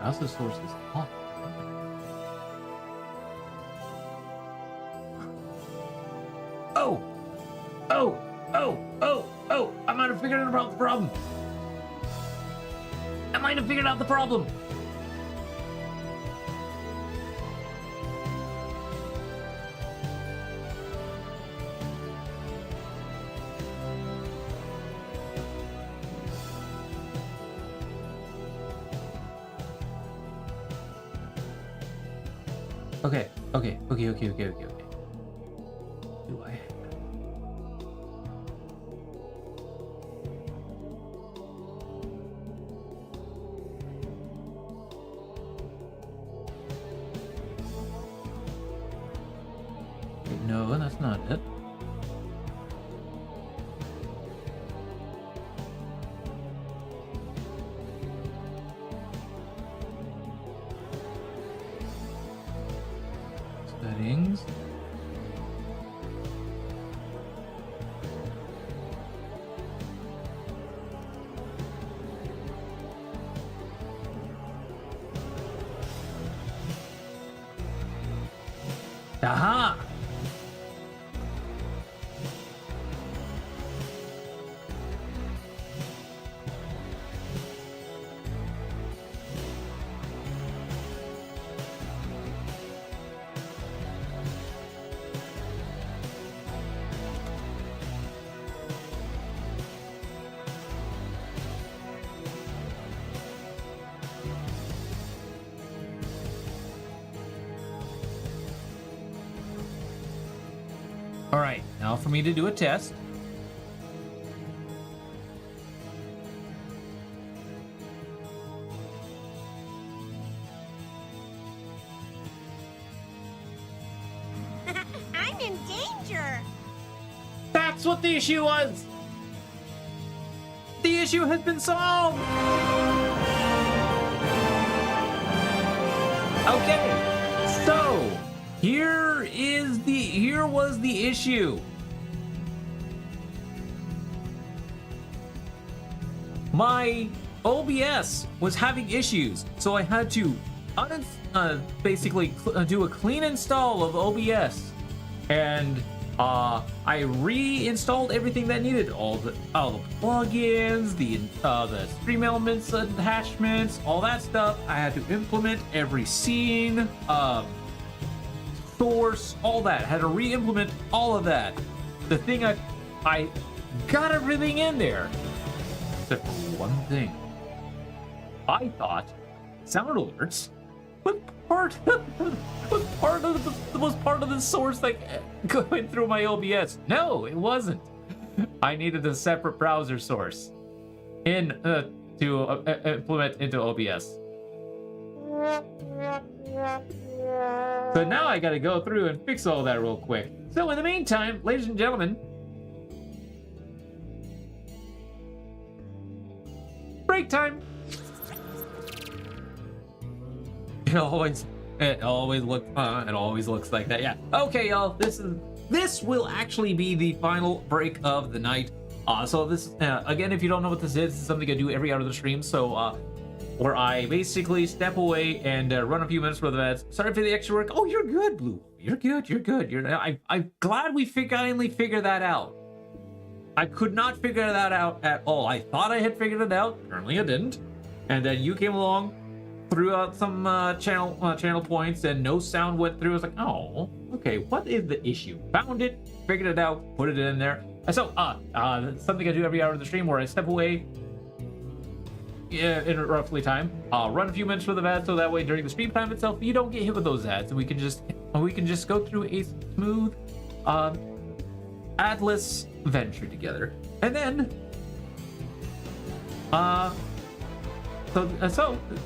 How's the source is off? Oh! I might have figured out the problem. Okay. Do I? No, that's not it. Settings. Aha! All right, now for me to do a test. I'm in danger. That's what the issue was. The issue has been solved. Okay, so here was the issue. My OBS was having issues, so I had to basically do a clean install of OBS, and I reinstalled everything that needed, all the plugins, the stream elements attachments, all that stuff. I had to implement every scene, source, all that. I had to re-implement all of that. The thing I got everything in there, except for one thing. I thought sound alerts was part of the source, like going through my OBS. No, it wasn't. I needed a separate browser source to implement into OBS. So now I gotta go through and fix all that real quick. So in the meantime, ladies and gentlemen, break time. It always looks like that. Yeah. Okay, y'all. This will actually be the final break of the night. So this again, if you don't know what this is something I do every hour of the stream. So where I basically step away and run a few minutes for the ads. Sorry for the extra work. Oh, you're good, Blue. You're good. You're good. I'm glad we finally figured that out. I could not figure that out at all. I thought I had figured it out. Apparently I didn't. And then you came along, threw out some channel points, and no sound went through. I was like, oh, okay, what is the issue? Found it, figured it out, put it in there. So, something I do every hour of the stream where I step away in roughly time, run a few minutes for the ads, so that way during the stream time itself, you don't get hit with those ads, and we can just go through a smooth, adless venture together. And then, and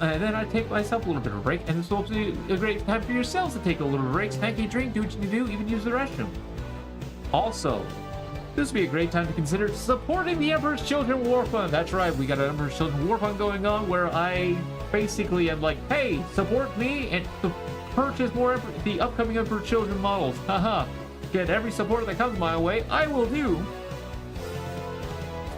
then I take myself a little bit of a break, and this will be a great time for yourselves to take a little break, snack a drink, do what you need to do, even use the restroom. Also, this would be a great time to consider supporting the Emperor's Children War Fund. That's right, we got an Emperor's Children War Fund going on where I basically am like, hey, support me and to purchase more the upcoming Emperor's Children models. Haha. Get every support that comes my way, I will do.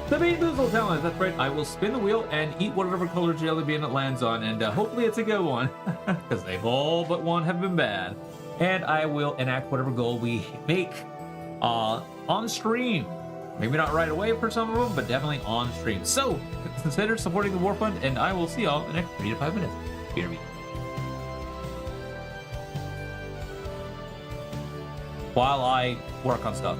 The Bean Boozle Challenge. That's right, I will spin the wheel and eat whatever color jelly bean it lands on, and hopefully it's a good one, because they've all but one have been bad. And I will enact whatever goal we make on stream. Maybe not right away for some of them, but definitely on stream. So consider supporting the War Fund, and I will see y'all in the next 3 to 5 minutes. Peter B. While I work on stuff.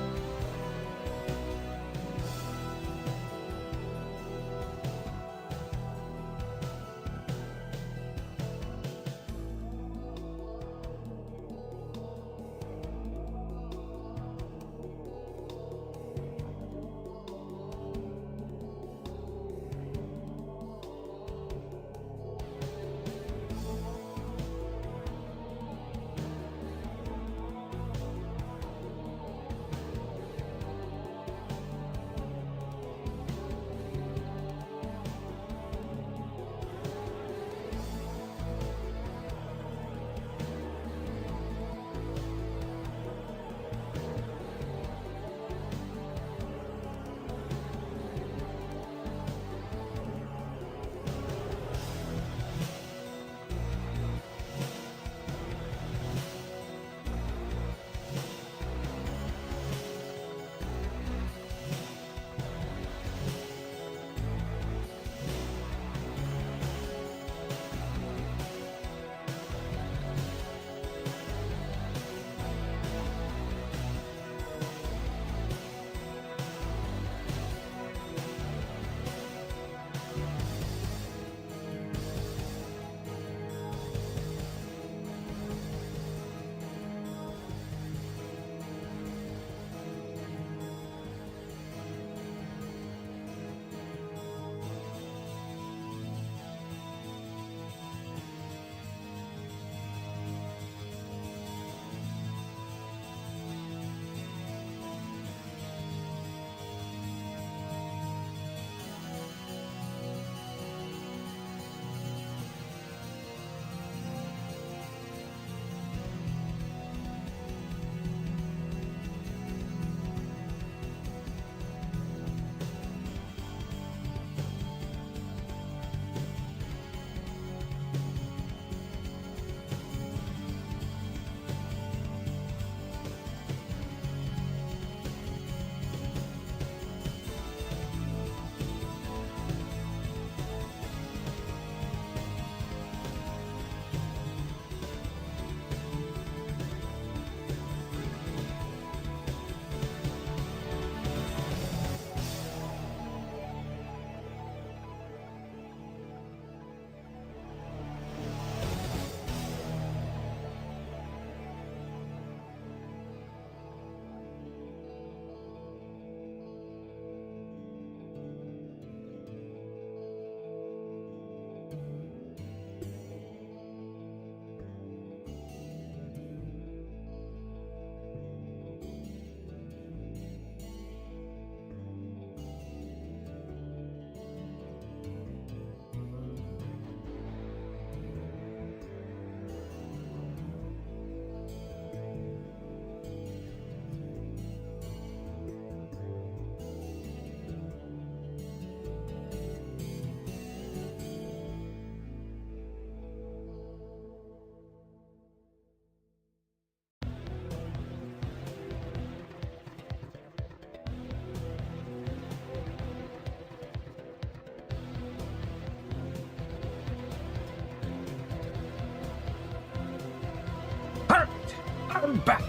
I'm back.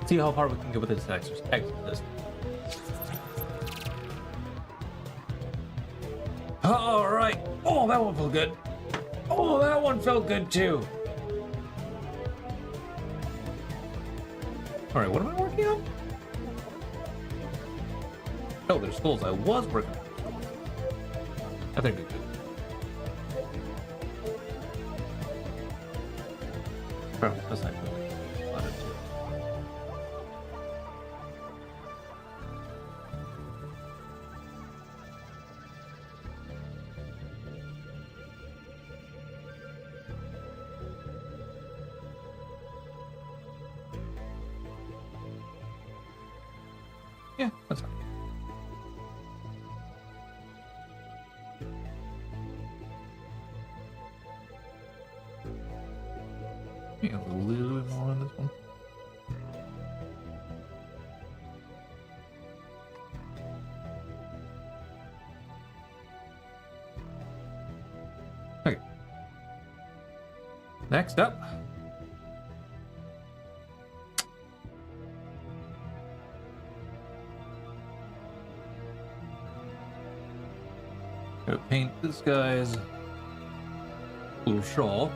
See how far we can get with this exorcist. All right. Oh, that one felt good. Oh, that one felt good too. All right, what am I working on? Oh, there's skulls. I was working on. I think it's good. Oh, that's not good. Yeah, that's fine. Yeah, a little bit more on this one. Okay. Next up. Gonna paint this guy's little shawl.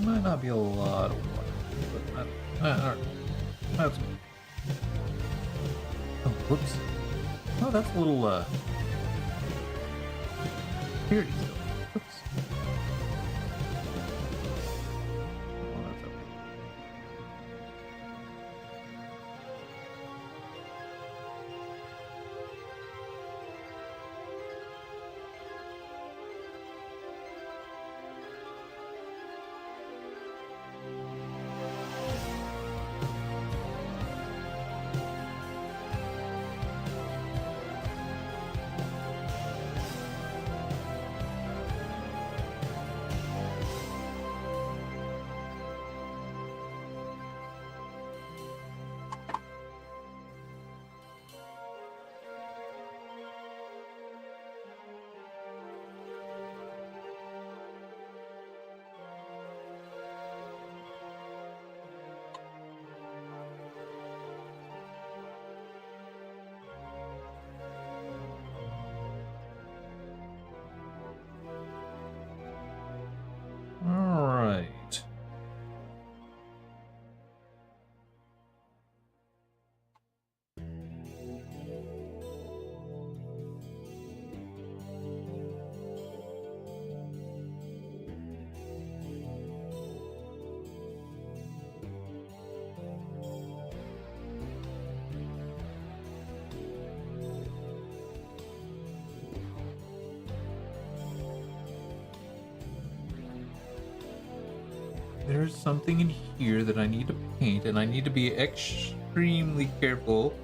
Might not be a lot of water, but alright. That's good. Oh, whoops. Oh, that's a little, here it is. Whoops. Oh, that's okay. All right. There's something in here that I need to paint, and I need to be extremely careful.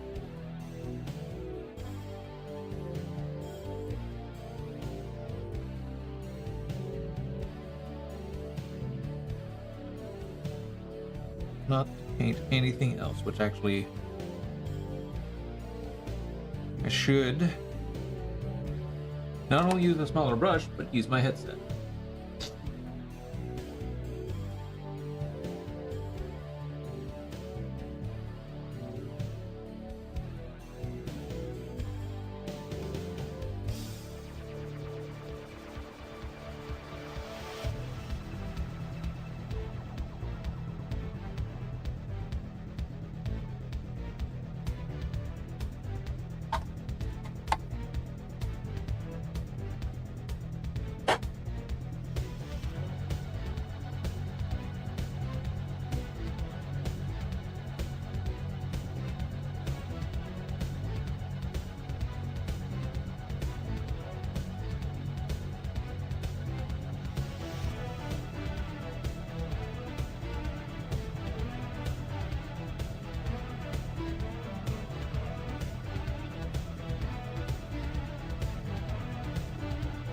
Not to paint anything else, which actually I should not only use a smaller brush, but use my headset.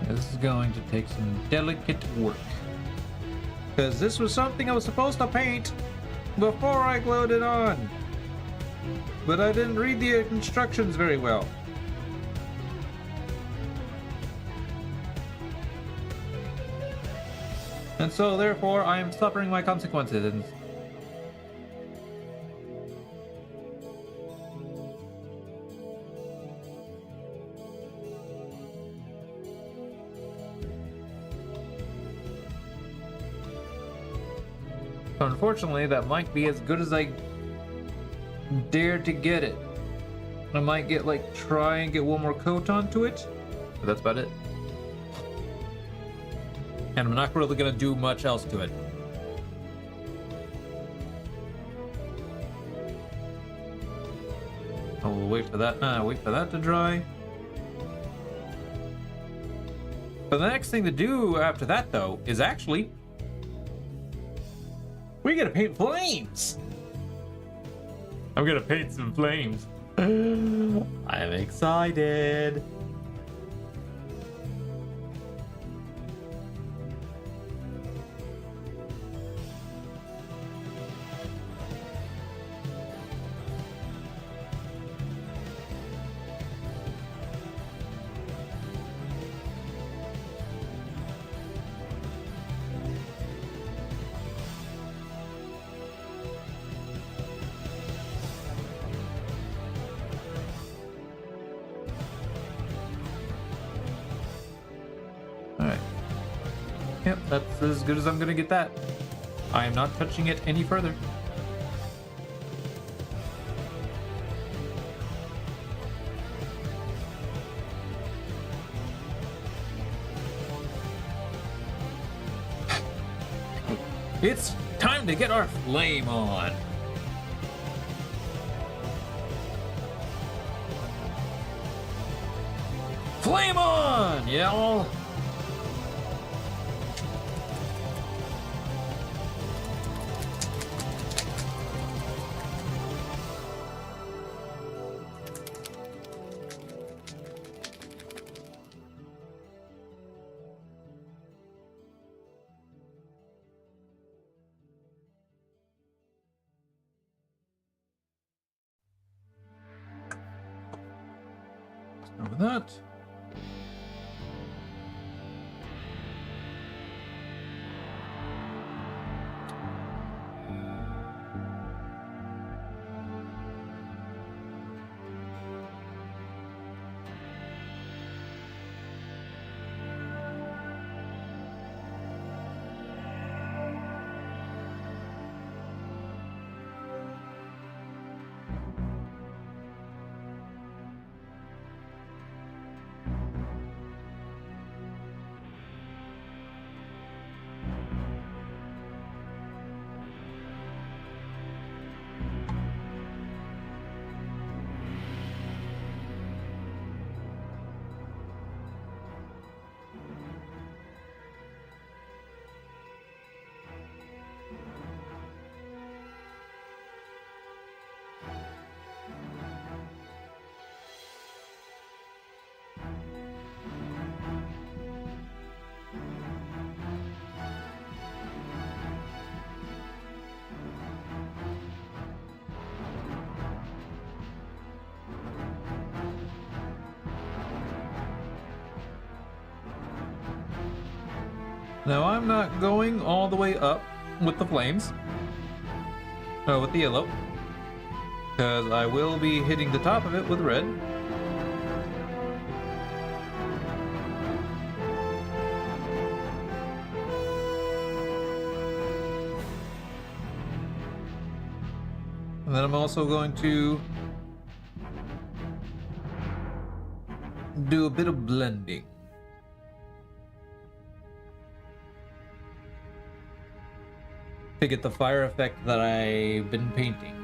This is going to take some delicate work. Because this was something I was supposed to paint before I glued it on. But I didn't read the instructions very well. And so, therefore, I am suffering my consequences. Unfortunately, that might be as good as I dare to get it. I might get, like, try and get one more coat onto it, but that's about it. And I'm not really gonna do much else to it. I will wait for that to dry. But the next thing to do after that, though, is actually we gotta paint flames. I'm gonna paint some flames. I'm excited. Alright. Yep, that's as good as I'm gonna get that. I am not touching it any further. It's time to get our flame on. Flame on, y'all! Start with that. Now I'm not going all the way up with the flames, with the yellow, because I will be hitting the top of it with red. And then I'm also going to do a bit of blending. To get the fire effect that I've been painting.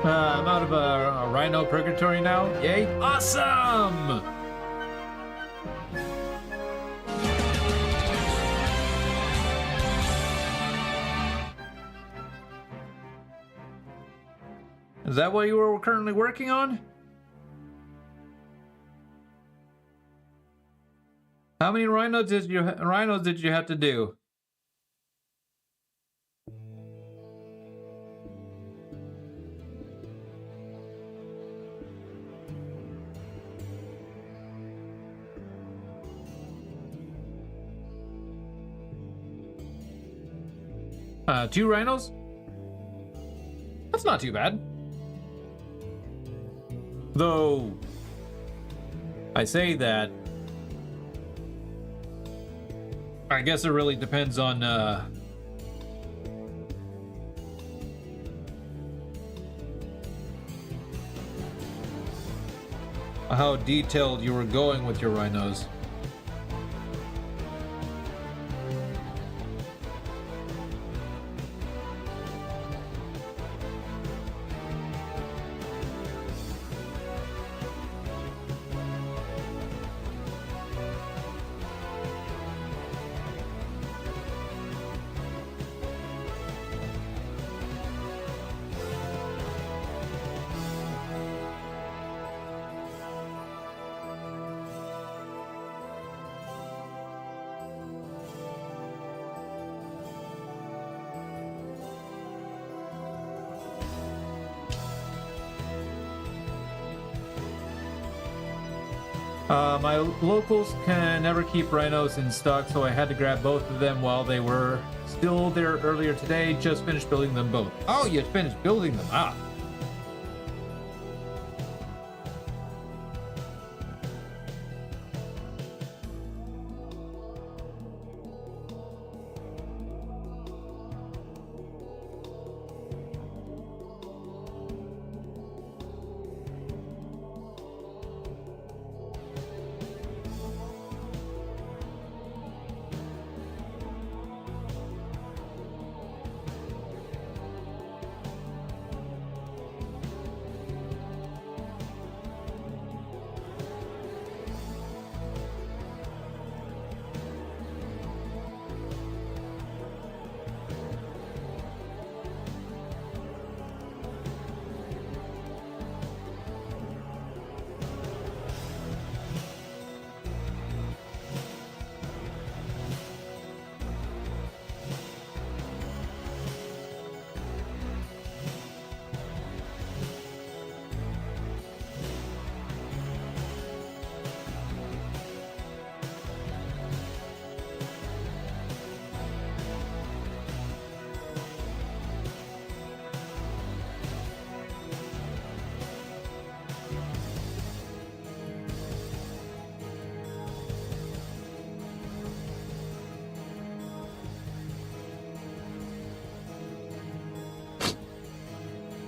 I'm out of a rhino purgatory now. Yay! Awesome! Is that what you were currently working on? How many rhinos did you have to do? Two rhinos? That's not too bad. Though, I say that, I guess it really depends on, how detailed you were going with your rhinos. My locals can never keep rhinos in stock, so I had to grab both of them while they were still there earlier today. Just finished building them both. Oh, you finished building them. Ah.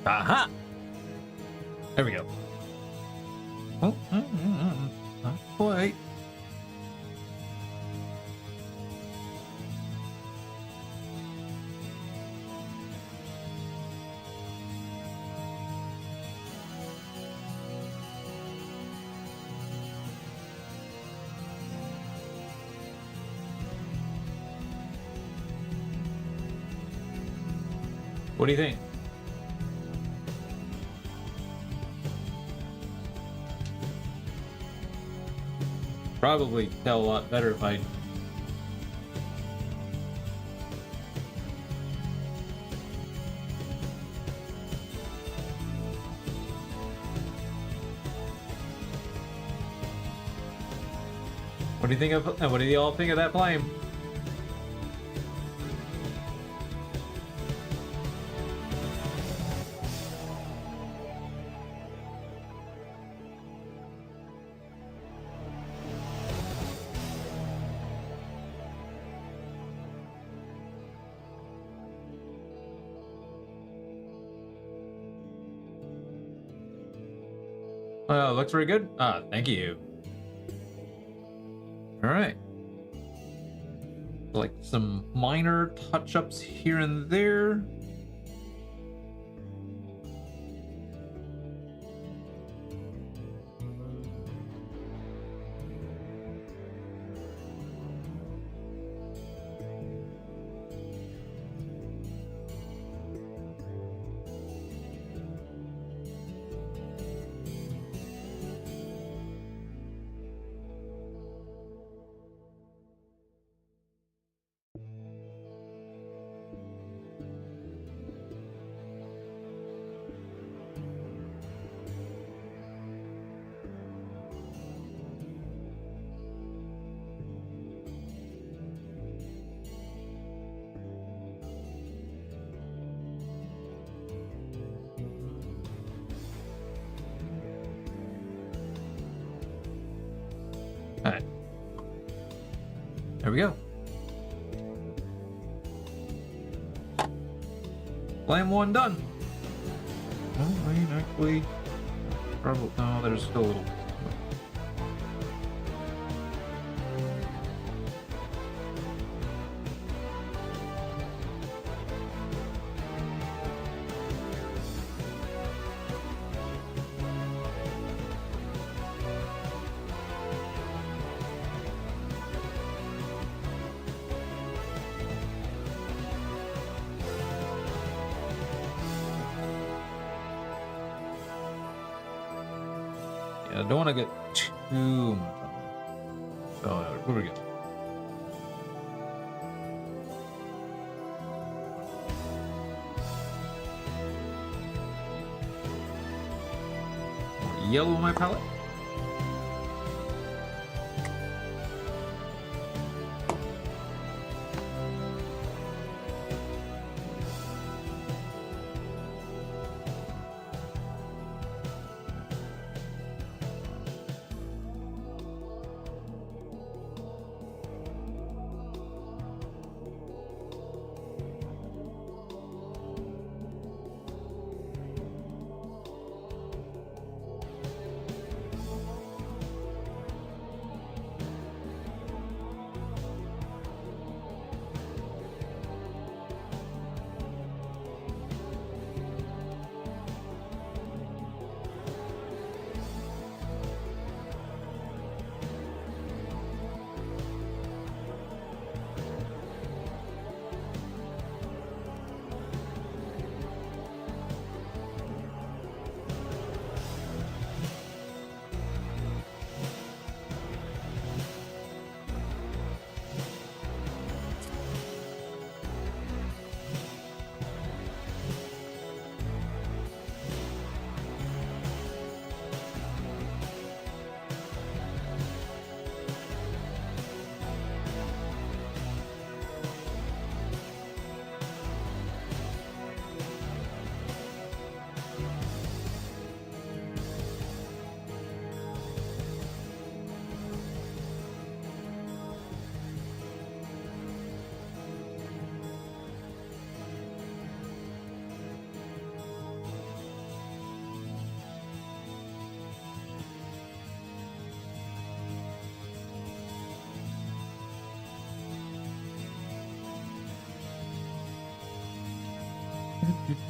Aha! There we go. Oh, wait. What do you think? Probably tell a lot better if I... What do you think of? What do you all think of that flame? Looks very good. Ah, thank you. All right. Like some minor touch-ups here and there. Alright. There we go. Flame 1 done. Oh, I mean, actually, probably, no, there's still a little. I don't want to get too much on that. So, where we go? More yellow on my palette.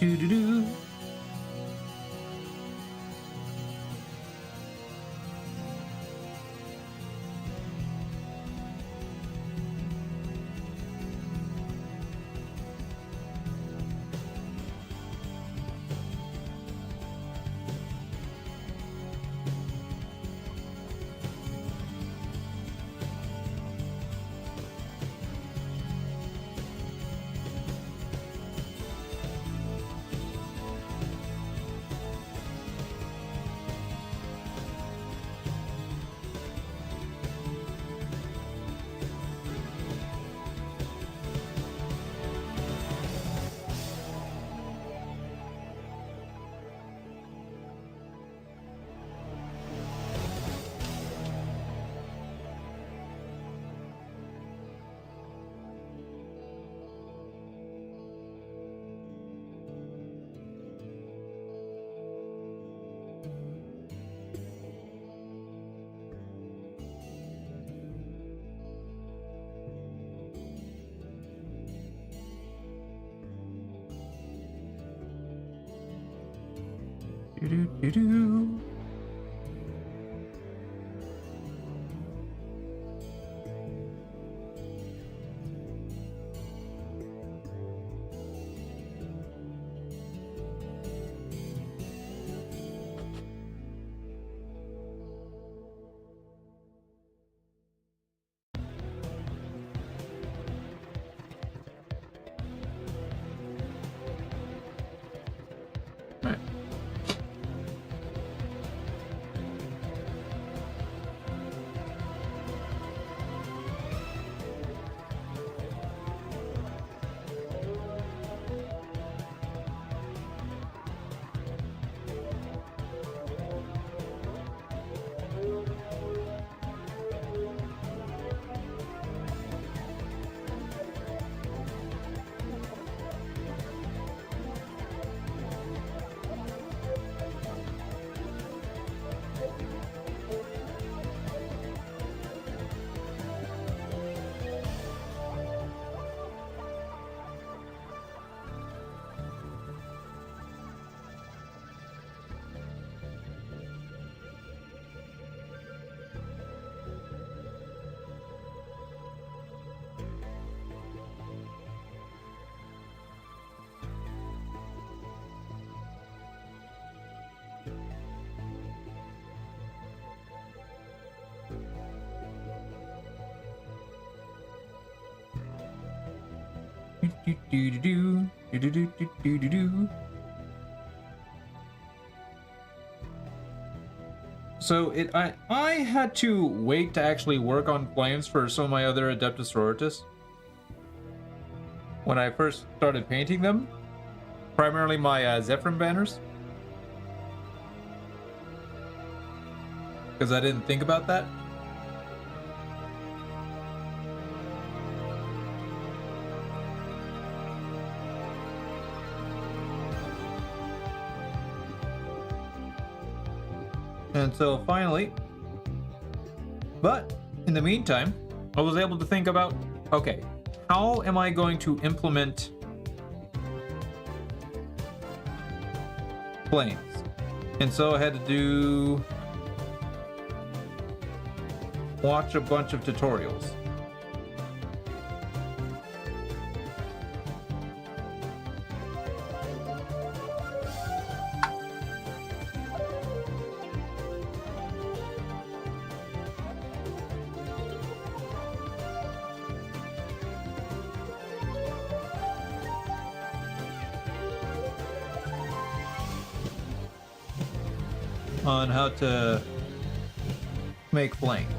Do-do-do. Do-do-do-do. So I had to wait to actually work on flames for some of my other Adeptus Sororitas when I first started painting them, primarily my Zephyrin banners, because I didn't think about that. And so finally, but in the meantime, I was able to think about, okay, how am I going to implement flames? And so I had to watch a bunch of tutorials. On how to make flames.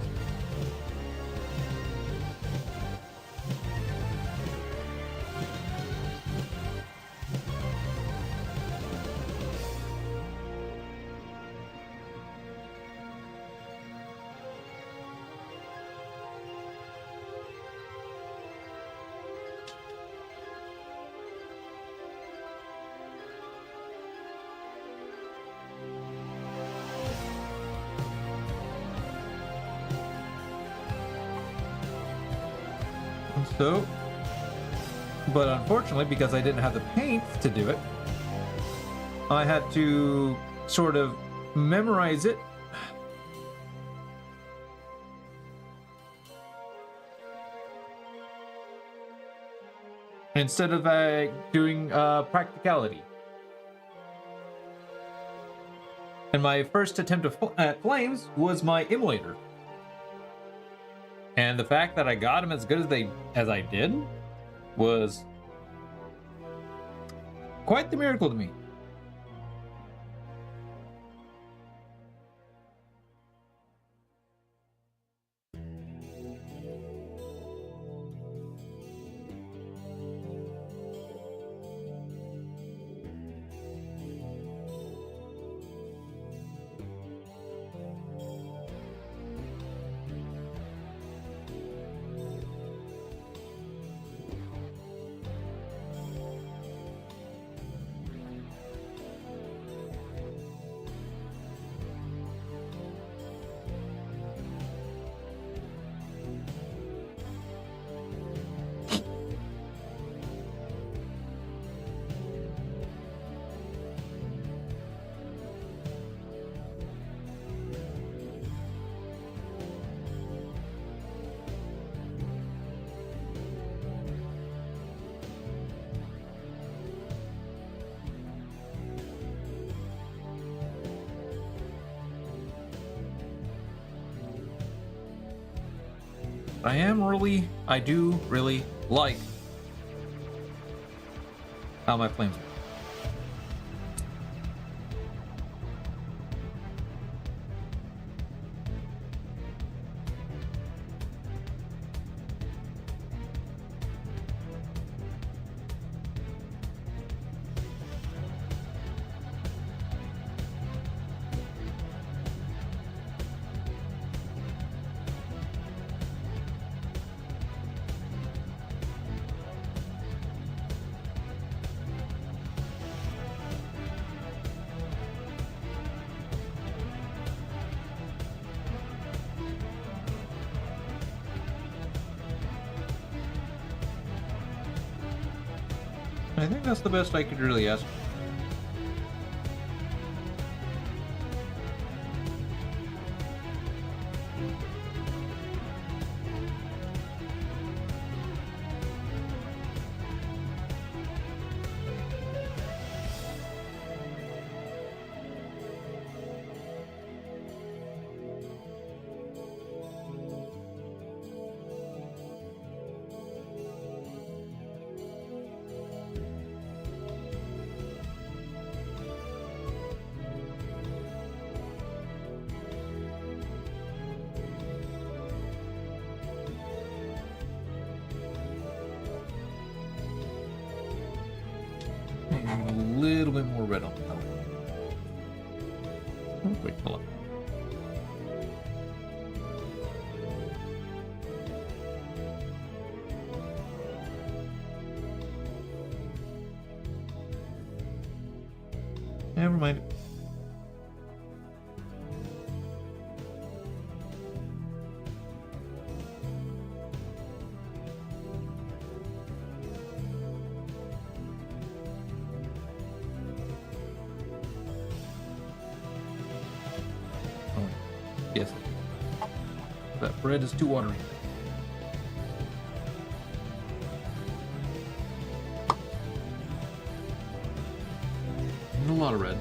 So, but unfortunately, because I didn't have the paint to do it, I had to sort of memorize it. Instead of doing practicality. And my first attempt at flames was my immolator. And the fact that I got them as good as I did was quite the miracle to me. I do really like how my flames work. I think that's the best I could really ask. little bit more red on the color. Oh, wait, hold on. Never mind. Oh, yes. That bread is too watery. A lot of red.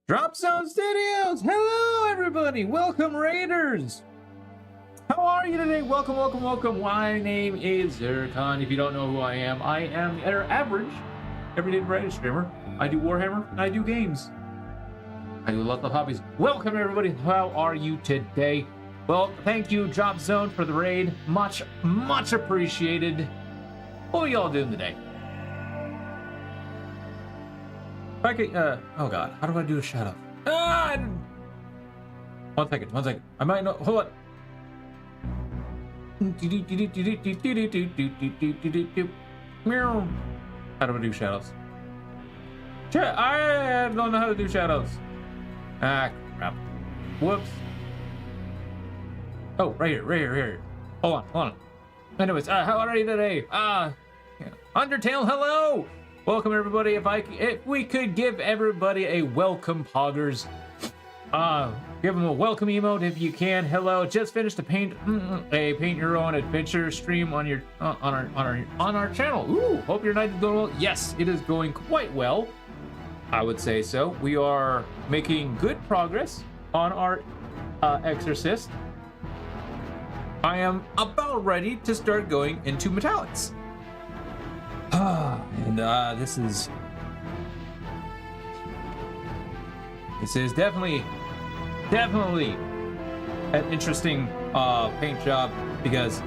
Drop Zone Studios! Hello, everybody! Welcome, Raiders! How are you today? Welcome, welcome, welcome. My name is Zircon. If you don't know who I am your average everyday Raider streamer. I do Warhammer and I do games. I do lots of hobbies. Welcome, everybody. How are you today? Well, thank you, Drop Zone, for the raid. Much, much appreciated. What are y'all doing today? If I could, oh god, how do I do a shout out? One second. I might know, hold on. How do I do shout outs? I don't know how to do shout outs. Ah, crap. Whoops. Oh, right here. Hold on. Anyways, how are you today? Undertale, hello! Welcome, everybody. If we could give everybody a welcome, poggers. Give them a welcome emote if you can. Hello. Just finished a paint your own adventure stream on your on our channel. Ooh, hope your night is going well. Yes, it is going quite well. I would say so. We are making good progress on our Exorcist. I am about ready to start going into metallics. And this is definitely an interesting paint job because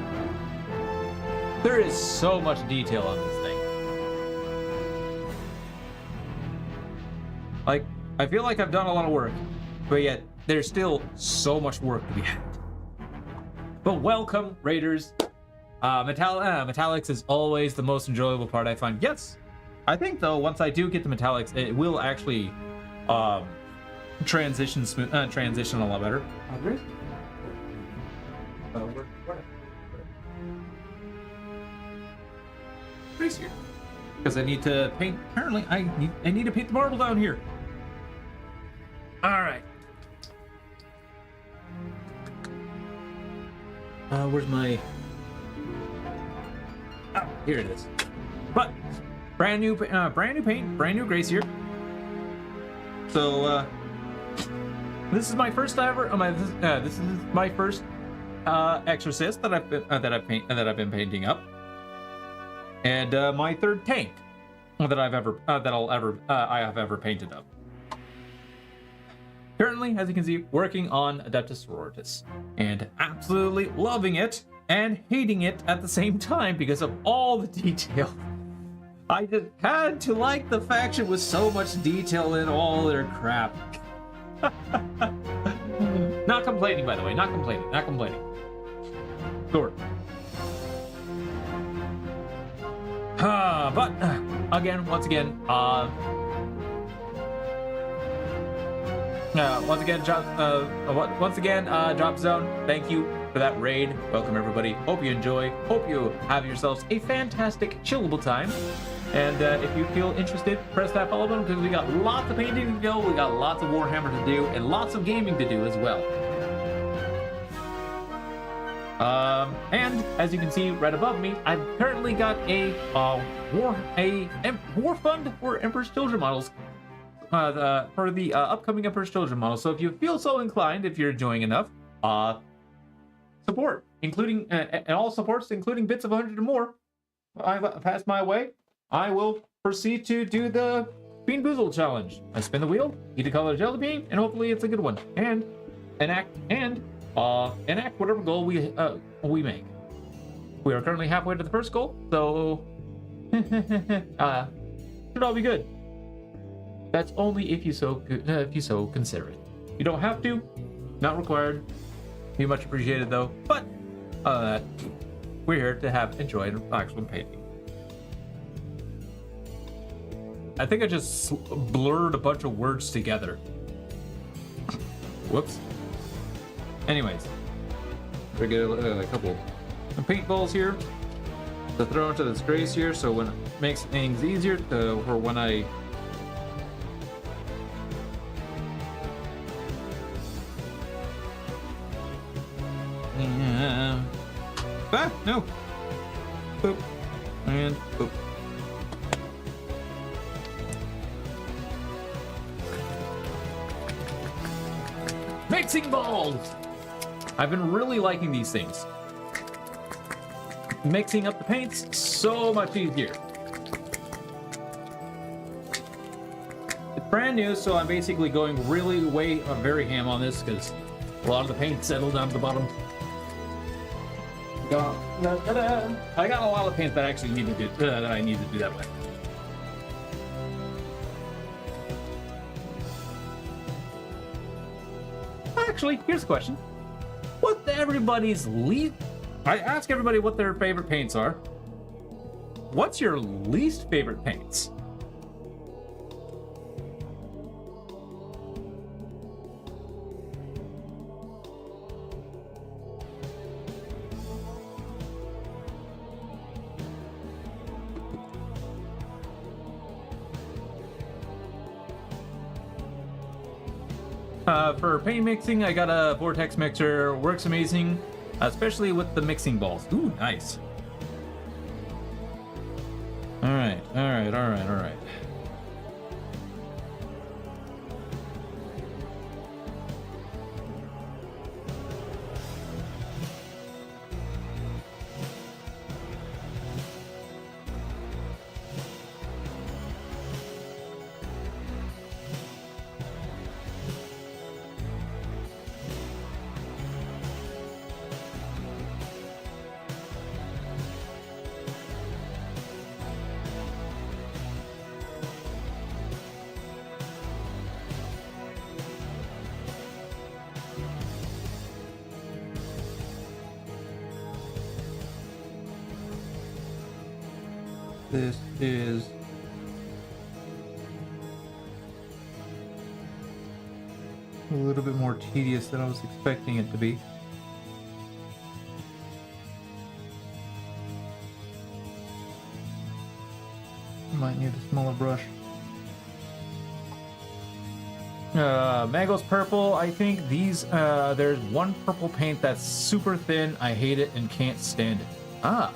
there is so much detail on this thing. Like, I feel like I've done a lot of work, but yet there's still so much work to be had. But welcome, Raiders. Metallics is always the most enjoyable part, I find. Yes, I think though once I do get the metallics, it will actually transition a lot better. Here, because I need to paint. Apparently, I need to paint the marble down here. All right. Where's my? Oh, here it is. But brand new paint, brand new grace here. So this is my first ever. This is my first Exorcist that I've been painting up, and my third tank that I have ever painted up. Currently, as you can see, working on Adeptus Sororitas, and absolutely loving it and hating it at the same time because of all the detail. I just had to like the faction with so much detail in all their crap. Not complaining, by the way. Not complaining. Sure. But again, once again, Drop Zone, thank you for that raid. Welcome everybody. Hope you enjoy. Hope you have yourselves a fantastic, chillable time. And if you feel interested, press that follow button because we got lots of painting to go, we got lots of Warhammer to do, and lots of gaming to do as well. And as you can see right above me, I've currently got a war fund for Emperor's Children models. For the upcoming Emperor's Children model. So if you feel so inclined, if you're enjoying enough, support, including and all supports, including bits of 100 or more, I pass my way. I will proceed to do the Bean Boozled challenge. I spin the wheel, eat a colored jelly bean, and hopefully it's a good one. And enact whatever goal we make. We are currently halfway to the first goal, so should all be good. That's only if you so consider it. You don't have to, not required. Be much appreciated though. But we're here to have enjoyed actual painting. I think I just blurred a bunch of words together. Whoops. Anyways, we get a couple of paintballs here to throw into this grace here, so when it makes things easier for when I. No. Boop. And boop. Mixing balls! I've been really liking these things. Mixing up the paints, so much easier. It's brand new, so I'm basically going very ham on this because a lot of the paint settled down to the bottom. I got a lot of paint that I actually need to do that I need to do that with. Actually, here's a question. What's everybody's least? I ask everybody what their favorite paints are. What's your least favorite paints? For paint mixing, I got a Vortex mixer. Works amazing, especially with the mixing balls. Ooh, nice. All right. This is a little bit more tedious than I was expecting it to be. Might need a smaller brush. Mango's purple. I think these, there's one purple paint that's super thin. I hate it and can't stand it. Ah.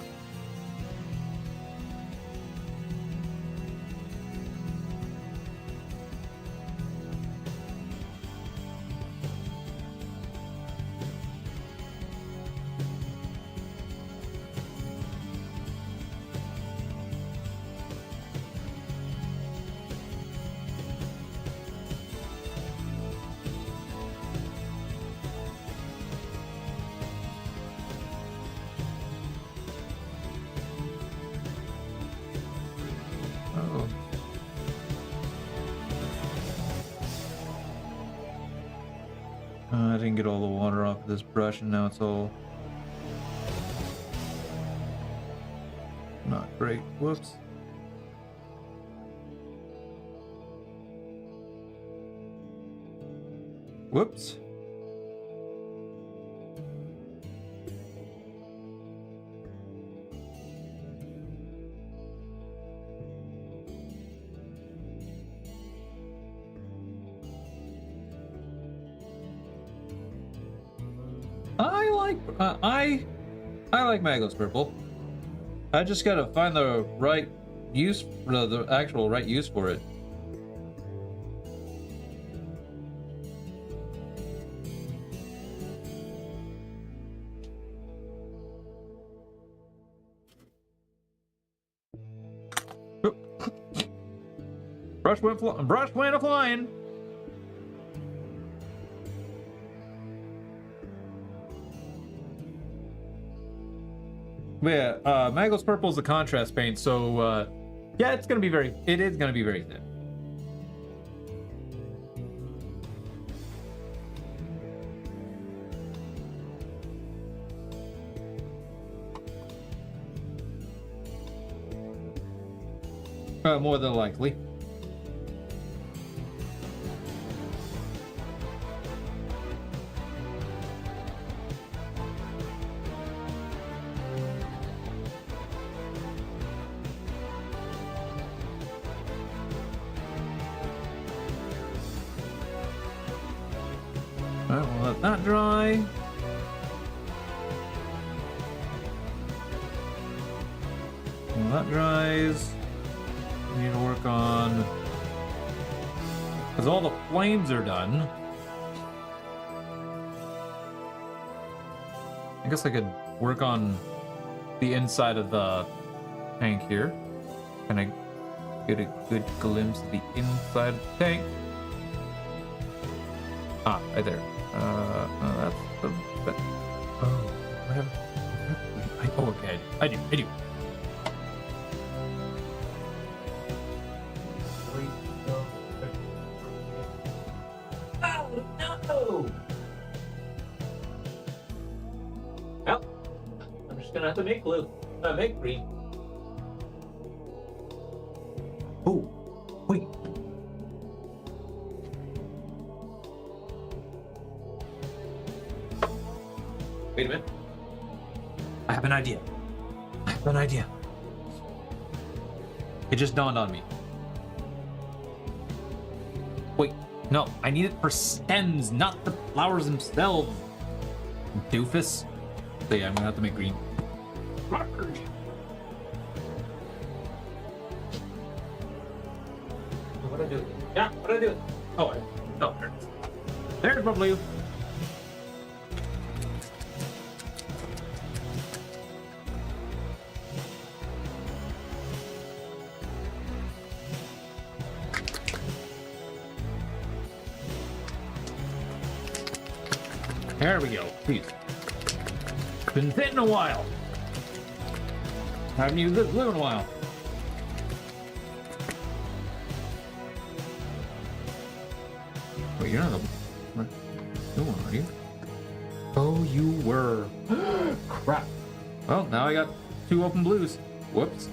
I didn't get all the water off of this brush and now it's all Not great. Whoops. Whoops. I like Magnus Purple. I just gotta find the right use, the actual right use for it. Brush went a flying. But yeah, Magnus Purple is the contrast paint, so yeah, it is gonna be very thin. More than likely. Alright, we'll let that dry. While that dries, we need to work on, because all the flames are done. I guess I could work on the inside of the tank here. Can I get a good glimpse of the inside of the tank? Ah, right there. That's the. Oh, I have. Oh, okay. I do. Oh no! Well, I'm just gonna have to make blue. Make green. Oh, wait. Wait a minute. I have an idea. It just dawned on me. Wait, no, I need it for stems, not the flowers themselves. Doofus. So yeah, I'm gonna have to make green. What I do? Yeah, what I do? Oh, there. There's my blue. There we go. Please. Been sitting a while. Haven't used this blue in a while. Wait, you're not the one, are you? Oh, you were. Crap. Well, now I got 2 open blues. Whoops.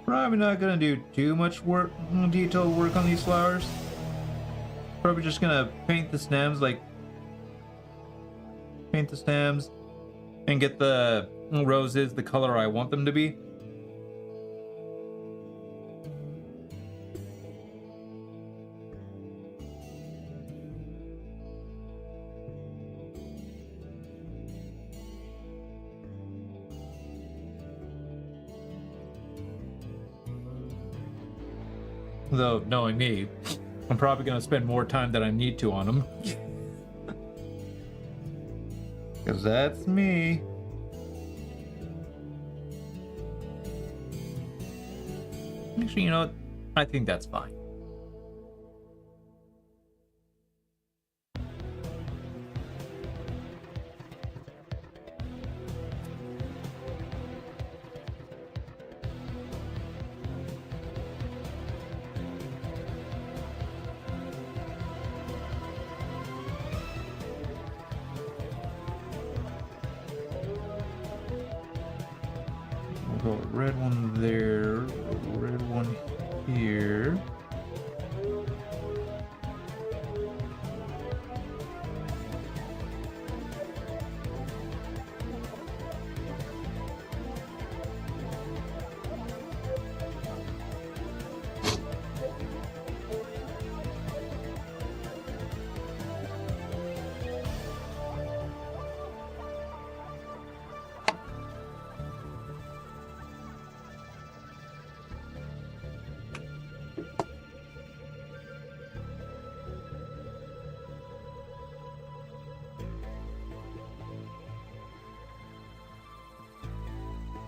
Probably not gonna do too much work, detailed work on these flowers. Probably just gonna paint the stems like paint the stems, and get the roses the color I want them to be. Though, knowing me, I'm probably going to spend more time than I need to on them. Because that's me. Actually, you know what? I think that's fine. We'll go red one there, red one here.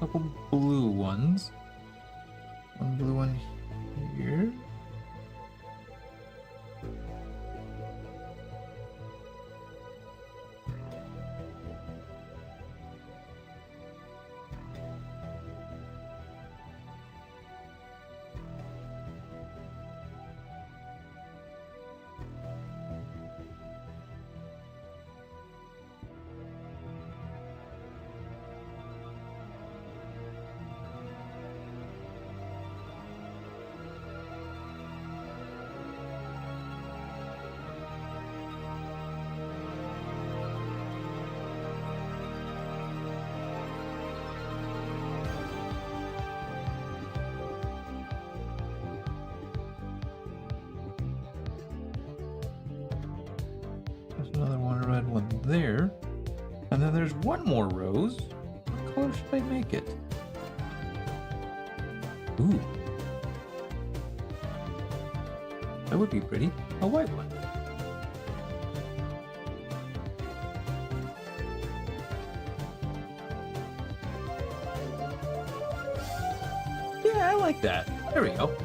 Couple blue ones. One blue one here. Another one red one there. And then there's one more rose. What color should I make it? Ooh. That would be pretty. A white one. Yeah, I like that. There we go.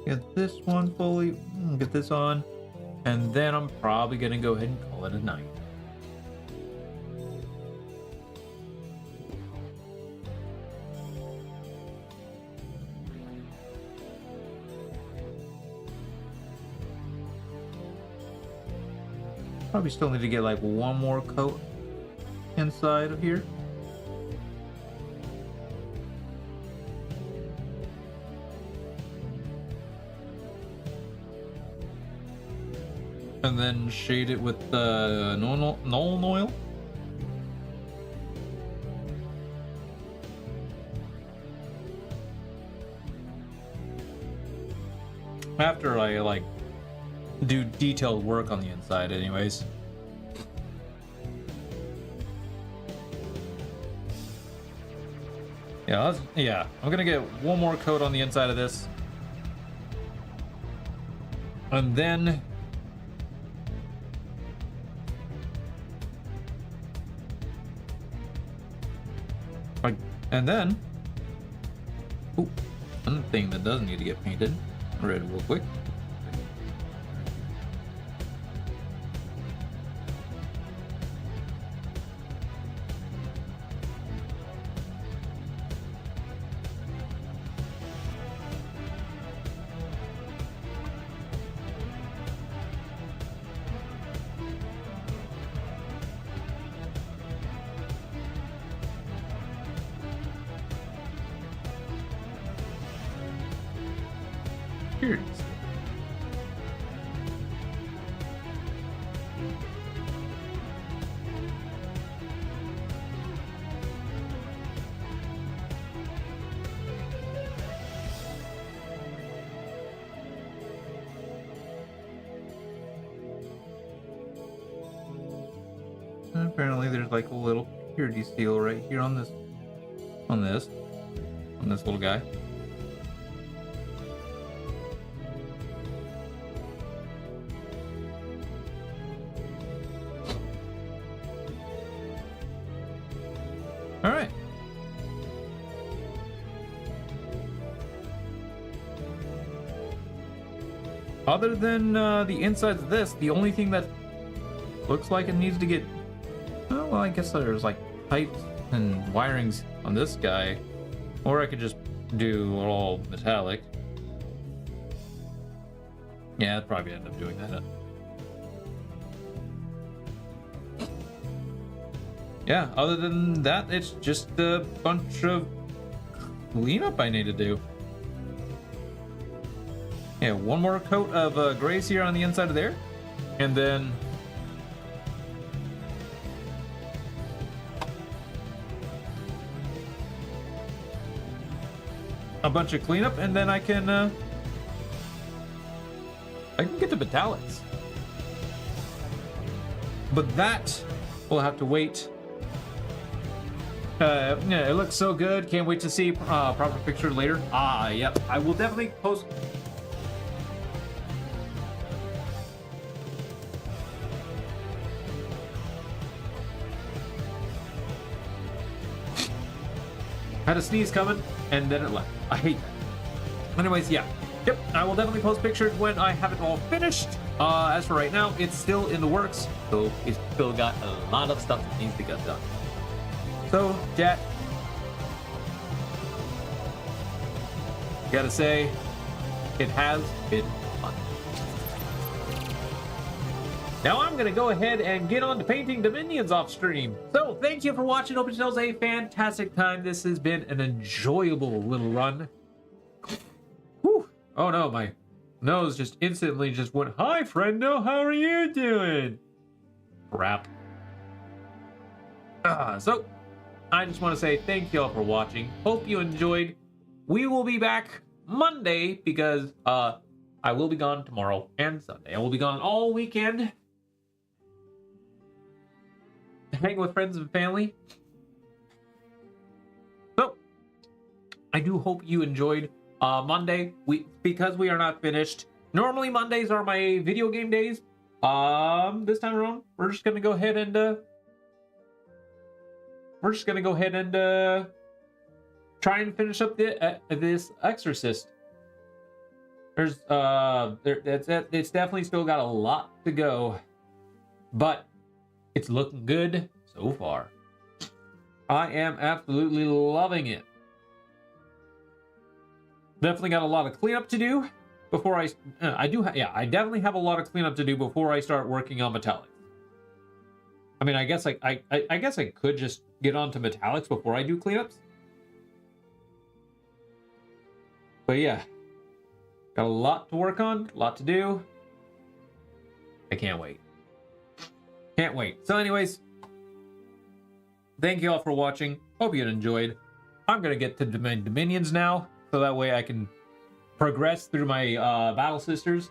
Get this one fully, get this on, and then I'm probably gonna go ahead and call it a night. Probably still need to get like one more coat inside of here. And then shade it with the Nuln oil. After I like do detailed work on the inside anyways. Yeah, I'm gonna get one more coat on the inside of this. And then ooh, another thing that does need to get painted red real quick. Here it is. Apparently there's like a little purity seal right here on this little guy. All right. Other than the insides of this, the only thing that looks like it needs to get... Oh, well, I guess there's like pipes and wirings on this guy. Or I could just do all metallic. Yeah, I'd probably end up doing that. Yeah, other than that, it's just a bunch of cleanup I need to do. Yeah, one more coat of grays here on the inside of there. And then... a bunch of cleanup, and then I can get the metallics. But that will have to wait. Yeah, it looks so good. Can't wait to see proper picture later. Yep. I will definitely post. Had a sneeze coming, and then it left. I hate that. Anyways, yeah. Yep, I will definitely post pictures when I have it all finished. As for right now, it's still in the works, so it's still got a lot of stuff that needs to get done. So, chat, gotta say, it has been fun. Now I'm gonna go ahead and get on to painting the minions off stream. So, thank you for watching. Hope it was a fantastic time. This has been an enjoyable little run. Whew. Oh no, my nose just instantly just went, "Hi, friendo, how are you doing?" Crap. So, I just want to say thank you all for watching. Hope you enjoyed. We will be back Monday because I will be gone tomorrow and Sunday. I will be gone all weekend. Hang with friends and family. So, I do hope you enjoyed Monday. Because we are not finished. Normally Mondays are my video game days. This time around, we're just gonna go ahead and try and finish up this Exorcist. There's it's definitely still got a lot to go, but it's looking good so far. I am absolutely loving it. Definitely got a lot of cleanup to do before I definitely have a lot of cleanup to do before I start working on metallics. I mean, I guess I guess I could just get onto metallics before I do cleanups. But yeah, got a lot to work on, a lot to do. I can't wait. Can't wait. So anyways, thank you all for watching. Hope you enjoyed. I'm going to get to my dominions now, so that way I can progress through my battle sisters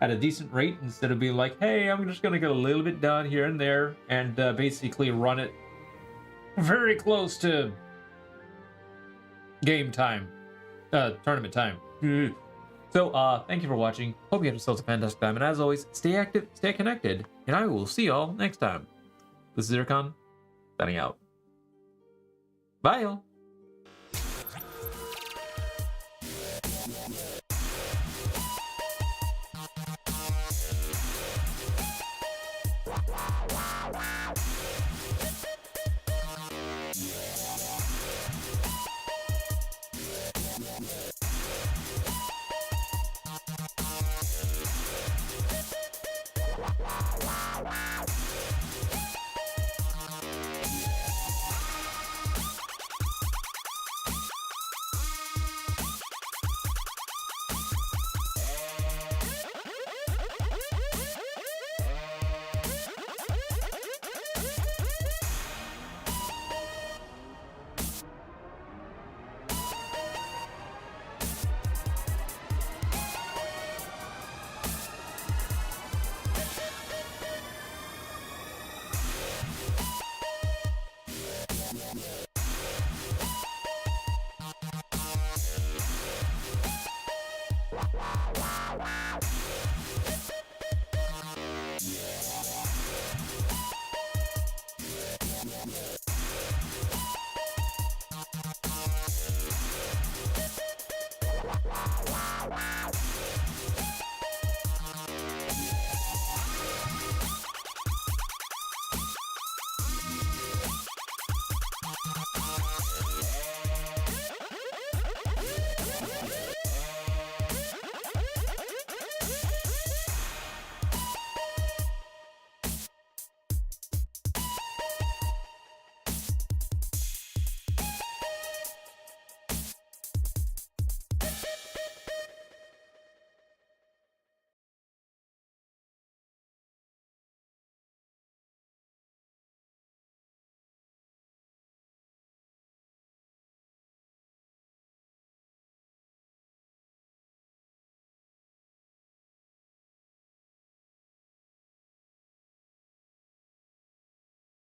at a decent rate instead of being like, hey, I'm just going to get a little bit done here and there and basically run it very close to game time, tournament time. So, thank you for watching. Hope you have yourselves a fantastic time. And as always, stay active, stay connected, and I will see y'all next time. This is Zircon, signing out. Bye, y'all.